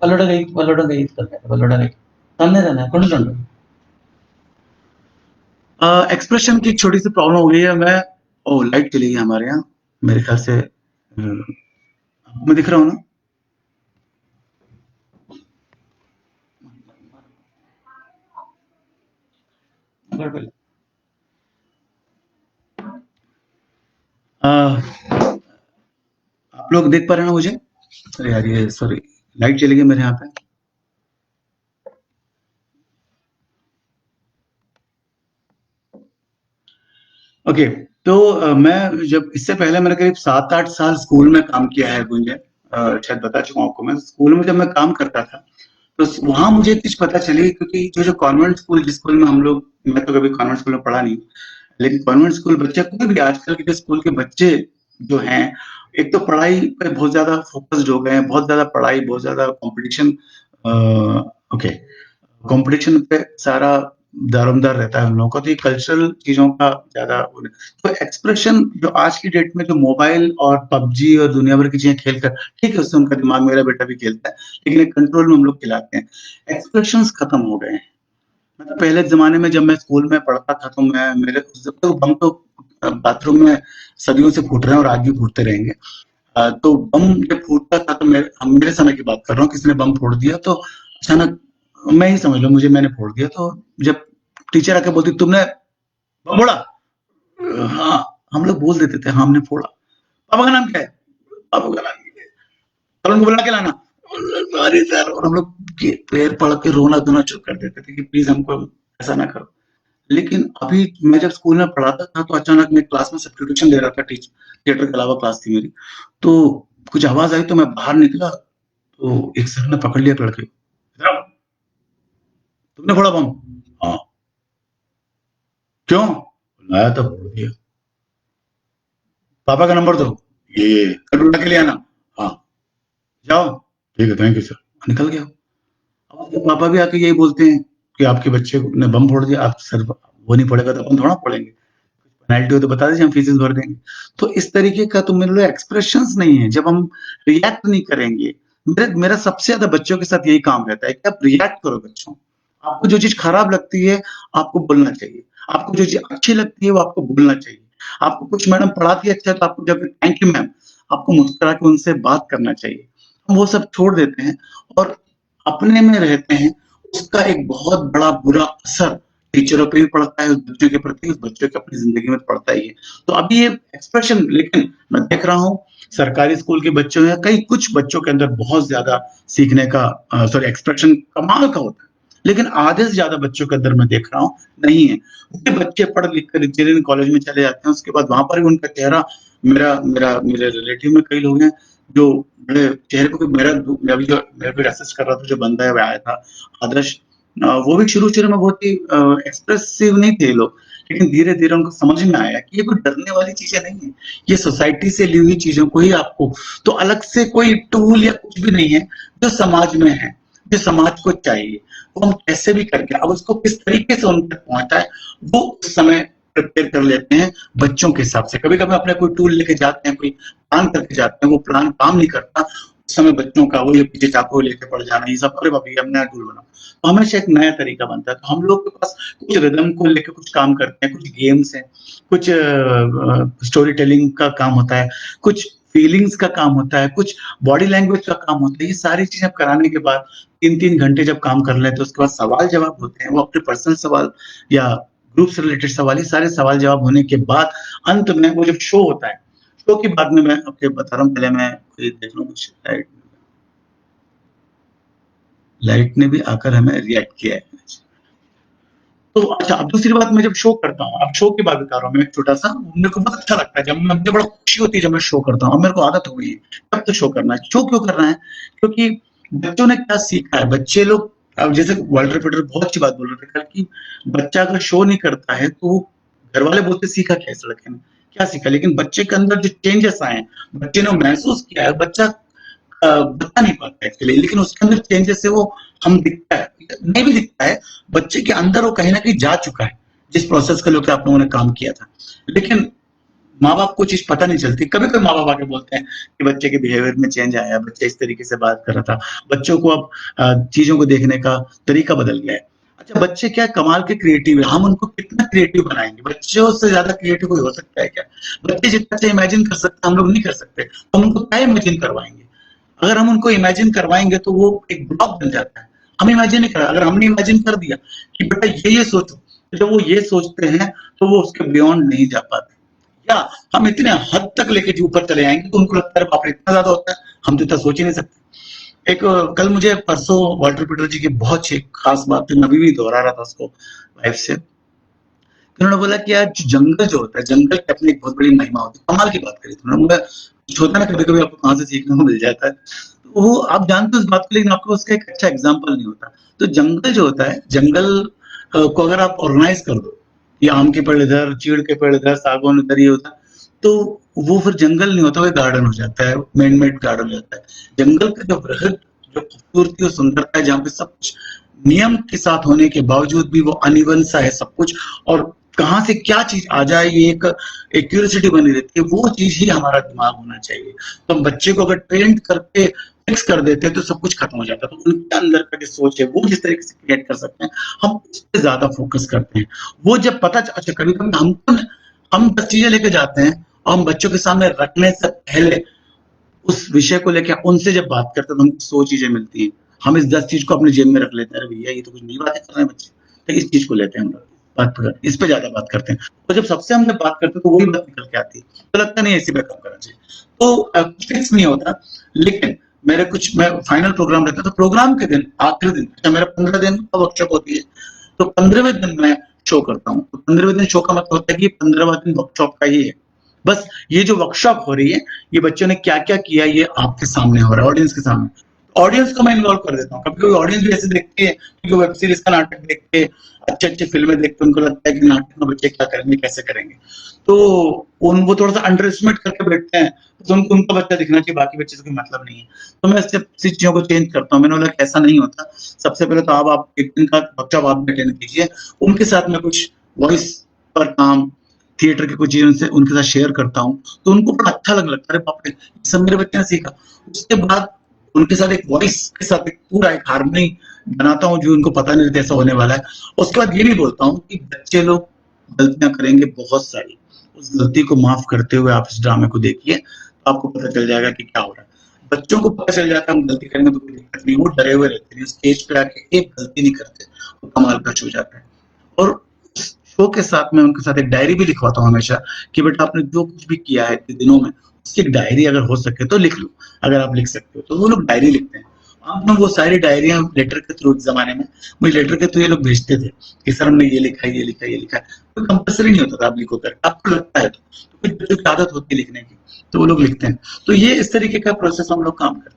वल्लोड़ा गई तन्ने रहना कोण एक्सप्रेशन की एक छोटी-सी प्रॉब्लम हो गई है। लाइट चली गई हमारे यहाँ। मेरे ख्याल से मैं दिख रहा हूँ ना? अ, आप लोग देख पा रहे हैं ना मुझे? अरे यार ये सॉरी लाइट चली गई मेरे यहाँ पे। ओके तो मैं जब इससे पहले मैंने करीब 7-8 साल स्कूल में काम किया है गुंजन। शायद बता चुका हूँ आपको मैं। स्कूल में जब मैं काम करता था तो वहाँ मुझे एक चीज़ पता चली क्योंकि जो कॉन्वेंट स्कूल जिस स्कूल में हम लोग मैं तो कभी कॉन्वेंट स्कूल में पढ़ा नहीं, लेकिन कॉन्वेंट स्कूल बच्चे कोई भी आजकल के जो स्कूल के बच्चे जो हैं, एक तो पढ़ाई पे बहुत ज़्यादा फ़ोकस्ड हो गए हैं, बहुत ज़्यादा पढ़ाई, बहुत ज़्यादा कॉम्पिटिशन ओके, कॉम्पिटिशन पे सारा दारोमदार रहता है हम लोगों का, तो ये कल्चरल चीज़ों का ज़्यादा तो एक्सप्रेशन जो आज की डेट में जो मोबाइल और पबजी और दुनिया भर की चीज़ें खेल कर ठीक है, उससे उनका दिमाग मेरा बेटा भी खेलता है, लेकिन एक कंट्रोल में हम लोग खिलाते हैं। एक्सप्रेशंस खत्म हो गए हैं। मतलब पहले ज़माने में जब मैं स्कूल में पढ़ता था तो मैं मेरे जब तक बम तो बाथरूम में सदियों से फूट रहे हैं और आज भी फूटते रहेंगे। तो बम जब फूटता था तो मेरे समय की बात कर रहा हूँ, किसी ने बम फोड़ दिया तो अचानक मैं ही समझ लो मैंने फोड़ दिया तो जब टीचर आके बोलती तुमने बम फोड़ा? हाँ, हम लोग बोल देते थे हाँ हमने फोड़ा। पापा का नाम क्या है? पापा का नाम ये है। कल उनको बुला के लाना। सॉरी सर और हम लोग के पैर पड़ के रोना धोना शुरू कर देते थे कि प्लीज हमको ऐसा ना करो। लेकिन अभी मैं जब स्कूल में पढ़ाता था तो अचानक मैं क्लास में सब्स्टिट्यूशन दे रहा था थिएटर के अलावा क्लास थी मेरी। तो कुछ आवाज़ आई तो मैं बाहर निकला तो एक सर ने पकड़ लिया लड़के को। "इधर आओ, तुमने फोड़ा बम?" "हाँ।" "क्यों?" "लाया था फोड़ दिया।" "पापा का नंबर दो।" "ये कल उठा के ले आना।" "हाँ।" "जाओ।" "ठीक है, थैंक यू सर।" निकल गया। अब उसके पापा भी आके यही बोलते हैं कि आपके बच्चे ने बम फोड़ दिया। आप सर वो नहीं फोड़ेगा तो अपन थोड़ा फोड़ेंगे। पेनल्टी हो तो बता दीजिए हम फीसेस भर देंगे। तो इस तरीके का तो मेरे लिए एक्सप्रेशंस नहीं है, जब हम रिएक्ट नहीं करेंगे, मेरा सबसे ज़्यादा बच्चों के साथ यही काम रहता है कि आप रिएक्ट करो बच्चों। आपको जो चीज़ खराब लगती है, आपको बोलना चाहिए। आपको जो चीज़ अच्छी लगती है, वो आपको बोलना चाहिए। आपको कुछ मैडम पढ़ाती है अच्छा तो आपको जब थैंक यू मैम, आपको मुस्कुरा के उनसे बात करना चाहिए। हम वो सब छोड़ देते हैं और अपने में रहते हैं, उसका एक बहुत बड़ा बुरा असर टीचरों पे भी पड़ता है, उस बच्चों के प्रति, उस बच्चों के अपनी ज़िंदगी में पड़ता ही है। तो अभी ये एक्सप्रेशन, लेकिन मैं देख रहा हूँ सरकारी स्कूल के बच्चों में कई कुछ बच्चों के अंदर बहुत ज़्यादा सीखने का सॉरी एक्सप्रेशन कमाल का होता है। लेकिन आधे से ज़्यादा बच्चों के अंदर मैं देख रहा हूँ नहीं है। ये बच्चे पढ़ लिख कर इंजीनियरिंग कॉलेज में चले जाते हैं, उसके बाद वहाँ पर भी उनका चेहरा, मेरा मेरा मेरे रिलेटिव में कई लोग हैं जो बड़े चेहरे पे, मैं भी रिसर्च कर रहा था, जो बंदा है वो आया था आदर्श, वो भी शुरू-शुरू में बहुत ही एक्सप्रेसिव नहीं थे ये लोग, लेकिन धीरे-धीरे उनको समझ में आया कि ये कोई डरने वाली चीज़ें नहीं है। ये सोसाइटी से ली हुई चीज़ों को ही आपको, तो अलग से कोई टूल या कुछ भी नहीं है, जो समाज में है, जो समाज को चाहिए। वो हम कैसे भी करके अब उसको किस तरीके से उन तक पहुँचाएँ, वो उस समय प्रिपेयर कर लेते हैं बच्चों के हिसाब से। कभी-कभी अपना कोई टूल लेके जाते हैं, कोई प्लान करके जाते हैं, वो प्लान काम नहीं करता, उस समय बच्चों का वो ये पीछे चाकू लेके पड़ जाना, ये सब, अरे बाप रे! अब नया टूल बना। तो हमेशा एक नया तरीका बनता है। तो हम लोग के पास कुछ रिदम को लेके कुछ काम करते हैं, कुछ गेम्स हैं, कुछ स्टोरी टेलिंग का काम होता है, कुछ फीलिंग्स का काम होता है, कुछ बॉडी लैंग्वेज का काम होता है। ये सारी चीज़ें आप कराने के बाद 3-3 घंटे जब काम कर लें, तो उसके बाद सवाल-जवाब होते हैं। वो अपने पर्सनल सवाल या ग्रुप से रिलेटेड सवाल, ये सारे सवाल-जवाब होने के बाद अंत में वो जब शो होता है, शो के बाद में मैं आपको बता रहा हूँ, पहले मैं ये देख लूँ कुछ लाइट ने भी आकर हमें रिएक्ट किया है। तो अच्छा, अब दूसरी बात, मैं जब शो करता हूँ, अब शो की बात बता रहा हूँ मैं एक छोटा-सा, मेरे को बहुत अच्छा लगता है जब मुझे बड़ा खुशी होती है जब मैं शो करता हूँ। अब मेरे को आदत हो गई है, अब तो शो करना है। शो क्यों करना है? क्योंकि बच्चों ने क्या सीखा है, बच्चे लोग, अब जैसे वाल्टर पीटर बहुत अच्छी बात बोल रहे थे कल कि बच्चा अगर शो नहीं करता है तो वो, घरवाले बोलते सीखा क्या इस लड़के ने? क्या सीखा? लेकिन बच्चे के अंदर जो चेंजेस आए हैं, बच्चे ने महसूस किया है, बच्चा बता नहीं पाता है एक्चुअली, लेकिन उसके अंदर चेंजेस है, वो हम दिखता है, नहीं भी दिखता है, बच्चे के अंदर वो कहीं न कहीं जा चुका है, जिस प्रोसेस को लेके आप लोगों ने काम किया था। लेकिन माँ-बाप को चीज़ पता नहीं चलती। कभी-कभी माँ-बाप आके बोलते हैं कि बच्चे के बिहेवियर में चेंज आया, बच्चा इस तरीके से बात कर रहा था। बच्चों को अब चीज़ों को देखने का तरीका बदल गया है। अच्छा, बच्चे क्या कमाल के क्रिएटिव है, हम उनको कितना क्रिएटिव बनाएँगे? बच्चों से ज़्यादा क्रिएटिव कोई हो सकता है क्या? बच्चे जितना अच्छा इमेजिन कर सकते हैं, हम लोग नहीं कर सकते। तो हम उनको क्या इमेजिन करवाएँगे? अगर हम उनको इमेजिन करवाएँगे तो वो एक ब्लॉक बन जाता है। हम इमेजिन नहीं कर, अगर हमने इमेजिन कर दिया कि बेटा ये सोचो, तो जब वो ये सोचते हैं तो वो उसके बियॉन्ड नहीं जा पाते। या हम इतने हद तक लेके जो ऊपर चले जाएँगे तो उनको लगता है बाप रे! इतना ज़्यादा होता है, हम तो इतना सोच ही नहीं सकते। एक कल मुझे परसों वाल्टर पीटर जी की बहुत अच्छी खास बात थी, मैं अभी भी दोहरा रहा था उसको वाइफ से। उन्होंने बोला कि यार जंगल जो होता है, जंगल की अपनी एक बहुत बड़ी महिमा होती है। कमाल की बात करी थी। उन्होंने बोला कुछ होता है ना, कभी-कभी आपको कहाँ से सीखने को मिल जाता है। तो वो आप जानते हो इस बात को, लेकिन आपको उसका एक अच्छा एग्ज़ाम्पल नहीं होता। तो जंगल जो होता है, जंगल को अगर आप ऑर्गेनाइज़ कर दो, ये आम के पेड़ इधर, चीड़ के पेड़ इधर, सागौन इधर, ये होता है, तो वो फिर जंगल नहीं होता, वो गार्डन हो जाता है, मैन मेड गार्डन हो जाता है। जंगल का जो वृहद, जो खूबसूरती और सुंदरता है, जहाँ पे सब कुछ नियम के साथ होने के बावजूद भी वो अनइवन सा है सब कुछ, और कहाँ से क्या चीज़ आ जाए, ये एक क्यूरियोसिटी बनी रहती है, वो चीज़ ही हमारा दिमाग होना चाहिए। तो हम बच्चे को अगर ट्रेंड करके फिक्स कर देते हैं तो सब कुछ खत्म हो जाता है। तो उनके अंदर का जो सोच है, वो जिस तरीके से क्रिएट कर सकते हैं, हम उस पे ज़्यादा फोकस करते हैं। वो जब पता च अच्छा, कभी-कभी हम 10 चीज़ें लेके जाते हैं और हम बच्चों के सामने रखने से पहले उस विषय को लेके उनसे जब बात करते हैं तो हमको 100 चीज़ें मिलती हैं। हम इस 10 चीज़ को अपनी जेब में रख लेते हैं, अरे भैया ये तो कुछ नई बातें कर रहे हैं बच्चे। तो इस चीज़ को लेते हैं हम लोग, बात पकड़ इस पे ज़्यादा बात करते हैं। और जब सबसे हम जब बात करते हैं तो वही बात निकल के आती है। तो लगता नहीं है इसी पे काम करना चाहिए। तो फिक्स नहीं होता, लेकिन मेरे कुछ मैं फाइनल प्रोग्राम रहता है, तो प्रोग्राम के दिन, आखिरी दिन, अच्छा मेरा 15 दिन का वर्कशॉप होती है, तो 15वें दिन मैं शो करता हूँ। तो 15वें दिन शो का मतलब होता है कि 15वां दिन वर्कशॉप का ही है। बस ये जो वर्कशॉप हो रही है, ये बच्चों ने क्या-क्या किया, ये आपके सामने हो रहा है, ऑडियंस के सामने। ऑडियंस को मैं इन्वॉल्व कर देता हूँ। कभी-कभी ऑडियंस भी ऐसे देखती है, क्योंकि वेब सीरीज़ का नाटक देख के, अच्छे-अच्छे फ़िल्में देख के उनको लगता है कि नाटक में बच्चे क्या करेंगे, कैसे करेंगे। तो वो थोड़ा-सा अंडर एस्टिमेट करके बैठते हैं, तो उनको उनका बच्चा दिखना चाहिए, बाकी बच्चे से कोई मतलब नहीं है। तो मैं ऐसे चीज़ों को चेंज करता हूँ। मैंने बोला कि ऐसा नहीं होता। सबसे पहले तो आप 1 दिन का वर्कशॉप आप भी अटेंड कीजिए। उनके साथ मैं कुछ वॉइस पर काम, थिएटर की कुछ चीज़ें उनके साथ शेयर करता हूँ, तो उनको बड़ा अच्छा लगने लगता है, अरे बाप रे! ये सब मेरे बच्चे ने सीखा। उसके बाद उनके साथ एक वॉइस के साथ एक पूरा एक हार्मनी बनाता हूँ, जो उनको पता नहीं रहता ऐसा होने वाला है। उसके बाद ये भी बोलता हूँ कि बच्चे लोग गलतियाँ करेंगे बहुत सारी, उस गलती को माफ़ करते हुए आप इस ड्रामे को देखिए, तो आपको पता चल जाएगा कि क्या हो रहा है। बच्चों को पता चल जाता है हम गलती करेंगे तो कोई दिक्कत नहीं, वो डरे हुए रहते हैं, स्टेज पे आके एक गलती नहीं करते, वो कमाल का हो जाता है। और उस शो के साथ मैं उनके साथ एक डायरी भी लिखवाता हूँ हमेशा कि बेटा आपने जो कुछ भी किया है इतने दिनों में, उसकी एक डायरी अगर हो सके तो लिख लो, अगर आप लिख सकते हो तो। वो लोग डायरी लिखते हैं। आप ना वो सारी डायरियां लेटर के थ्रू, इस जमाने में मुझे लेटर के थ्रू ये लोग भेजते थे कि सर हमने ये लिखा है, ये लिखा है, ये लिखा है। तो कंपल्सरी नहीं होता था आप लिखो कर, आपको लगता है तो कुछ बच्चों की आदत होती है लिखने की, तो वो लोग लिखते हैं। तो ये इस तरीके का प्रोसेस हम लोग काम करते हैं।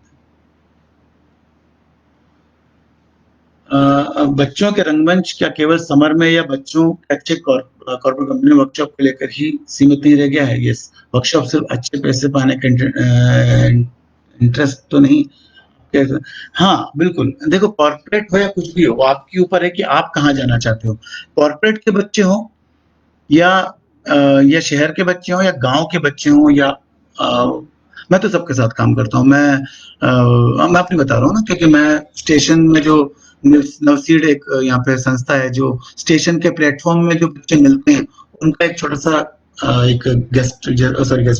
बच्चों के रंगमंच क्या केवल समर में या बच्चों के अच्छे कॉर्पोरेट कंपनी वर्कशॉप को लेकर ही सीमित नहीं रह गया है? यस, वर्कशॉप सिर्फ अच्छे पैसे पाने का इंटरेस्ट तो नहीं। हाँ बिल्कुल, देखो कॉर्पोरेट हो या कुछ भी हो, वो आपके ऊपर है कि आप कहाँ जाना चाहते हो। कॉर्पोरेट के बच्चे हो या शहर के बच्चे हों या गांव के बच्चे हों या मैं तो सबके साथ काम करता हूँ। मैं अपनी बता रहा हूँ ना, क्योंकि मैं स्टेशन में जो नवसीड एक यहाँ पे संस्था है जो स्टेशन के प्लेटफॉर्म में जो बच्चे मिलते हैं, उनका एक छोटा सा एक गेस्ट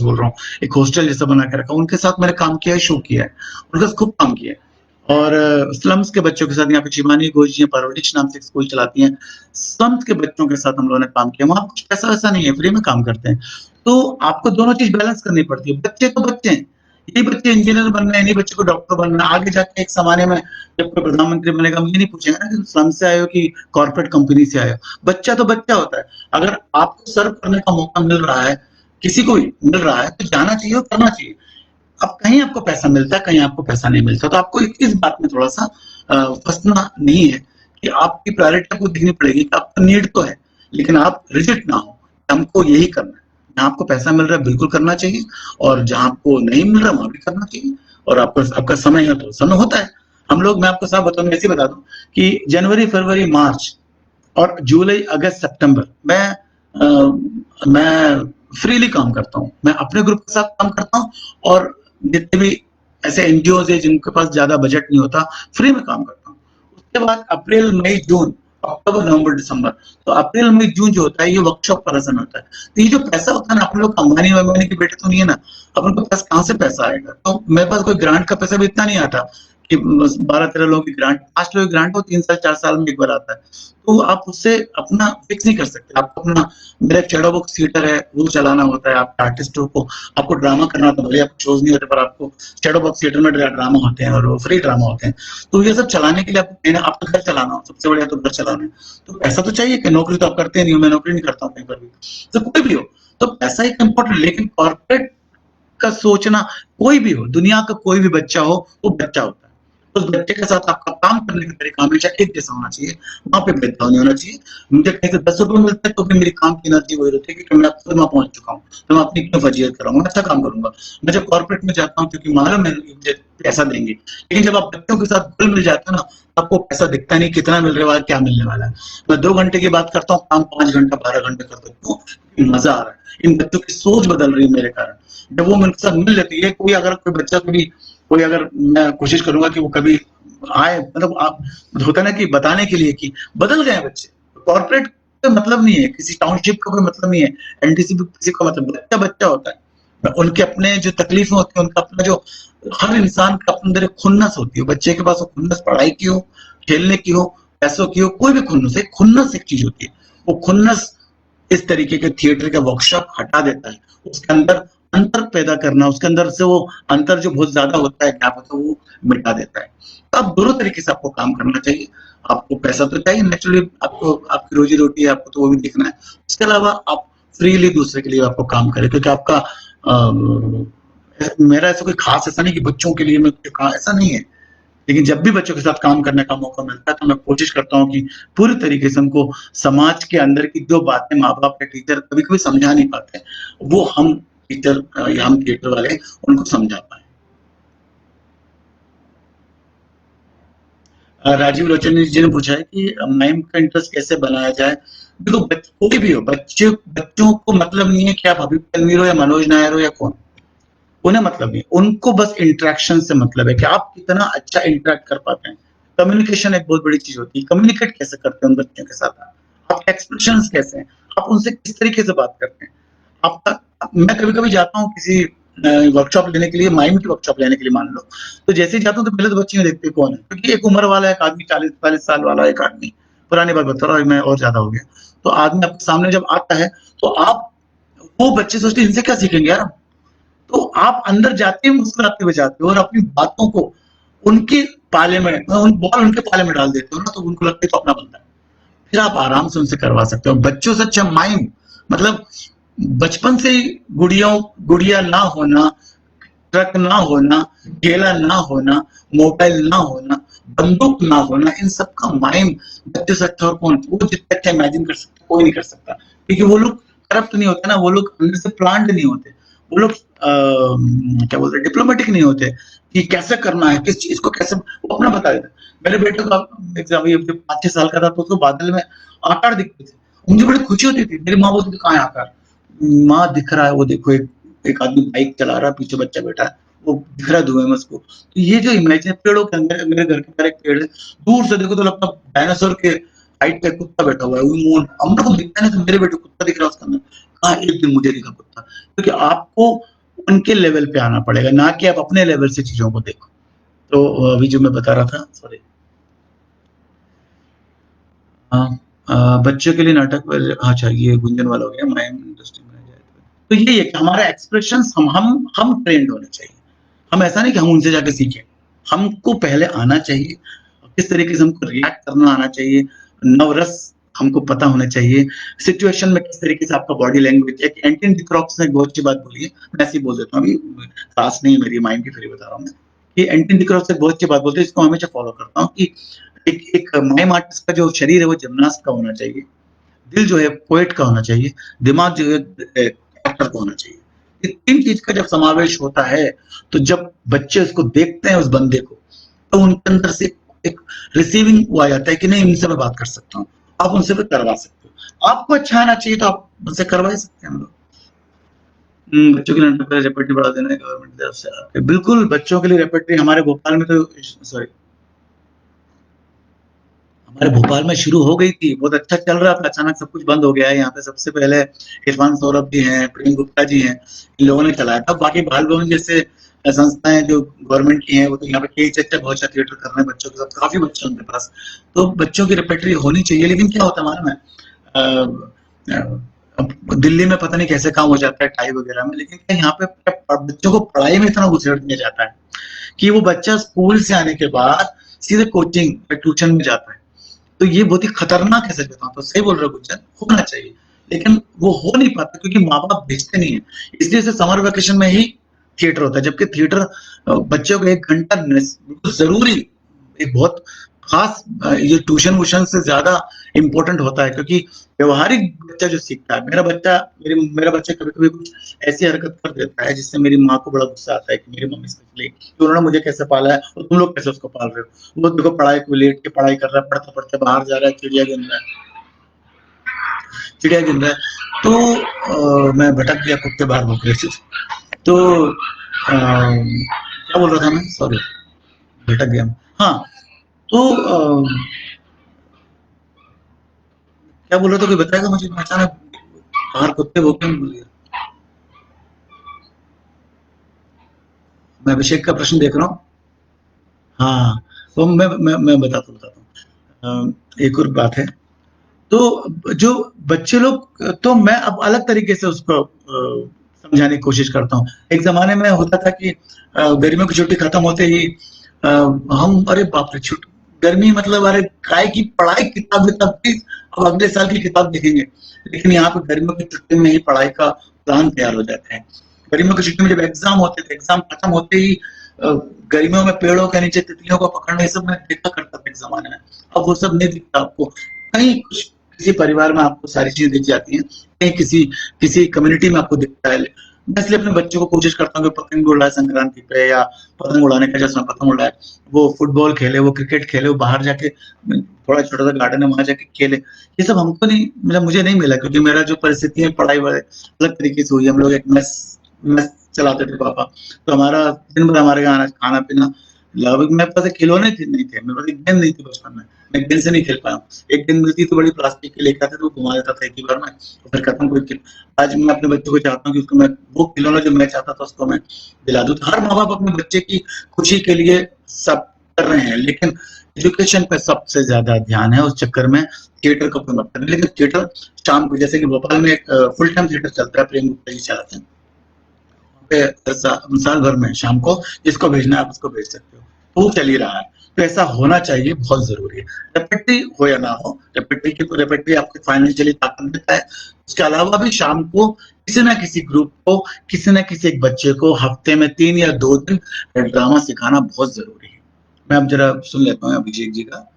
बोल रहा हूँ, एक हॉस्टल जैसा बना के रखा, उनके साथ मैंने काम किया है, शो किया है, उनका खूब काम किया है। और स्लम्स के बच्चों के साथ यहाँ पे शिवानी घोष जी परवरिश नाम से एक स्कूल चलाती हैं, स्लम्स के बच्चों के साथ हम लोगों ने काम किया। वहां कुछ पैसा वैसा नहीं है, फ्री में काम करते हैं। तो आपको दोनों चीज बैलेंस करनी पड़ती है। बच्चे तो बच्चे हैं, यही बच्चे इंजीनियर बनना है, इन्हीं बच्चे को डॉक्टर बनना है। आगे जाके एक जमाने में जब कोई प्रधानमंत्री बनेगा, मुझे नहीं पूछेगा ना कि स्लम से आए हो कि कॉर्पोरेट कंपनी से आए हो। बच्चा तो बच्चा होता है। अगर आपको सर्व करने का मौका मिल रहा है, किसी को भी मिल रहा है, तो जाना चाहिए और करना चाहिए। अब कहीं आपको पैसा मिलता है, कहीं आपको पैसा नहीं मिलता, तो आपको इस बात में थोड़ा सा फंसना नहीं है कि आपकी प्रायोरिटी आपको देखनी पड़ेगी कि आपका नीड तो है, लेकिन आप रिजिड ना हो, हमको यही करना है। जहाँ आपको पैसा मिल रहा है बिल्कुल करना चाहिए, और जहाँ आपको नहीं मिल रहा वहां भी करना चाहिए। और आपका समय है तो समय होता है। हम लोग, मैं आपको साफ बताऊं, ऐसे बता दूं कि जनवरी फरवरी मार्च और जुलाई अगस्त सितंबर मैं फ्रीली काम करता हूँ। मैं अपने ग्रुप के साथ काम करता हूँ, और जितने भी ऐसे एनजीओ है जिनके पास ज्यादा बजट नहीं होता, फ्री में काम करता हूँ। उसके बाद अप्रैल मई जून अक्टूबर नवंबर दिसंबर, तो अप्रैल मई जून जो होता है ये वर्कशॉप का रसन होता है। तो ये जो पैसा होता है ना, अपने लोग अंबानी वंबानी के बेटे तो नहीं है ना, अपन के पास कहाँ से पैसा आएगा? तो मेरे पास कोई ग्रांट का पैसा भी इतना नहीं आता कि 12-13 लोगों की ग्रांट, 5 लोगों की ग्रांट हो, 3 साल 4 साल में एक बार आता है। तो आप उससे अपना फिक्स नहीं कर सकते। आपको अपना, मेरा एक शैडो बॉक्स थिएटर है, वो चलाना होता है। आप आर्टिस्टों को, आपको ड्रामा करना होता है, भले आपको शोज नहीं होते, पर आपको शैडो बॉक्स थिएटर में ड्रामा होते हैं, और वो फ्री ड्रामा होते हैं। तो ये सब चलाने के लिए आपको घर चलाना हो, सबसे बढ़िया तो घर चलाना है, तो पैसा तो चाहिए। कि नौकरी तो आप करते नहीं हो, मैं नौकरी नहीं करता हूँ कहीं पर भी, तो कोई भी हो, तो पैसा एक इम्पोर्टेंट। लेकिन कॉर्पोरेट का सोचना, कोई भी हो, दुनिया का कोई भी बच्चा हो, वो बच्चा होता है। उस बच्चे के साथ आपका काम करने का तरीका हमेशा एक जैसा होना चाहिए, वहां पे भेदभाव नहीं होना चाहिए। मुझे कहीं से 10 रुपए मिलते हैं तो भी मेरी काम की एनर्जी वही रहती है कि मैं खुद वहां पहुंच चुका हूँ, तो मैं अपनी क्यों फजीयत कराऊंगा, अच्छा काम करूंगा। मैं जब कॉर्पोरेट में जाता हूँ क्योंकि मालूम है कि मुझे पैसा देंगे, लेकिन जब आप बच्चों के साथ घुल मिल जाते हो ना, आपको पैसा दिखता नहीं कितना मिल रहा है, क्या मिलने वाला है। मैं 2 घंटे की बात करता हूँ, काम 5 घंटा 12 घंटे कर सकता हूँ, मजा आ रहा है। इन बच्चों की सोच बदल रही है मेरे कारण, जब वो मेरे साथ मिल लेती है। कोई अगर कोई बच्चा कभी, कोई अगर, मैं कोशिश करूंगा कि वो कभी आए, मतलब आप, होता ना कि बताने के लिए कि बदल गए बच्चे। कॉर्पोरेट का मतलब नहीं है, किसी टाउनशिप का कोई मतलब नहीं है, एनटीसी किसी का मतलब, बच्चा बच्चा होता है। उनके अपने जो तकलीफें होती है, उनका अपना जो, हर इंसान का अपने अंदर एक खुन्नस होती है। बच्चे के पास वो खुन्नस पढ़ाई की हो, खेलने की हो, पैसों की हो, कोई भी खुन्नस, एक खुन्नस एक चीज होती है। वो खुन्नस इस तरीके के थिएटर का वर्कशॉप हटा देता है। उसके अंदर अंतर पैदा करना, उसके अंदर से वो अंतर जो बहुत ज्यादा होता है, गैप होता है, वो मिटा देता है। तो आप दोनों तरीके से आपको काम करना चाहिए। आपको पैसा तो चाहिए नेचुरली, आपको आपकी रोजी रोटी है, आपको तो वो भी देखना है। उसके अलावा आप फ्रीली दूसरे के लिए आपको काम करें, क्योंकि आपका मेरा ऐसा कोई खास ऐसा नहीं कि बच्चों के लिए मैं कुछ कहा, ऐसा नहीं है। लेकिन जब भी बच्चों के साथ काम करने का मौका मिलता है, तो मैं कोशिश करता हूँ कि पूरी तरीके से उनको समाज के अंदर की जो बातें माँ बाप या टीचर कभी कभी समझा नहीं पाते, वो हम टीचर या हम थिएटर वाले उनको समझा पाए। राजीव लोचन जी ने पूछा है कि माइम का इंटरेस्ट कैसे बनाया जाए। देखो कोई भी हो, बच्चों को मतलब नहीं है कि आप अभी तनवीर हो या मनोज नायर हो या कौन, उन्हें मतलब नहीं, उनको बस इंटरेक्शन से मतलब है कि आप कितना अच्छा इंटरेक्ट कर पाते हैं। कम्युनिकेशन एक बहुत बड़ी चीज होती है। कम्युनिकेट कैसे करते हैं उन बच्चों के साथ, आपके एक्सप्रेशन कैसे हैं, आप उनसे किस तरीके से बात करते हैं। आपका, मैं कभी कभी जाता हूँ किसी वर्कशॉप लेने के लिए, माइम की वर्कशॉप लेने के लिए मान लो, तो जैसे ही जाता हूँ तो पहले तो बच्चे में देखते हैं कौन है, क्योंकि एक उम्र वाला एक आदमी 40-45 साल वाला एक आदमी, पुरानी बात बता रहा हूँ मैं और ज़्यादा हो गया। तो आदमी आपके सामने जब आता है, तो आप वो बच्चे सोचते हैं इनसे क्या सीखेंगे यार? तो आप अंदर जाते ही मुस्कुराते हुए जाते हो और अपनी बातों को उनके पाले में बॉल उनके पाले में डाल देते हो ना, तो उनको लगता है तो अपना बंदा है। फिर आप आराम से उनसे करवा सकते हो। बच्चों से अच्छा माइंड, मतलब बचपन से ही गुड़िया ना होना, ट्रक ना होना, केला ना होना, मोबाइल ना होना, बंदूक ना होना, इन सब का माइंड बच्चे से अच्छा और कौन, वो जितना अच्छा इमेजिन कर सकता कोई नहीं कर सकता, क्योंकि वो लोग करप्ट नहीं होते ना, वो लोग अंदर से प्लांट नहीं होते, वो लोग क्या बोलते हैं, डिप्लोमेटिक नहीं होते कि कैसे करना है, किस चीज को कैसे, वो अपना बता देते। मेरे बेटे को एग्जाम, ये 5-6 साल का था तो उसको बादल में आकार दिखते थे, मुझे बड़ी खुशी होती थी, मेरी माँ बोलती थी कहाँ है आकार, माँ दिख रहा है, वो देखो एक एक आदमी बाइक चला रहा है, पीछे बच्चा बैठा है, वो दिख रहा है धुएं में उसको। तो ये जो इमेजिन पेड़ों के अंदर, मेरे घर के बाहर एक पेड़ है, दूर से देखो तो लगता है डायनासोर के हाइट पे कुत्ता बैठा हुआ है, वो हम लोग को दिखता है ना, तो मेरे बेटे कुत्ता दिख रहा है उसके अंदर, हाँ एक दिन मुझे दिखा कुत्ता, क्योंकि आपको उनके लेवल पे आना पड़ेगा, ना कि आप अपने लेवल से चीजों को देखो। तो अभी जो मैं बता रहा था, सॉरी, हाँ, बच्चों के लिए नाटक, अच्छा ये गुंजन वाला हो गया, माइम इंडस्ट्री में जाए तो यही है कि हमारा एक्सप्रेशंस हम ट्रेंड होने चाहिए। हम ऐसा नहीं कि हम उनसे जाके सीखें, हमको पहले आना चाहिए, किस तरीके से हमको रिएक्ट करना आना चाहिए, नवरस हमको पता होना चाहिए, सिचुएशन में किस तरीके से आपका बॉडी लैंग्वेज। एक एंटन डिक्रॉक्स ने एक बहुत अच्छी बात बोली है, मैं ऐसे ही बोल देता हूँ, अभी क्लास नहीं है मेरी, माइंड की फिर बता रहा हूँ मैं, कि एंटन डिक्रॉक्स एक बहुत अच्छी बात बोलते हैं, इसको हमेशा फॉलो करता हूँ, कि एक एक माइम आर्टिस्ट का जो शरीर है वो जिम्नास्ट का होना चाहिए, दिल जो है पोएट का होना चाहिए, दिमाग जो है एक्टर का होना चाहिए। ये 3 चीज का जब समावेश होता है, तो जब बच्चे उसको देखते हैं उस बंदे को, तो उनके अंदर से एक रिसीविंग वो आ जाता है कि नहीं, इनसे मैं बात कर सकता हूँ, आप उनसे फिर करवा सकते हो। आपको अच्छा आना चाहिए तो आप उनसे करवा ही सकते हैं हम लोग। बच्चों के लिए रेपर्टरी बढ़ा देना है गवर्नमेंट की तरफ से, बिल्कुल बच्चों के लिए रेपर्टरी हमारे भोपाल में तो, सॉरी, हमारे भोपाल में शुरू हो गई थी, बहुत अच्छा चल रहा था, अचानक सब कुछ बंद हो गया है। यहाँ पे सबसे पहले इरफान सौरभ जी हैं, प्रेम गुप्ता जी हैं, इन लोगों ने चलाया था। बाकी बाल भवन जैसे संस्थाएं जो गवर्नमेंट की हैं, वो तो यहाँ पे कई चच्चा बहुत अच्छा थिएटर कर रहे हैं बच्चों के साथ, काफी बच्चे उनके पास, तो बच्चों की रेपेटरी होनी चाहिए। लेकिन क्या होता है मालूम है, दिल्ली में पता नहीं कैसे काम हो जाता है टाई वगैरह में, लेकिन क्या यहाँ पे बच्चों को पढ़ाई में इतना घुसेड़ दिया जाता है कि वो बच्चा स्कूल से आने के बाद सीधे कोचिंग या ट्यूशन में जाता है। तो ये बहुत ही खतरनाक है, सच बताऊं तो, सही बोल रहे हो गुज्जर, होना चाहिए, लेकिन वो हो नहीं पाता क्योंकि माँ बाप भेजते नहीं है। इसलिए से समर वेकेशन में ही थिएटर होता है, जबकि थिएटर बच्चों को 1 घंटा बिल्कुल जरूरी, एक बहुत खास, ये ट्यूशन वूशन से ज्यादा इंपॉर्टेंट होता है, क्योंकि व्यवहारिक बच्चा जो सीखता है, मेरा बच्चा कभी कभी कुछ ऐसी हरकत कर देता है जिससे मेरी माँ को बड़ा गुस्सा आता है, कि मेरी मम्मी स्पेशली, कि उन्होंने मुझे कैसे पाला है और तुम लोग कैसे उसको पाल रहे हो। वो देखो पढ़ाई को लेट के पढ़ाई कर रहा है, पढ़ते पढ़ते बाहर जा रहा है, चिड़िया गिन रहा है, चिड़िया गिन रहा है। तो मैं भटक गया, कुत्ते बाहर भूख रहे थे, तो क्या बोल रहा था मैं, सॉरी, भटक गया। हाँ, तो क्या बोल रहा था, कोई बताएगा मुझे, मैं अचानक बाहर कुत्ते भूखे में भूल गया। मैं अभिषेक का प्रश्न देख रहा हूँ। हाँ, तो मैं बताता हूँ। एक और बात है, तो जो बच्चे लोग, तो मैं अब अलग तरीके से उसको समझाने की कोशिश करता हूँ। एक जमाने में होता था कि गर्मियों की छुट्टी खत्म होते ही हम, अरे बाप रे, छुट्टी, गर्मी मतलब, अरे काय की पढ़ाई, किताब विताब की, अब अगले साल की किताब देखेंगे। लेकिन यहाँ पे गर्मियों की छुट्टी में ही पढ़ाई का प्लान तैयार हो जाता है। गर्मियों की छुट्टी में जब एग्जाम होते थे, एग्जाम खत्म होते ही गर्मियों में पेड़ों के नीचे तितलियों को पकड़ना, ये सब मैं देखा करता था एक जमाने में। अब वो सब नहीं दिखता आपको। कहीं कुछ किसी परिवार में आपको सारी चीजें दिख जाती हैं, कहीं किसी किसी कम्युनिटी में आपको दिखता है। मैं इसलिए अपने बच्चों को कोशिश करता हूँ कि पतंग उड़ाए संक्रांति पे, या पतंग उड़ाने का जैसा पतंग उड़ाए, वो फुटबॉल खेले, वो क्रिकेट खेले, वो बाहर जाके थोड़ा छोटा सा गार्डन है वहां जाके खेले। ये सब हमको नहीं, मतलब मुझे नहीं मिला, क्योंकि मेरा जो परिस्थिति है पढ़ाई वाले अलग तरीके से हुई। हम लोग एक मेस मेस चलाते थे पापा, तो हमारा दिन भर हमारे यहाँ खाना पीना लगभग, मेरे पास खिलौने नहीं थे, मेरे पास गेम नहीं थी बचपन में, मैं गेंद से नहीं खेल पाया हूँ। एक गेंद मिलती तो बड़ी प्लास्टिक की लेके आते तो वो घुमा देता था एक ही बार में, तो फिर खत्म कोई खेल। आज मैं अपने बच्चों को चाहता हूँ कि उसको मैं वो खिलौना जो मैं चाहता था उसको मैं दिला दूँ। तो हर माँ-बाप अपने बच्चे की खुशी के लिए सब कर रहे हैं, लेकिन एजुकेशन पे सबसे ज़्यादा ध्यान है। उस चक्कर में थिएटर का कोई मतलब नहीं, लेकिन थिएटर शाम को जैसे कि भोपाल में एक फुल टाइम थिएटर चलता है, प्रेम गुप्ता जी चलाते हैं। पे साल भर में शाम को जिसको भेजना है आप उसको भेज सकते हो, तो वो चल ही रहा है। तो ऐसा होना चाहिए, बहुत जरूरी है। रेपेटरी हो या ना हो, रेपेटरी आपको फाइनेंशियली ताकत देता है। उसके अलावा भी शाम को किसी ना किसी ग्रुप को, किसी ना किसी एक बच्चे को हफ्ते में 3 या 2 दिन ड्रामा सिखाना बहुत जरूरी है। मैं अब जरा सुन लेता हूँ अभिषेक जी का।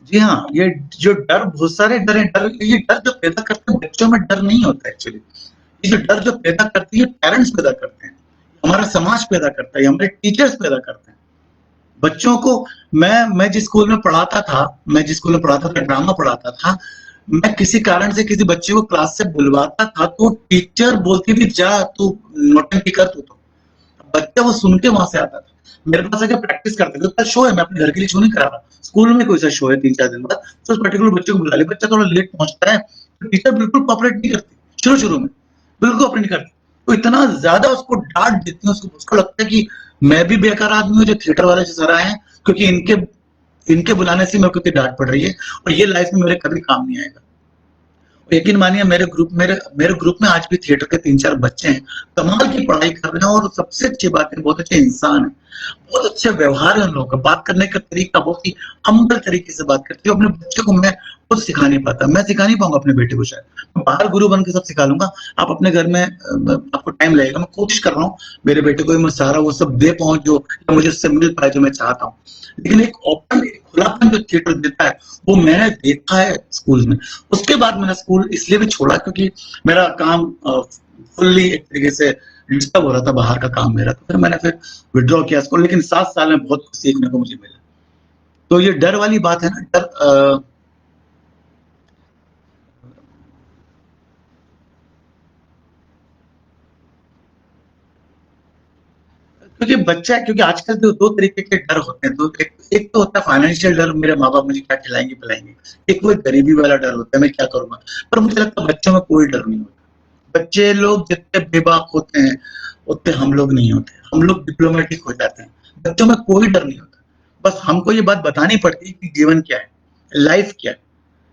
जी हाँ, ये जो डर, बहुत सारे डर है, ये डर जो पैदा करते हैं बच्चों में डर नहीं होता एक्चुअली। ये जो डर जो पैदा करती है पेरेंट्स पैदा करते हैं, हमारा समाज पैदा करता है, हमारे टीचर्स पैदा करते हैं। बच्चों को मैं जिस स्कूल में पढ़ाता था, ड्रामा पढ़ाता था, मैं किसी कारण से किसी बच्चे को क्लास से बुलवाता था तो टीचर बोलती थी जा तू नौटंकी कर तू, तो बच्चा वो सुन के वहां से आता था। मेरे पास आके प्रैक्टिस करते थे, शो है, मैं अपने घर के लिए शो नहीं करा रहा, स्कूल में कोई सा शो है 3-4 दिन बाद, तो उस पर्टिकुलर बच्चे को बुला ले। बच्चा थोड़ा लेट पहुंचता है तो टीचर बिल्कुल कॉपरेट नहीं करती, शुरू शुरू में बिल्कुल कॉपरेट नहीं करती, तो इतना ज्यादा उसको डांट देती है, उसको लगता है कि मैं भी बेकार आदमी हूँ जो थिएटर वाले से सर आए हैं, क्योंकि इनके बुलाने से मेरे को डांट पड़ रही है और ये लाइफ में मेरे कभी काम नहीं आएगा। यकीन मानिए मेरे ग्रुप में आज भी थिएटर के 3-4 बच्चे हैं, कमाल की पढ़ाई कर रहे हैं और सबसे अच्छी बात है बहुत अच्छे इंसान है, बहुत अच्छे व्यवहार है उन लोगों का, बात करने का तरीका बहुत ही हम्बल तरीके से बात करते हैं। अपने बच्चे को मैं खुद सिखा नहीं पाता, मैं सिखा नहीं पाऊंगा अपने बेटे को, शायद मैं बाहर गुरु बन के सब सिखा लूंगा, आप अपने घर में आपको टाइम लगेगा। मैं कोशिश कर रहा हूँ मेरे बेटे को मैं सारा वो सब दे पाऊँ जो मुझे उससे मिल पाए जो मैं चाहता हूँ, लेकिन एक ओपन खुलापन जो थिएटर देता है वो मैंने देखा है स्कूल में। उसके बाद मैंने स्कूल इसलिए भी छोड़ा क्योंकि मेरा काम फुल्ली एक तरीके से डिस्टर्ब हो रहा था, बाहर का काम मेरा, तो फिर मैंने विड्रॉ किया स्कूल। लेकिन 7 साल में बहुत कुछ सीखने को मुझे मिला। तो ये डर वाली बात है ना, डर क्योंकि बच्चा, क्योंकि आजकल तो 2 तरीके के डर होते हैं। तो एक तो होता है फाइनेंशियल डर, मेरे माँ-बाप मुझे क्या खिलाएँगे पिलाएँगे। एक वो गरीबी वाला डर होता है, मैं क्या करूँगा? पर मुझे लगता है बच्चों में कोई डर नहीं होता। बच्चे लोग जितने बेबाक होते हैं, उतने हम लोग नहीं होते। हम लोग डिप्लोमैटिक हो जाते हैं। बच्चों में कोई डर नहीं होता। बस हमको ये बात बतानी पड़ती है कि जीवन क्या है, लाइफ क्या है,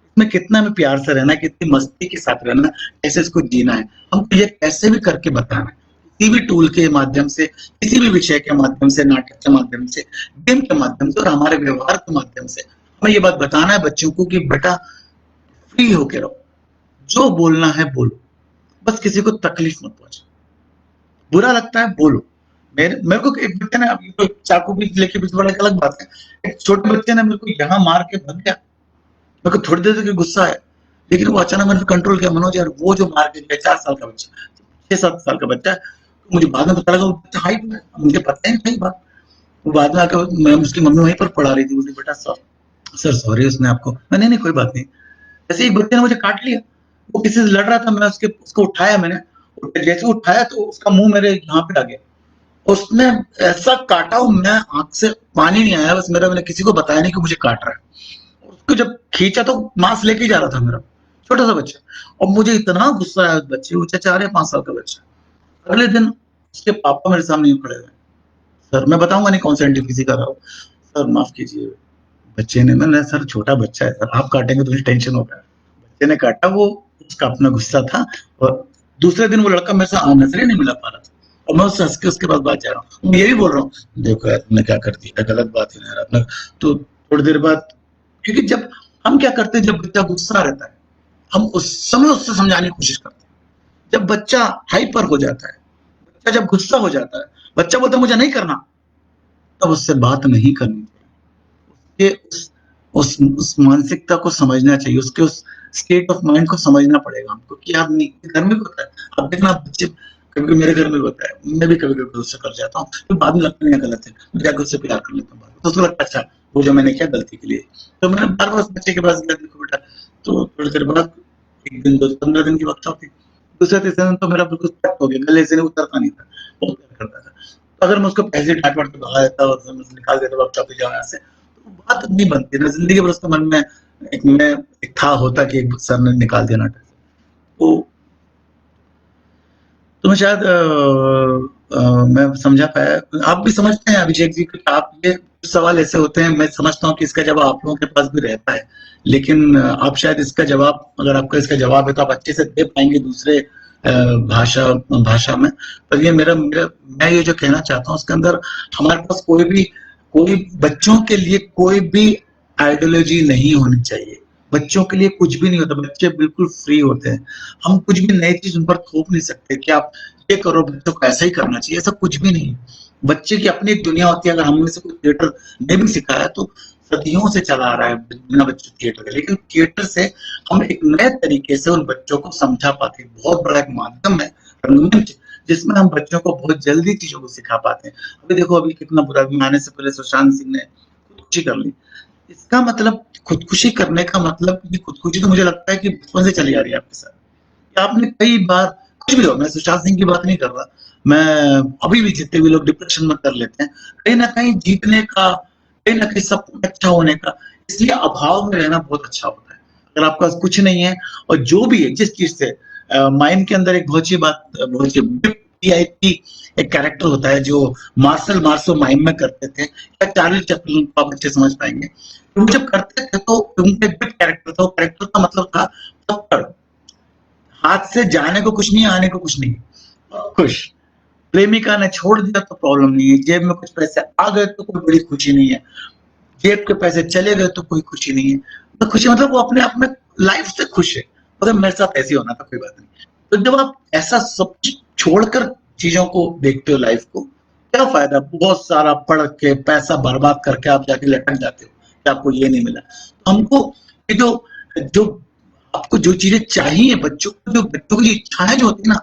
इसमें कितना हमें प्यार से रहना है, कितनी मस्ती के साथ रहना है, कैसे इसको जीना है। हमको ये कैसे भी करके बताना है। किसी भी टूल के माध्यम से, किसी भी विषय के माध्यम से, नाटक के माध्यम से, गेम के माध्यम से और हमारे व्यवहार के माध्यम से हमें ये बात बताना है बच्चों को कि बेटा फ्री होके रहो, जो बोलना है बोलो, बस किसी को तकलीफ मत पहुंचाओ, बुरा लगता है बोलो। मेरे को एक बच्चे ने, अभी तो चाकू भी लेके भी बड़ा अलग बात है, एक छोटे बच्चे ने मेरे को यहाँ मार के भग गया, मेरे को थोड़ी देर तक गुस्सा आया, लेकिन वो अचानक मैंने कंट्रोल किया, मनोज यार वो जो मार के गया 4 साल का बच्चा, 6-7 साल का बच्चा, मुझे बाद में पता लगा वो बच्चा हाइट में, मुझे पता ही नहीं बात। वो बाद में आकर मैं उसकी मम्मी वहीं पर पढ़ा रही थी, बोली बेटा सर सॉरी उसने आपको, मैं नहीं कोई बात नहीं। जैसे एक बच्चे ने मुझे काट लिया, वो किसी से लड़ रहा था, मैं उसको उठाया, मैंने जैसे उठाया तो उसका मुंह मेरे यहाँ पे आ गया, उसने ऐसा काटा, मैं आंख से पानी नहीं आया, बस मैंने किसी को बताया नहीं कि मुझे काट रहा है। उसको जब खींचा तो मांस लेके जा रहा था मेरा छोटा सा बच्चा, और मुझे इतना गुस्सा आया उस बच्चे, वो 4 या 5 साल का बच्चा। अगले दिन उसके पापा मेरे सामने खड़े हुए, सर मैं बताऊंगा नहीं कौन सा एनटीपीसी कर रहा हूँ, सर माफ कीजिए बच्चे ने, मैंने सर छोटा बच्चा है सर, आप काटेंगे तो मुझे टेंशन होगा। बच्चे ने काटा, वो उसका अपना गुस्सा था, और दूसरे दिन वो लड़का मेरे से नजर ही नहीं मिला पा रहा था, और मैं उससे हंस के उसके पास बात जा रहा हूँ, मैं ये भी बोल रहा हूँ देखो यार तुमने क्या कर दिया, गलत बात है यार अपना। तो थोड़ी देर बाद, क्योंकि जब हम क्या करते हैं, जब बच्चा गुस्सा रहता है हम उस समय उससे समझाने की कोशिश करते हैं। जब बच्चा हाइपर हो जाता है, बच्चा जब गुस्सा हो जाता है, बच्चा बोलता है मुझे नहीं करना, तब उससे बात नहीं करनी चाहिए। उस मानसिकता को समझना चाहिए, उसके उस स्टेट ऑफ माइंड को समझना पड़ेगा हमको कि आप नहीं, घर में भी होता है, आप देखना बच्चे, कभी मेरे घर में भी होता है, मैं भी कभी कभी गुस्सा कर जाता हूँ, तो बाद में लगता नहीं गलत है, मैं जाकर उससे प्यार कर लेता हूँ, तो उसको लगता है अच्छा वो जो मैंने किया गलती के लिए, तो मैंने बार बार उस बच्चे के पास गया, देखो बेटा, तो थोड़ी देर बाद 1 दिन 2 15 दिन की वर्कशॉप थी। दूसरे तीसरे दिन तो मेरा बिल्कुल सेट हो गया, गले से नहीं उतरता नहीं था, बहुत प्यार करता था। तो अगर मैं उसको पैसे डाँट-वाँट के भगा देता और फिर मुझे निकाल देता वर्कशॉप से जाओ यहाँ से, तो बात नहीं बनती ना, ज़िंदगी भर उसके मन में एक था होता कि एक सर ने निकाल दिया नाटक से। तो मैं शायद मैं समझा पाया, आप भी समझते हैं अभिषेक जी कि आप ये सवाल ऐसे होते हैं, मैं समझता हूँ कि इसका जवाब आप लोगों के पास भी रहता है, लेकिन आप शायद इसका जवाब, अगर आपका इसका जवाब है तो आप अच्छे से दे पाएंगे दूसरे भाषा में। पर ये मेरा मेरा मैं ये जो कहना चाहता हूँ उसके अंदर हमारे पास कोई बच्चों के लिए कोई भी आइडियोलॉजी नहीं होनी चाहिए। बच्चों के लिए कुछ भी नहीं होता, बच्चे बिल्कुल फ्री होते हैं। हम कुछ भी नई चीज उन पर थोप नहीं सकते कि आप ये करो, बच्चों को ऐसा ही करना चाहिए, ऐसा कुछ भी नहीं। बच्चे की अपनी एक दुनिया होती है, अगर हम में से कोई थिएटर नहीं भी सिखाया तो सदियों से चला आ रहा है बिना बच्चों थिएटर के, लेकिन थिएटर से हम एक नए तरीके से उन बच्चों को समझा पाते हैं। बहुत बड़ा एक माध्यम है रंगमंच, जिसमें हम बच्चों को बहुत जल्दी चीजों को सिखा पाते हैं। अभी देखो, अभी कितना बुरा, अभी आने से पहले सुशांत सिंह ने खुदकुशी कर ली। इसका मतलब, खुदकुशी करने का मतलब, ये खुदकुशी तो मुझे लगता है कि बचपन से चली आ रही है आपके साथ। कि आपने कई बार, कुछ भी हो, मैं सुशांत सिंह की बात नहीं कर रहा, मैं अभी भी जितने भी लोग डिप्रेशन में कर लेते हैं, कहीं ना कहीं जीतने का, कहीं ना कहीं सब कुछ अच्छा होने का, इसलिए अभाव में रहना बहुत अच्छा होता है। अगर आपके पास कुछ नहीं है और जो भी है जिस चीज से, माइंड के अंदर एक बहुत सी बात, बहुत सी PIP एक कैरेक्टर होता है जो मार्शल मार्सो माइंड में करते थे, या चार्ली चैपलिन को आप अच्छे समझ पाएंगे। तो जब करते थे तो उनका एक कैरेक्टर था, वो कैरेक्टर का मतलब था थप्पड़। हाथ से जाने को कुछ नहीं, आने को कुछ नहीं, खुश। प्रेमिका ने छोड़ दिया तो प्रॉब्लम नहीं है, जेब में कुछ पैसे आ गए तो कोई बड़ी खुशी नहीं है, जेब के पैसे चले गए तो कोई खुशी नहीं है। तो खुशी मतलब वो अपने आप में लाइफ से खुश है, मतलब मेरे साथ ऐसे होना था, कोई बात नहीं। तो जब आप ऐसा सब छोड़कर चीजों को देखते हो, लाइफ को, क्या फायदा बहुत सारा पढ़ के पैसा बर्बाद करके आप जाके लटक जाते हो कि आपको ये नहीं मिला। तो हमको ये जो आपको जो चीजें चाहिए, बच्चों की इच्छाएं जो होती है ना,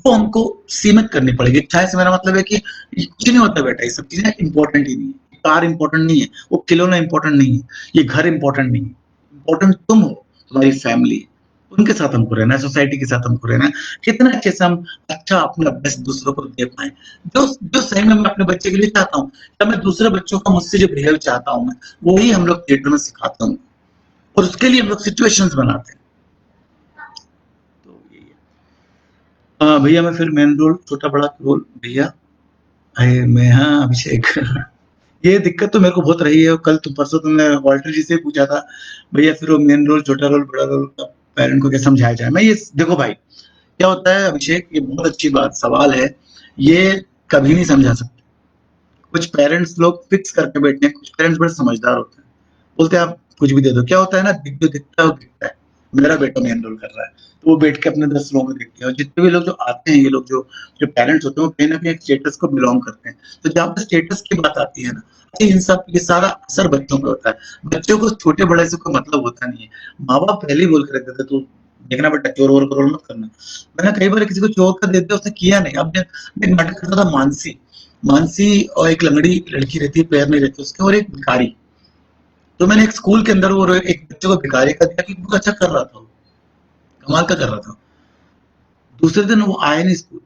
वो हमको सीमित करनी पड़ेगी। इच्छाएं से मेरा मतलब है कि कुछ नहीं होता बेटा, ये सब चीजें इंपॉर्टेंट ही नहीं है। कार इंपॉर्टेंट नहीं है, वो खिलौना इंपॉर्टेंट नहीं है, ये घर इंपॉर्टेंट नहीं है। इंपॉर्टेंट तुम हो, तुम्हारी फैमिली, उनके साथ हमको रहना है, सोसाइटी के साथ हमको रहना है। कितना अच्छे से हम अच्छा अपना बेस्ट दूसरों को दे पाए, जो जो सही में मैं अपने बच्चे के लिए चाहता हूँ, या मैं दूसरे बच्चों का मुझसे जो बिहेव चाहता हूँ, मैं वही हम लोग थिएटर में सिखाता हूँ, और उसके लिए हम लोग सिचुएशंस बनाते हैं। तो यही है। भैया मैं फिर मेन रोल, छोटा बड़ा रोल भैया, अरे मैं, हाँ अभिषेक ये दिक्कत तो मेरे को बहुत रही है। कल तो परसों तुमने वॉल्टर जी से पूछा था, भैया फिर वो मेन रोल, छोटा रोल, बड़ा रोल का पेरेंट को क्या समझाया जाए। मैं ये देखो भाई, क्या होता है अभिषेक, ये बहुत अच्छी बात सवाल है, ये कभी नहीं समझा सकते। कुछ पेरेंट्स लोग फिक्स करके बैठते हैं, कुछ पेरेंट्स बड़े समझदार होते हैं, बोलते हैं आप कुछ भी दे दो। क्या होता है ना, जो दिखता है वो दिखता है। मेरा बेटा मेन रोल कर रहा है तो वो बैठ के अपने 10 लोगों में देखते हैं, और जितने भी लोग जो आते हैं, ये लोग जो जो पेरेंट्स होते हैं, वो कहीं ना कहीं एक स्टेटस को बिलोंग करते हैं। तो जहाँ पर स्टेटस की बात आती है ना, तो इन सब ये सारा असर बच्चों पे होता है। बच्चों को छोटे बड़े से कोई मतलब होता नहीं है। माँ बाप पहले ही बोल कर रखते थे, तो देखना बेटा चोर वोर करोड़ मत करना। मैंने कई बार किसी को चोर कर देते, उसने किया नहीं। अब मैं एक नाटक करता था, मानसी, मानसी और एक लंगड़ी लड़की रहती है, पैर नहीं रहते उसके, और एक भिखारी। तो मैंने एक स्कूल के अंदर वो एक बच्चे को भिखारी का दिया कि बहुत अच्छा कर रहा था, कमाल का कर रहा था। दूसरे दिन वो आया नहीं स्कूल,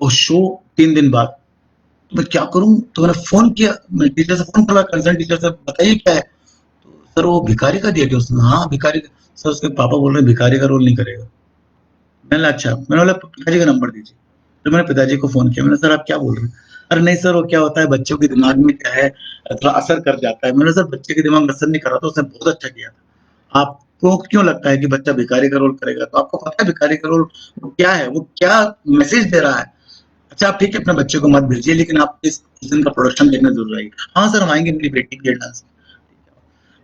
और शो 3 दिन बाद। तो मैं क्या करूं, तो मैंने फोन किया, मैं टीचर से फोन करवाया, कंसर्न टीचर से, बताइए क्या है। तो सर वो भिखारी का दिया क्या उसने, हाँ भिखारी का। सर उसके पापा बोल रहे हैं भिखारी का रोल नहीं करेगा। मैंने बोला अच्छा, मैंने बोला पिताजी का नंबर दीजिए। तो मैंने पिताजी को फोन किया, मैंने सर आप क्या बोल रहे हैं। अरे नहीं सर, वो क्या होता है बच्चों के दिमाग में क्या है, थोड़ा असर कर जाता है। मैंने सर बच्चे के दिमाग में असर नहीं कर रहा था, उसने बहुत अच्छा किया था। आपको क्यों लगता है कि बच्चा भिखारी का रोल करेगा, तो आपको पता है भिखारी का रोल वो क्या है, वो क्या मैसेज दे रहा है। अच्छा आप ठीक है अपने बच्चे को मत भेजिए, लेकिन आप इस दिन का प्रोडक्शन देखने जरूर आइए। हाँ सर हम आएंगे, मेरी बेटी की डांस।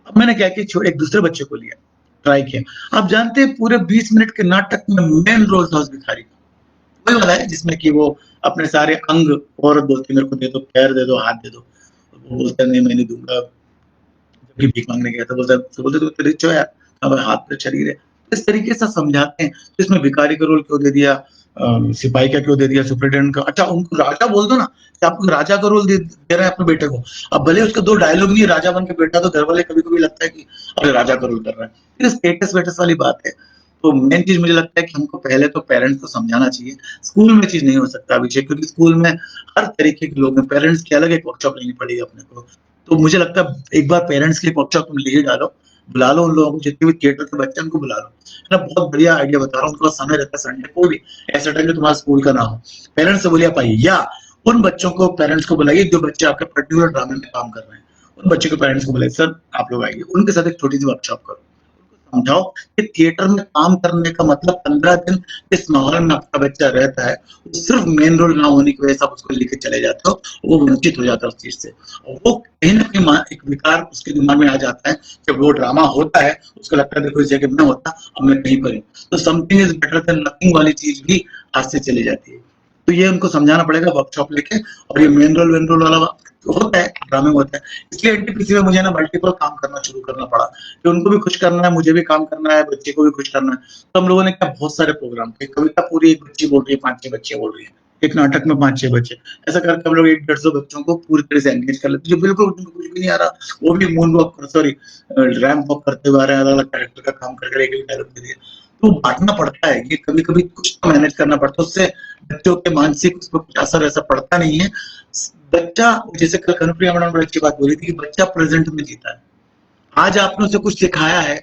अब मैंने क्या किया, छोड़ एक दूसरे बच्चे को लिया, ट्राई किया। आप जानते हैं पूरे 20 मिनट के नाटक में मेन रोल था उस भिखारी का, वही वाला है जिसमें कि वो अपने सारे अंग, और बोलती मेरे को दे दो, पैर दे दो, हाथ दे दो। वो बोलता नहीं मैं नहीं दूंगा, जबकि भीख मांगने गया था। बोलते तो रिच हो यार, अब हाथ पे शरीर है। इस तरीके से समझाते हैं। तो इसमें भिखारी का रोल क्यों दे दिया, सिपाही का क्यों दे दिया, सुपरिटेंडेंट का। अच्छा उनको राजा बोल दो ना, कि आपको राजा का रोल दे रहे हैं अपने बेटे को। अब भले उसका 2 डायलॉग नहीं है राजा बन के बेटा, तो घर वाले कभी कभी लगता है कि अरे राजा का रोल कर रहा है, फिर स्टेटस वेटस वाली बात है। तो मेन चीज़ मुझे लगता है कि हमको पहले तो पेरेंट्स को समझाना चाहिए। स्कूल में चीज़ नहीं हो सकता अभिषेक, क्योंकि स्कूल में हर तरीके के लोग हैं, पेरेंट्स की अलग एक वर्कशॉप लेनी पड़ेगी अपने को। तो मुझे लगता है एक बार पेरेंट्स की एक वर्कशॉप तुम ले ही डालो, बुला लो उन लोगों को, जितने भी थिएटर के बच्चे हैं उनको बुला लो। है ना? बहुत बढ़िया आइडिया बता रहा हूँ, उनके पास समय रहता है संडे को भी, ऐसा टाइम जो तुम्हारा स्कूल का ना हो। पेरेंट्स से बोलिए आप आइए, या उन बच्चों को पेरेंट्स को बुलाइए जो बच्चे आपके पर्टिकुलर ड्रामे में काम कर रहे हैं। उन बच्चों के पेरेंट्स को बुलाइए, सर आप लोग आइए, उनके साथ एक छोटी सी वर्कशॉप करो, समझाओ कि थिएटर में काम करने का मतलब 15 दिन इस माहौल में आपका बच्चा रहता है, सिर्फ मेन रोल ना होने की वजह से आप उसको लेके चले जाते हो, वो वंचित हो जाता है उस चीज से। और वो कहीं ना कहीं एक विकार उसके दिमाग में आ जाता है, जब वो ड्रामा होता है उसको लगता है देखो इस जगह में होता अब मैं कहीं पर हूँ, तो something is better than nothing वाली चीज भी हाथ से चली जाती है। तो ये उनको समझाना पड़ेगा वर्कशॉप लेके। और ये मेन रोल वाला होता है, ड्रामे में होता है, इसलिए एनटीपीसी में मुझे ना मल्टीपल काम करना शुरू करना पड़ा कि उनको भी खुश करना है, मुझे भी काम करना है, बच्चे को भी खुश करना है। तो हम लोगों ने क्या बहुत सारे प्रोग्राम किए, कविता पूरी एक बच्ची बोल रही है, 5-6 बच्चे बोल रही है, एक नाटक में 5-6 बच्चे, ऐसा करके हम लोग 100-150 बच्चों को पूरी तरह से एंगेज कर लेते, जो बिल्कुल उनको कुछ भी नहीं आ रहा, वो भी moon walk sorry ramp walk करते हुए आ रहे हैं, अलग अलग कैरेक्टर का काम करके एक डायलॉग दे दिया। तो बांटना पड़ता है, ये कभी कभी कुछ तो मैनेज करना पड़ता है, उससे बच्चों के मानसिक उस पर कुछ असर ऐसा पड़ता नहीं है। बच्चा, जैसे कल कनुप्रिया मैडम बड़ी अच्छी बात बोली थी कि बच्चा प्रेजेंट में जीता है। आज आपने उसे कुछ सिखाया है,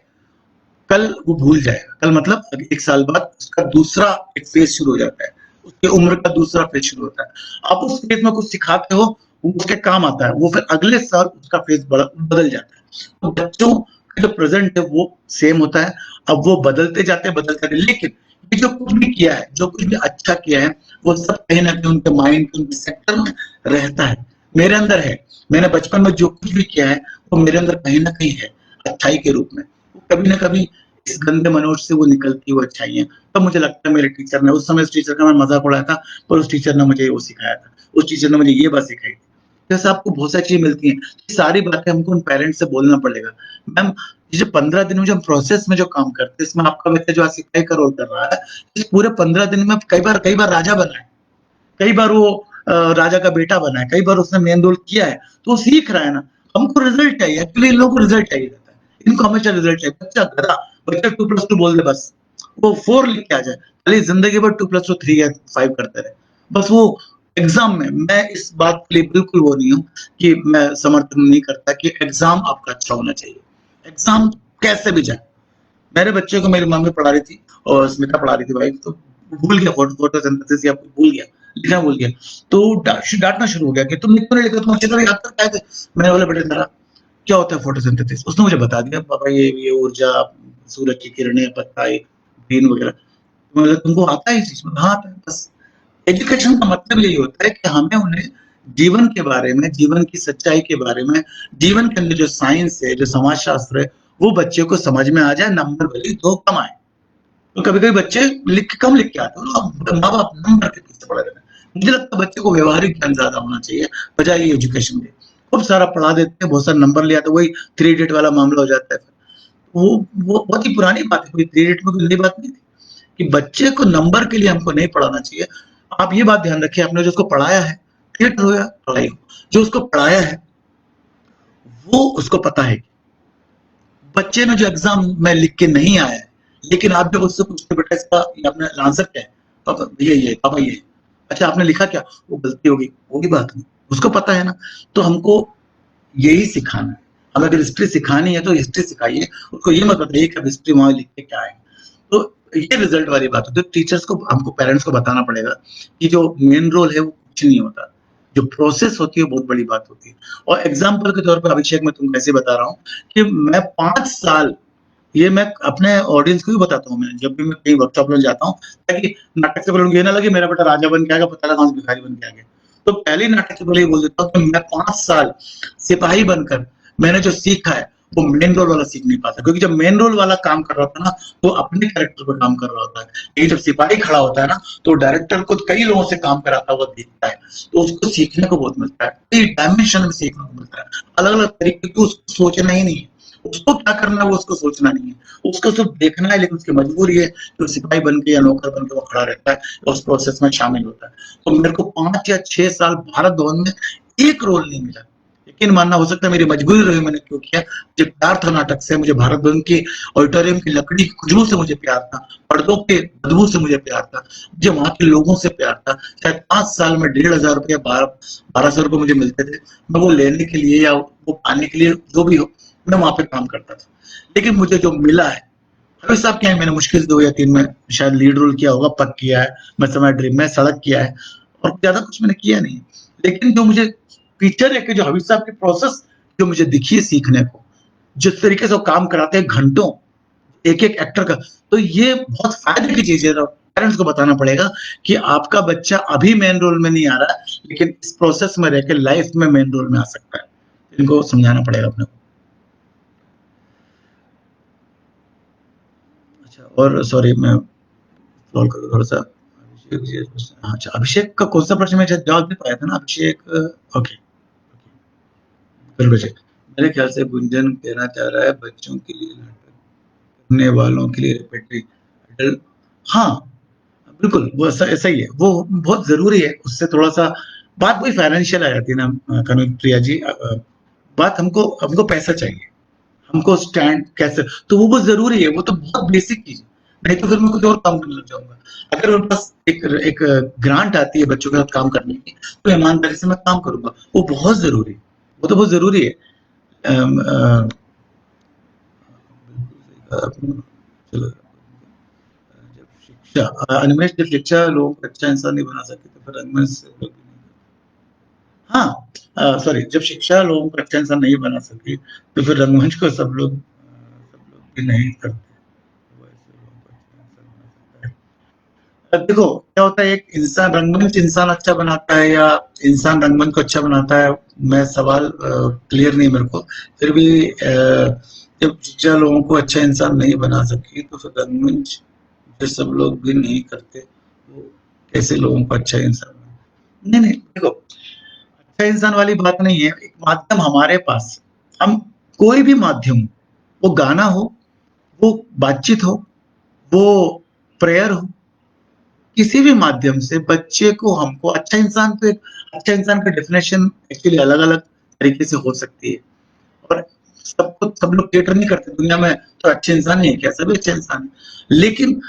कल वो भूल जाएगा, कल मतलब 1 साल बाद उसका दूसरा एक फेज शुरू हो जाता है, उसकी उम्र का दूसरा फेज शुरू होता है। आप उस फेज में कुछ सिखाते हो, वो उसके काम आता है, वो फिर अगले साल उसका फेज बदल जाता है। तो बच्चों का जो प्रेजेंट है वो सेम होता है, अब वो बदलते जाते हैं, लेकिन ये जो कुछ भी किया है, जो कुछ भी अच्छा किया है, वो सब कहीं ना कहीं उनके माइंड के उनके सेक्टर में रहता है, मेरे अंदर है। मैंने बचपन में जो कुछ भी किया है वो मेरे अंदर कहीं ना कहीं है, अच्छाई के रूप में। कभी ना कभी इस गंदे मनोज से वो निकलती हुई अच्छाइयाँ। तब मुझे लगता है मेरे टीचर ने, उस समय उस टीचर का मैं मजाक उड़ाया था, पर उस टीचर ने मुझे वो सिखाया था, उस टीचर ने मुझे ये बात सिखाई थी। जैसे आपको बहुत सारी चीजें मिलती हैं, सारी बातें हमको उन पेरेंट्स से बोलना पड़ेगा। मैम, ये जो 15 दिन में जो हम प्रोसेस में जो काम करते हैं, इसमें आपका बच्चा जो आज सिपाही का रोल कर रहा है, इस पूरे 15 दिन में कई बार राजा बना है, कई बार वो राजा का बेटा बना है, कई बार उसने मेन रोल किया है, तो वो सीख रहा है ना। हमको रिजल्ट चाहिए, एक्चुअली इन लोगों को रिजल्ट चाहिए रहता है, इनको हमेशा रिजल्ट चाहिए। बच्चा गधा, बच्चा 2+2 बोल दे बस, वो 4 लिख के आ जाए, खाली जिंदगी भर 2+2 3 या 5 करते रहे, बस वो एग्जाम में। मैं इस बात के लिए बिल्कुल वो नहीं हूँ कि मैं समर्थन नहीं करता कि एग्जाम आपका अच्छा होना चाहिए, एग्जाम कैसे भी जाए। मेरे बच्चे को मेरी मम्मी पढ़ा रही थी और स्मिता पढ़ा रही थी वाइफ, तो भूल गया फोटोसिंथेसिस या भूल गया, लिखना भूल गया। तो डांटना शुरू हो गया कि तुम क्यों नहीं लिखा, तुम अच्छी तरह याद करके आए थे। मैंने बोला बेटे जरा क्या होता है फोटोसिंथेसिस, उसने मुझे बता दिया, पापा ये ऊर्जा, सूरज की किरणें, पत्ता, ग्रीन वगैरह। मतलब तुमको आता है इस चीज में? हाँ आता है। बस एजुकेशन का मतलब यही होता है कि हमें उन्हें जीवन के बारे में, जीवन की सच्चाई के बारे में, जीवन के अंदर जो साइंस है, जो समाज शास्त्र है, वो बच्चे को समझ में आ जाए, नंबर भले ही 2 कम आए। तो कभी-कभी बच्चे कम लिख के आते हैं, तो माँ-बाप नंबर के पीछे पड़े रहते हैं। मुझे लगता है बच्चे को व्यवहारिक ज्ञान ज़्यादा होना चाहिए, बजाय ये एजुकेशन के। खूब सारा पढ़ा देते हैं, बहुत सारे नंबर ले आते हैं, वही 3 इडियट वाला मामला हो जाता है। वो बहुत ही पुरानी बात है, कोई 3 इडियट में कोई नई बात नहीं थी, कि बच्चे को नंबर के लिए हमको नहीं पढ़ाना चाहिए। आप ये बात ध्यान रखिए, आपने जो उसको पढ़ाया है, थिएटर हो या पढ़ाई हो, जो उसको पढ़ाया है, वो उसको पता है। बच्चे ने जो एग्जाम में लिख के नहीं आया है, लेकिन आप जब उससे पूछते बेटा इसका ये आपने आंसर क्या है, पापा भैया ये, पापा ये, अच्छा आपने लिखा क्या, वो गलती होगी, होगी बात नहीं, उसको पता है ना। तो हमको यही सिखाना है, हमें अगर हिस्ट्री सिखानी है तो हिस्ट्री सिखाइए, उसको ये मत बताइए कि अब हिस्ट्री वहां लिख के क्या है। तो ये रिजल्ट वाली बात होती है। टीचर्स को, हमको पेरेंट्स को बताना पड़ेगा कि जो मेन रोल है वो कुछ नहीं होता, जो प्रोसेस होती है बहुत बड़ी बात होती है। और एग्जाम्पल के तौर पर अभिषेक, मैं तुमको ऐसे बता रहा हूँ कि मैं 5 साल, ये मैं अपने ऑडियंस को भी बताता हूँ, मैं जब भी मैं कहीं वर्कशॉप में जाता हूँ, ताकि नाटक से पहले ये ना लगे मेरा बेटा राजा बन के आएगा, पता लगा भिखारी बन के आ गया। तो पहले नाटक से पहले ही बोल देता हूँ कि मैं 5 साल सिपाही बनकर मैंने जो सीखा है वो मेन रोल वाला सीख नहीं पाता, क्योंकि जब मेन रोल वाला काम कर रहा होता है ना, तो अपने कैरेक्टर पर काम कर रहा होता है। लेकिन जब सिपाही खड़ा होता है ना, तो डायरेक्टर को कई लोगों से काम कराता हुआ देखता है, तो उसको सीखने को बहुत मिलता है, कई डायमेंशन में सीखने को मिलता है, अलग अलग तरीके की। उसको सोचना ही नहीं है, उसको क्या करना है वो उसको सोचना नहीं है, उसको सिर्फ देखना है। लेकिन उसकी मजबूरी है कि सिपाही बन के या नौकर बन के वो खड़ा रहता है और उस प्रोसेस में शामिल होता है। तो मेरे को 5 या 6 साल भारत भवन में एक रोल नहीं मिला, यकीन मानना, हो सकता है मेरी मजबूरी रही, मैंने क्यों किया। मुझे प्यार था नाटक से, मुझे भारत भवन की ऑडिटोरियम की लकड़ी की खुशबू से मुझे प्यार था, पर्दों के बदबू से मुझे प्यार था, मुझे वहां के लोगों से प्यार था। शायद 5 साल में 1,500 रुपये 1200 रुपये मुझे मिलते थे, मैं वो लेने के लिए या वो पाने के लिए जो भी हो, मैं वहां पे काम करता था। लेकिन मुझे जो मिला है, अभी साहब क्या है, मैंने मुश्किल से 2 या 3 में शायद लीड रोल किया होगा, पक किया है, मैं समय ड्रीम में सड़क किया है, और ज्यादा कुछ मैंने किया नहीं। लेकिन जो मुझे फीचर है कि जो हबीब साहब की प्रोसेस जो मुझे दिखी है सीखने को, जिस तरीके से वो काम कराते हैं घंटों एक एक एक्टर का, तो ये बहुत फायदे की चीज है। पेरेंट्स को बताना पड़ेगा कि आपका बच्चा अभी मेन रोल में नहीं आ रहा है, लेकिन इस प्रोसेस में रहकर लाइफ में मेन रोल में आ सकता है। इनको समझाना पड़ेगा अपने को। अच्छा, और सॉरी मैं स्क्रॉल कर थोड़ा सा। अच्छा, अभिषेक का कौन सा प्रश्न में जवाब दे पाया था ना, अभिषेक। ओके, बिल्कुल जी। मेरे ख्याल से गुंजन कहना चाह रहा है बच्चों के लिए नाटक करने वालों के लिए रेपेटरी अडल्ट, हाँ बिल्कुल वो सही है, वो बहुत जरूरी है। उससे थोड़ा सा बात वही फाइनेंशियल आ जाती है ना कनक प्रिया जी। बात हमको हमको पैसा चाहिए, हमको स्टैंड कैसे, तो वो बहुत जरूरी है, वो तो बहुत बेसिक चीज है। नहीं तो फिर मैं कुछ और काम करने लग जाऊंगा। अगर मेरे पास एक ग्रांट आती है बच्चों के साथ काम करने की, तो ईमानदारी से मैं काम करूंगा, वो बहुत जरूरी है, वो तो बहुत जरूरी है। चलो, जब शिक्षा अनिमेश, जब शिक्षा लोगों को अच्छा इंसान नहीं बना सकती, तो फिर अनिमेश हाँ सॉरी, जब शिक्षा लोगों को अच्छा इंसान नहीं बना सकी, तो फिर रंगमंच को सब लोग भी नहीं करते। वो ऐसे लोगों को अच्छा इंसान बना सकता है। अब देखो क्या होता है, एक इंसान रंगमंच इंसान अच्छा बनाता है या इंसान रंगमंच को अच्छा बनाता है, मैं सवाल क्लियर नहीं मेरे को। फिर भी जब शिक्षा लोगों को अच्छा इंसान नहीं बना सकी, तो फिर रंगमंच जो सब लोग भी नहीं करते, वो कैसे लोगों को अच्छा इंसान बना। नहीं नहीं, देखो अच्छा इंसान वाली बात नहीं है, एक माध्यम हमारे पास, हम कोई भी माध्यम, वो गाना हो, वो बातचीत हो, वो प्रेयर हो, किसी भी माध्यम से बच्चे को हमको अच्छा इंसान, तो एक अच्छा इंसान का डेफिनेशन एक्चुअली अलग अलग तरीके से हो सकती है। और सबको सब लोग थिएटर नहीं करते दुनिया में, तो अच्छे इंसान नहीं है क्या, सभी अच्छे इंसान है। लेकिन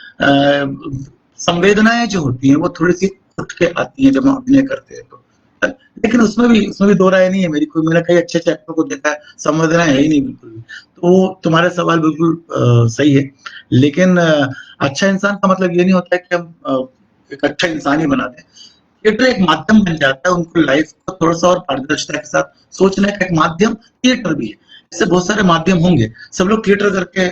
संवेदनाएं जो होती हैं वो थोड़ी सी उठ के आती हैं जब हम अभिनय करते हैं तो। लेकिन उसमें भी दो राय नहीं है मेरी, कोई मैंने कई अच्छे अच्छे एक्टर को देखा है, संवेदना है ही नहीं बिल्कुल भी। तो तुम्हारा सवाल बिल्कुल सही है। लेकिन अच्छा इंसान का मतलब ये नहीं होता है कि हम एक अच्छा इंसान ही बना दें। थिएटर एक माध्यम बन जाता है, उनको लाइफ को थोड़ा सा और पारदर्शिता के साथ सोचने का एक माध्यम थिएटर भी है। ऐसे बहुत सारे माध्यम होंगे, सब लोग थिएटर करके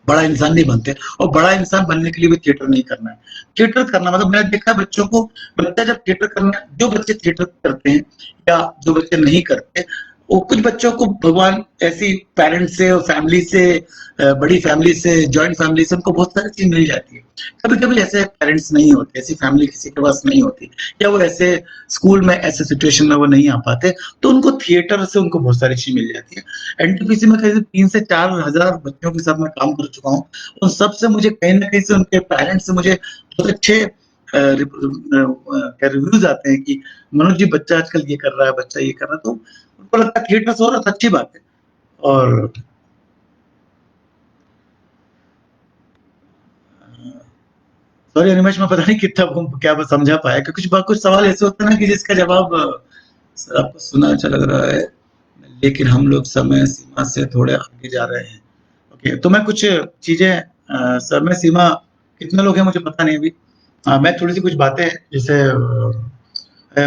बड़ा इंसान नहीं बनते, और बड़ा इंसान बनने के लिए भी थिएटर नहीं करना है। थिएटर करना मतलब मैंने देखा बच्चों को, बच्चा जब थिएटर करना, जो बच्चे थिएटर करते हैं या जो बच्चे नहीं करते, वो कुछ बच्चों को भगवान ऐसी पेरेंट्स से और फैमिली से, बड़ी फैमिली से, जॉइंट फैमिली से उनको बहुत सारी चीज मिल जाती है। कभी कभी ऐसे पेरेंट्स नहीं होते, ऐसी फैमिली किसी के पास नहीं होती, या वो ऐसे स्कूल में ऐसे सिचुएशन में वो नहीं आ पाते, तो उनको थिएटर से उनको बहुत सारी चीज मिल जाती है। एनटीपीसी में करीब 3 से 4 हजार बच्चों के साथ मैं काम कर चुका हूँ। उन सब से मुझे कहीं ना कहीं से उनके पेरेंट्स से मुझे बहुत अच्छे रिव्यूज आते हैं कि मनोज जी बच्चा आजकल ये कर रहा है, बच्चा ये कर रहा है, तो उनको लगता है थिएटर से हो रहा है, अच्छी बात है। और सॉरी अनिमेश, मैं पता नहीं कितना क्या समझा पाया, क्योंकि कुछ सवाल ऐसे होते हैं ना कि जिसका जवाब सर आपको सुना अच्छा लग रहा है, लेकिन हम लोग समय सीमा से थोड़े आगे जा रहे हैं। ओके, तो मैं कुछ चीजें समय सीमा कितने लोग हैं मुझे पता नहीं अभी। मैं थोड़ी सी कुछ बातें जैसे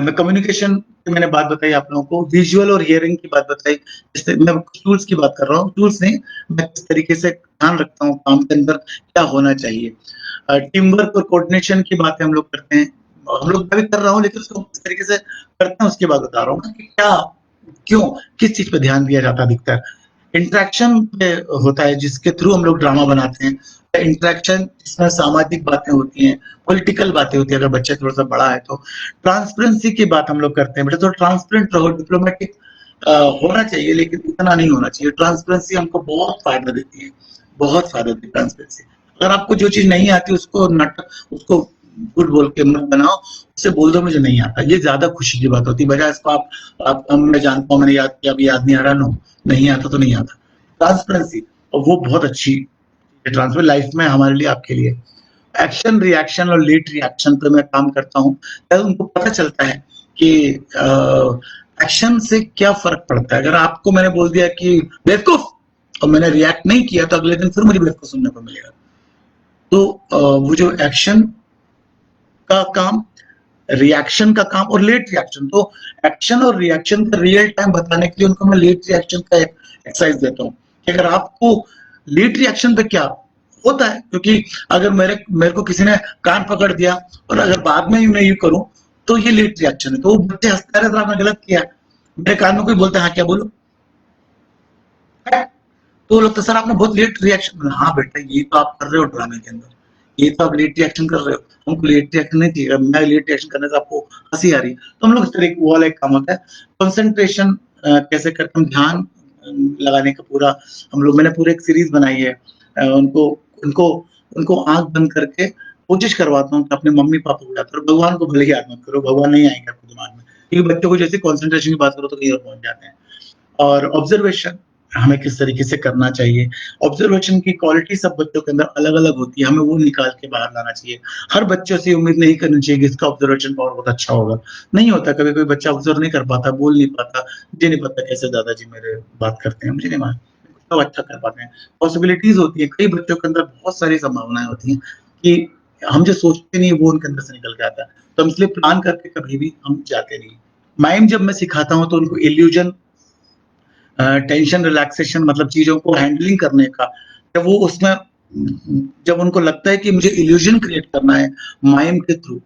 मैं कम्युनिकेशन की मैंने बात बताई आप लोगों को, विजुअल और हियरिंग की बात बताई, जैसे मैं टूल्स की बात कर रहा हूँ, टूल्स नहीं, मैं किस तरीके से ध्यान रखता हूँ काम के अंदर क्या होना चाहिए। टीम वर्क और कोऑर्डिनेशन की बातें हम लोग करते हैं, हम लोग मैं भी कर रहा हूँ, लेकिन उसको किस तरीके से करते हैं उसकी बात बता रहा हूँ कि क्या, क्यों, किस चीज पे ध्यान दिया जाता है अधिकतर। इंटरेक्शन पे होता है जिसके थ्रू हम लोग ड्रामा बनाते हैं, इंटरेक्शन जिसमें सामाजिक बातें होती हैं, पॉलिटिकल बातें होती है, अगर बच्चा थोड़ा सा बड़ा है तो। ट्रांसपेरेंसी की बात हम लोग करते हैं, बेटा थोड़ा ट्रांसपेरेंट रहो, डिप्लोमेटिक होना चाहिए, लेकिन इतना नहीं होना चाहिए। ट्रांसपेरेंसी हमको बहुत फायदा देती है, बहुत फायदा देती है ट्रांसपेरेंसी। अगर आपको जो चीज नहीं आती उसको झूठ बोल के मत बनाओ, उससे बोल दो मुझे नहीं आता। ये ज़्यादा खुशी की बात होती है, बजाय इसको आप मैं जानता हूँ, मैंने याद किया, अभी याद नहीं आ रहा, नो, नहीं आता तो नहीं आता। ट्रांसपेरेंसी, और वो बहुत अच्छी ट्रांसफर लाइफ में हमारे लिए, आपके लिए। एक्शन रिएक्शन और लेट रिएक्शन पे मैं काम करता हूँ, तब उनको पता चलता है कि एक्शन से क्या फ़र्क पड़ता है। अगर आपको मैंने बोल दिया कि बेवकूफ़, और मैंने रिएक्ट नहीं किया, तो अगले दिन फिर मुझे बेवकूफ़ सुनने को मिलेगा। तो वो जो एक्शन का काम, रिएक्शन का काम और लेट रिएक्शन, तो एक्शन और रिएक्शन का रियल टाइम बताने के लिए उनको मैं लेट रिएक्शन का एक्सरसाइज देता हूँ कि अगर आपको लेट रिएक्शन पे क्या होता है, क्योंकि अगर मेरे मेरे को किसी ने कान पकड़ दिया और अगर बाद में मैं यूं करूं, तो ये लेट रिएक्शन है। तो वो बच्चे हंसते रहे, आपने गलत किया। मेरे कान में कोई बोलता है हाँ क्या बोलो, तो वो लगता है सर आपने बहुत लेट रिएक्शन। हाँ बेटा, ये तो आप कर रहे हो ड्रामे के अंदर, ये तो आप लेट रिएक्शन कर रहे हो, हमको लेट रिएक्शन नहीं चाहिए। मैं लेट रिएक्शन करने से आपको हंसी आ रही है, तो हम लोग इस तरह वो वाला एक काम होता है। कंसंट्रेशन कैसे करते हम, ध्यान लगाने का पूरा, हम लोग, मैंने पूरी एक सीरीज बनाई है। उनको उनको उनको आंख बंद करके कोशिश करवाता हूँ कि अपने मम्मी पापा को याद करो, भगवान को भले याद मत करो, भगवान नहीं आएंगे आपके दिमाग में, क्योंकि बच्चों को जैसे कंसंट्रेशन की बात करो तो कहीं और पहुंच जाते हैं। और ऑब्जर्वेशन हमें किस तरीके से करना चाहिए, ऑब्जर्वेशन की क्वालिटी सब बच्चों के अंदर अलग-अलग होती है, हमें वो निकाल के बाहर लाना चाहिए। हर बच्चे से उम्मीद नहीं करनी चाहिए कि इसका ऑब्जर्वेशन पावर बहुत अच्छा होगा, नहीं होता। कभी कोई बच्चा ऑब्जर्व नहीं कर पाता, बोल नहीं पाता, मुझे नहीं पता कैसे दादाजी मेरे बात करते हैं, मुझे नहीं मालूम, सब अच्छा कर पाते हैं। पॉसिबिलिटीज़ होती है, कई बच्चों के अंदर बहुत सारी संभावनाएँ होती हैं कि हम जो सोचते नहीं वो उनके अंदर से निकल के आता है, तो हम इसलिए प्लान करके कभी भी हम जाते नहीं। माइम जब मैं सिखाता हूँ तो उनको इल्यूजन, टेंशन रिलैक्सेशन, मतलब चीज़ों को हैंडलिंग करने का, जब वो उसमें जब उनको लगता है कि मुझे इल्यूजन क्रिएट करना है माइम के थ्रू,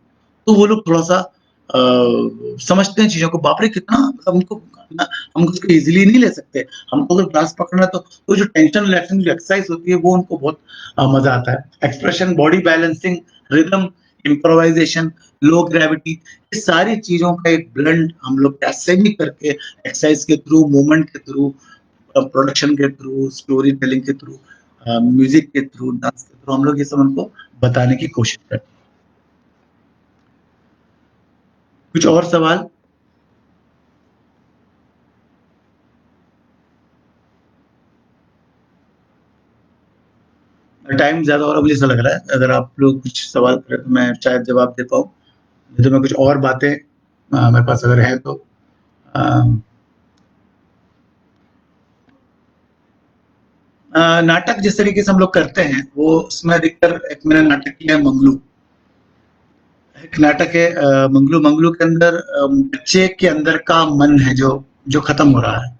तो वो लोग थोड़ा-सा समझते हैं चीज़ों को। बाप रे! कितना मतलब उनको ना, हम उसको ईज़िली नहीं ले सकते। हमको अगर ग्लास पकड़ना है तो वो जो टेंशन रिलैक्सेशन की एक्सरसाइज़ होती है वो उनको बहुत मज़ा आता है। Expression, body balancing, rhythm, improvisation, low gravity, ये सारी चीज़ों का एक ब्लेंड हम लोग कैसे भी करके एक्सरसाइज के थ्रू, मूवमेंट के थ्रू, प्रोडक्शन के थ्रू, स्टोरी टेलिंग के थ्रू, म्यूज़िक के थ्रू, डांस के थ्रू हम लोग ये सब उनको बताने की कोशिश करते हैं। कुछ और सवाल? टाइम ज़्यादा हो रहा है मुझे ऐसा लग रहा है। अगर आप लोग कुछ सवाल करें तो मैं शायद जवाब दे पाऊँ। नहीं तो मैं कुछ और बातें मेरे पास अगर है तो अ नाटक जिस तरीके से हम लोग करते हैं, वो उसमें अधिकतर एक मैंने नाटक किया है मंगलू। एक नाटक है मंगलू। मंगलू के अंदर बच्चे के अंदर का मन है जो खत्म हो रहा है।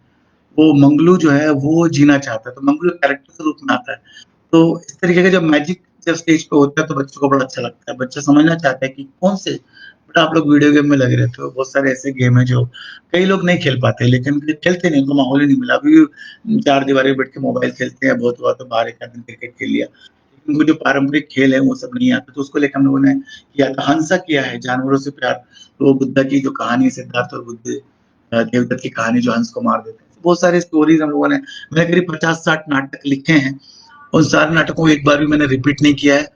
वो मंगलू जो है वो जीना चाहता है, तो मंगलू कैरेक्टर के रूप में आता है। तो इस तरीके का जब मैजिक जब स्टेज पे होता है तो बच्चों को बड़ा अच्छा लगता है। बच्चे समझना चाहते हैं कि कौन से, बेटा आप लोग वीडियो गेम में लगे रहते हो, बहुत सारे ऐसे गेम हैं जो कई लोग नहीं खेल पाते, लेकिन खेलते नहीं, उनको माहौल ही नहीं मिला। अभी भी 4 दीवारी में बैठ के मोबाइल खेलते हैं, बहुत हुआ तो बाहर एक आध दिन क्रिकेट खेल लिया। उनको जो पारंपरिक खेल है वो सब नहीं आता, तो उसको लेकर हम लोगों ने किया था। हंसा किया है, जानवरों से प्यार, तो बुद्धा की जो कहानी है, सिद्धार्थ और बुद्ध, देवदत्त की कहानी जो हंस को मार देते हैं। बहुत सारे स्टोरीज़ हम लोगों ने, मैंने करीब 50-60 नाटक लिखे हैं। उन सारे नाटकों को एक बार भी मैंने रिपीट नहीं किया है।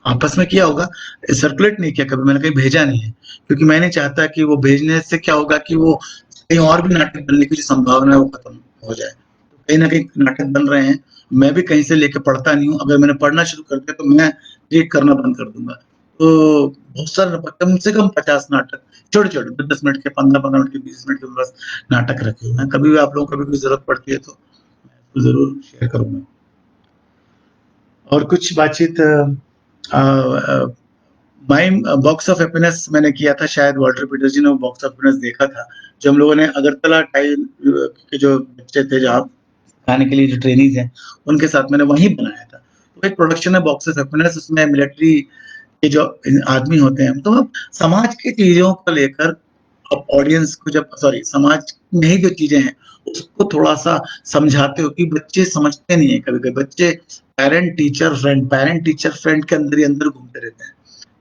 आपस में किया होगा, सर्कुलेट नहीं किया कभी, मैंने कहीं भेजा नहीं है, क्योंकि मैं नहीं चाहता कि वो भेजने से क्या होगा कि वो कहीं और भी नाटक बनने की जो संभावना है वो खत्म हो जाए। तो कहीं न कहीं नाटक बन रहे हैं, मैं भी कहीं से लेके पढ़ता नहीं हूँ, अगर मैंने पढ़ना शुरू कर दिया तो मैं रीड करना बंद कर दूँगा। तो बहुत सारे कम से कम 50 नाटक, छोटे-छोटे 10-10 मिनट के, 15-15 मिनट के, 20 मिनट के बस नाटक रखे हुए हैं। कभी भी आप लोगों को कभी कोई ज़रूरत पड़ती है तो मैं ज़रूर शेयर करूँगा। और कुछ बातचीत माइम बॉक्स ऑफ हैप्पीनेस मैंने किया था, शायद वॉल्टर पीटरजी ने वो बॉक्स ऑफ हैप्पीनेस देखा था, जो हम लोगों ने अगरतला टाइम के जो बच्चे थे, जहाँ सिखाने के लिए जो ट्रेनीज़ हैं, उनके साथ मैंने वहीं बनाया था। तो एक प्रोडक्शन है बॉक्स ऑफ हैप्पीनेस, उसमें मिलिट्री के जो आदमी होते हैं, तो हम समाज की चीज़ों को लेकर अब ऑडियंस को, जब सॉरी समाज में ही जो चीज़ें हैं, उसको थोड़ा-सा समझाते हो कि बच्चे समझते नहीं है कभी-कभी। बच्चे पैरेंट टीचर फ्रेंड के अंदर ही अंदर घूमते रहते हैं।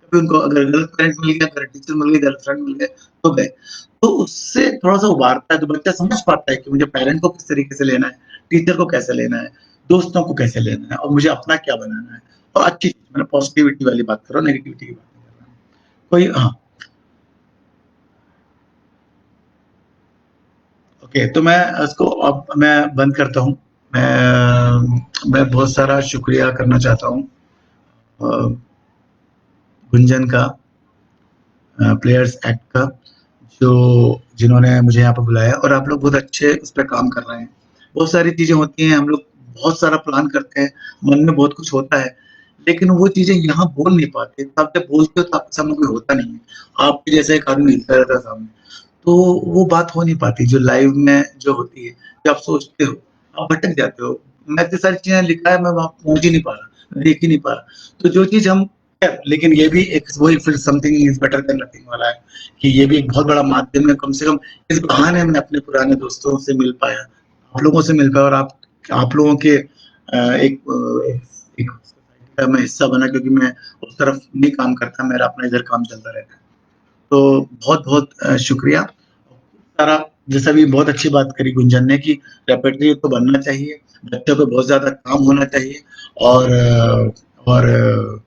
कभी उनको अगर गलत पैरेंट मिल गया, गलत टीचर मिल गई, गलत फ्रेंड मिल गए, तो गए। तो उससे थोड़ा-सा उभारता है, तो बच्चा समझ पाता है कि मुझे पैरेंट को किस तरीके से लेना है, टीचर को कैसे लेना है, दोस्तों को कैसे लेना है और मुझे अपना क्या बनाना है। और अच्छी चीज़, मैंने पॉज़िटिविटी वाली बात कर रहा हूँ, नेगेटिविटी की बात नहीं कर रहा। कोई हाँ ओके, तो मैं इसको अब मैं बंद करता हूँ। मैं बहुत सारा शुक्रिया करना चाहता हूँ गुंजन का, प्लेयर्स एक्ट का, जो जिन्होंने मुझे यहाँ पर बुलाया, और आप लोग बहुत अच्छे उस पर काम कर रहे हैं। बहुत सारी चीज़ें होती हैं, हम लोग बहुत सारा प्लान करते हैं, मन में बहुत कुछ होता है, लेकिन वो चीज़ें यहाँ बोल नहीं पाते। तो आप जब बोलते हो तो आपके सामने कोई होता नहीं है, आपके जैसा एक आदमी हिलता रहता है सामने, तो वो बात हो नहीं पाती जो लाइव में जो होती है। जो आप सोचते हो, आप भटक जाते हो। मैं इतनी सारी चीज़ें लिखा है, मैं वहाँ पहुँच ही नहीं पा रहा, देख ही नहीं पा रहा। तो जो चीज़ हम, लेकिन ये भी एक वही फिर something is better than nothing वाला है, कि ये भी एक बहुत बड़ा माध्यम है। कम से कम इस बहाने मैं अपने पुराने दोस्तों से मिल पाया, आप लोगों से मिल पाया, और आप लोगों के एक का मैं हिस्सा बना, क्योंकि मैं उस तरफ नहीं काम करता, मेरा अपना इधर काम चलता रहता है। तो बहुत-बहुत शुक्रिया। सारा जैसा भी बहुत अच्छी बात करी गुंजन ने, कि रेpertoire तो बनना चाहिए, बच्चों पे बहुत ज़्यादा काम होना चाहिए, और और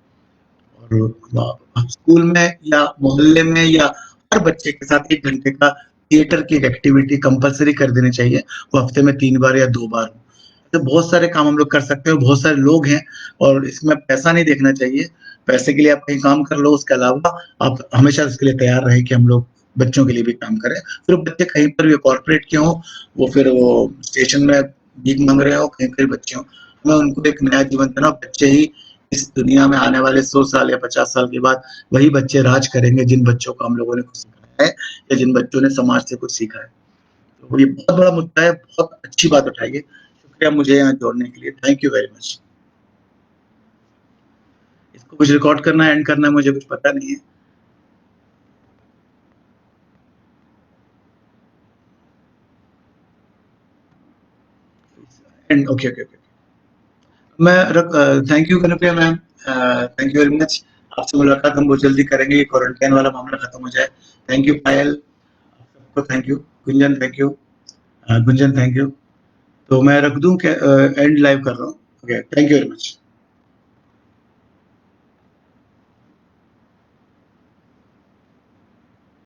स्कूल में या मोहल्ले में या हर बच्चे के साथ 1 घंटे का थिएटर की एक एक्टिविटी कंपल्सरी कर देनी चाहिए। वो हफ्ते में 3 बार या 2 बार। तो बहुत सारे काम हम लोग कर सकते हैं, बहुत सारे लोग हैं, और इसमें पैसा नहीं देखना चाहिए। पैसे के लिए आप कहीं काम कर लो, उसके अलावा आप हमेशा उसके लिए तैयार रहें कि हम लोग बच्चों के लिए भी काम करें। फिर बच्चे कहीं पर भी कॉर्पोरेट के हों, वो फिर वो स्टेशन में भीख माँग रहे हों, कहीं के बच्चे हों, मैं उनको एक नया जीवन देना। बच्चे ही इस दुनिया में आने वाले 100 साल या 50 साल के बाद वही बच्चे राज करेंगे, जिन बच्चों को हम लोगों ने कुछ सिखाया है, या जिन बच्चों ने समाज से कुछ सीखा है। तो ये बहुत बड़ा मुद्दा है, बहुत अच्छी बात उठाई है। शुक्रिया मुझे यहाँ जोड़ने के लिए, थैंक यू वेरी मच। इसको कुछ रिकॉर्ड करना है, एंड करना है, मुझे कुछ पता नहीं है। And okay, okay, okay. मैं thank you Kanupriya ma'am, thank you very much. आपसे मुलाकात हम बहुत जल्दी करेंगे, क्वारंटाइन वाला मामला खत्म हो जाए। थैंक यू पायल, सबको thank you. Gunjan thank you, Gunjan thank you. तो मैं रख दूं क्या, एंड लाइव कर रहा हूँ। Okay, thank you very much.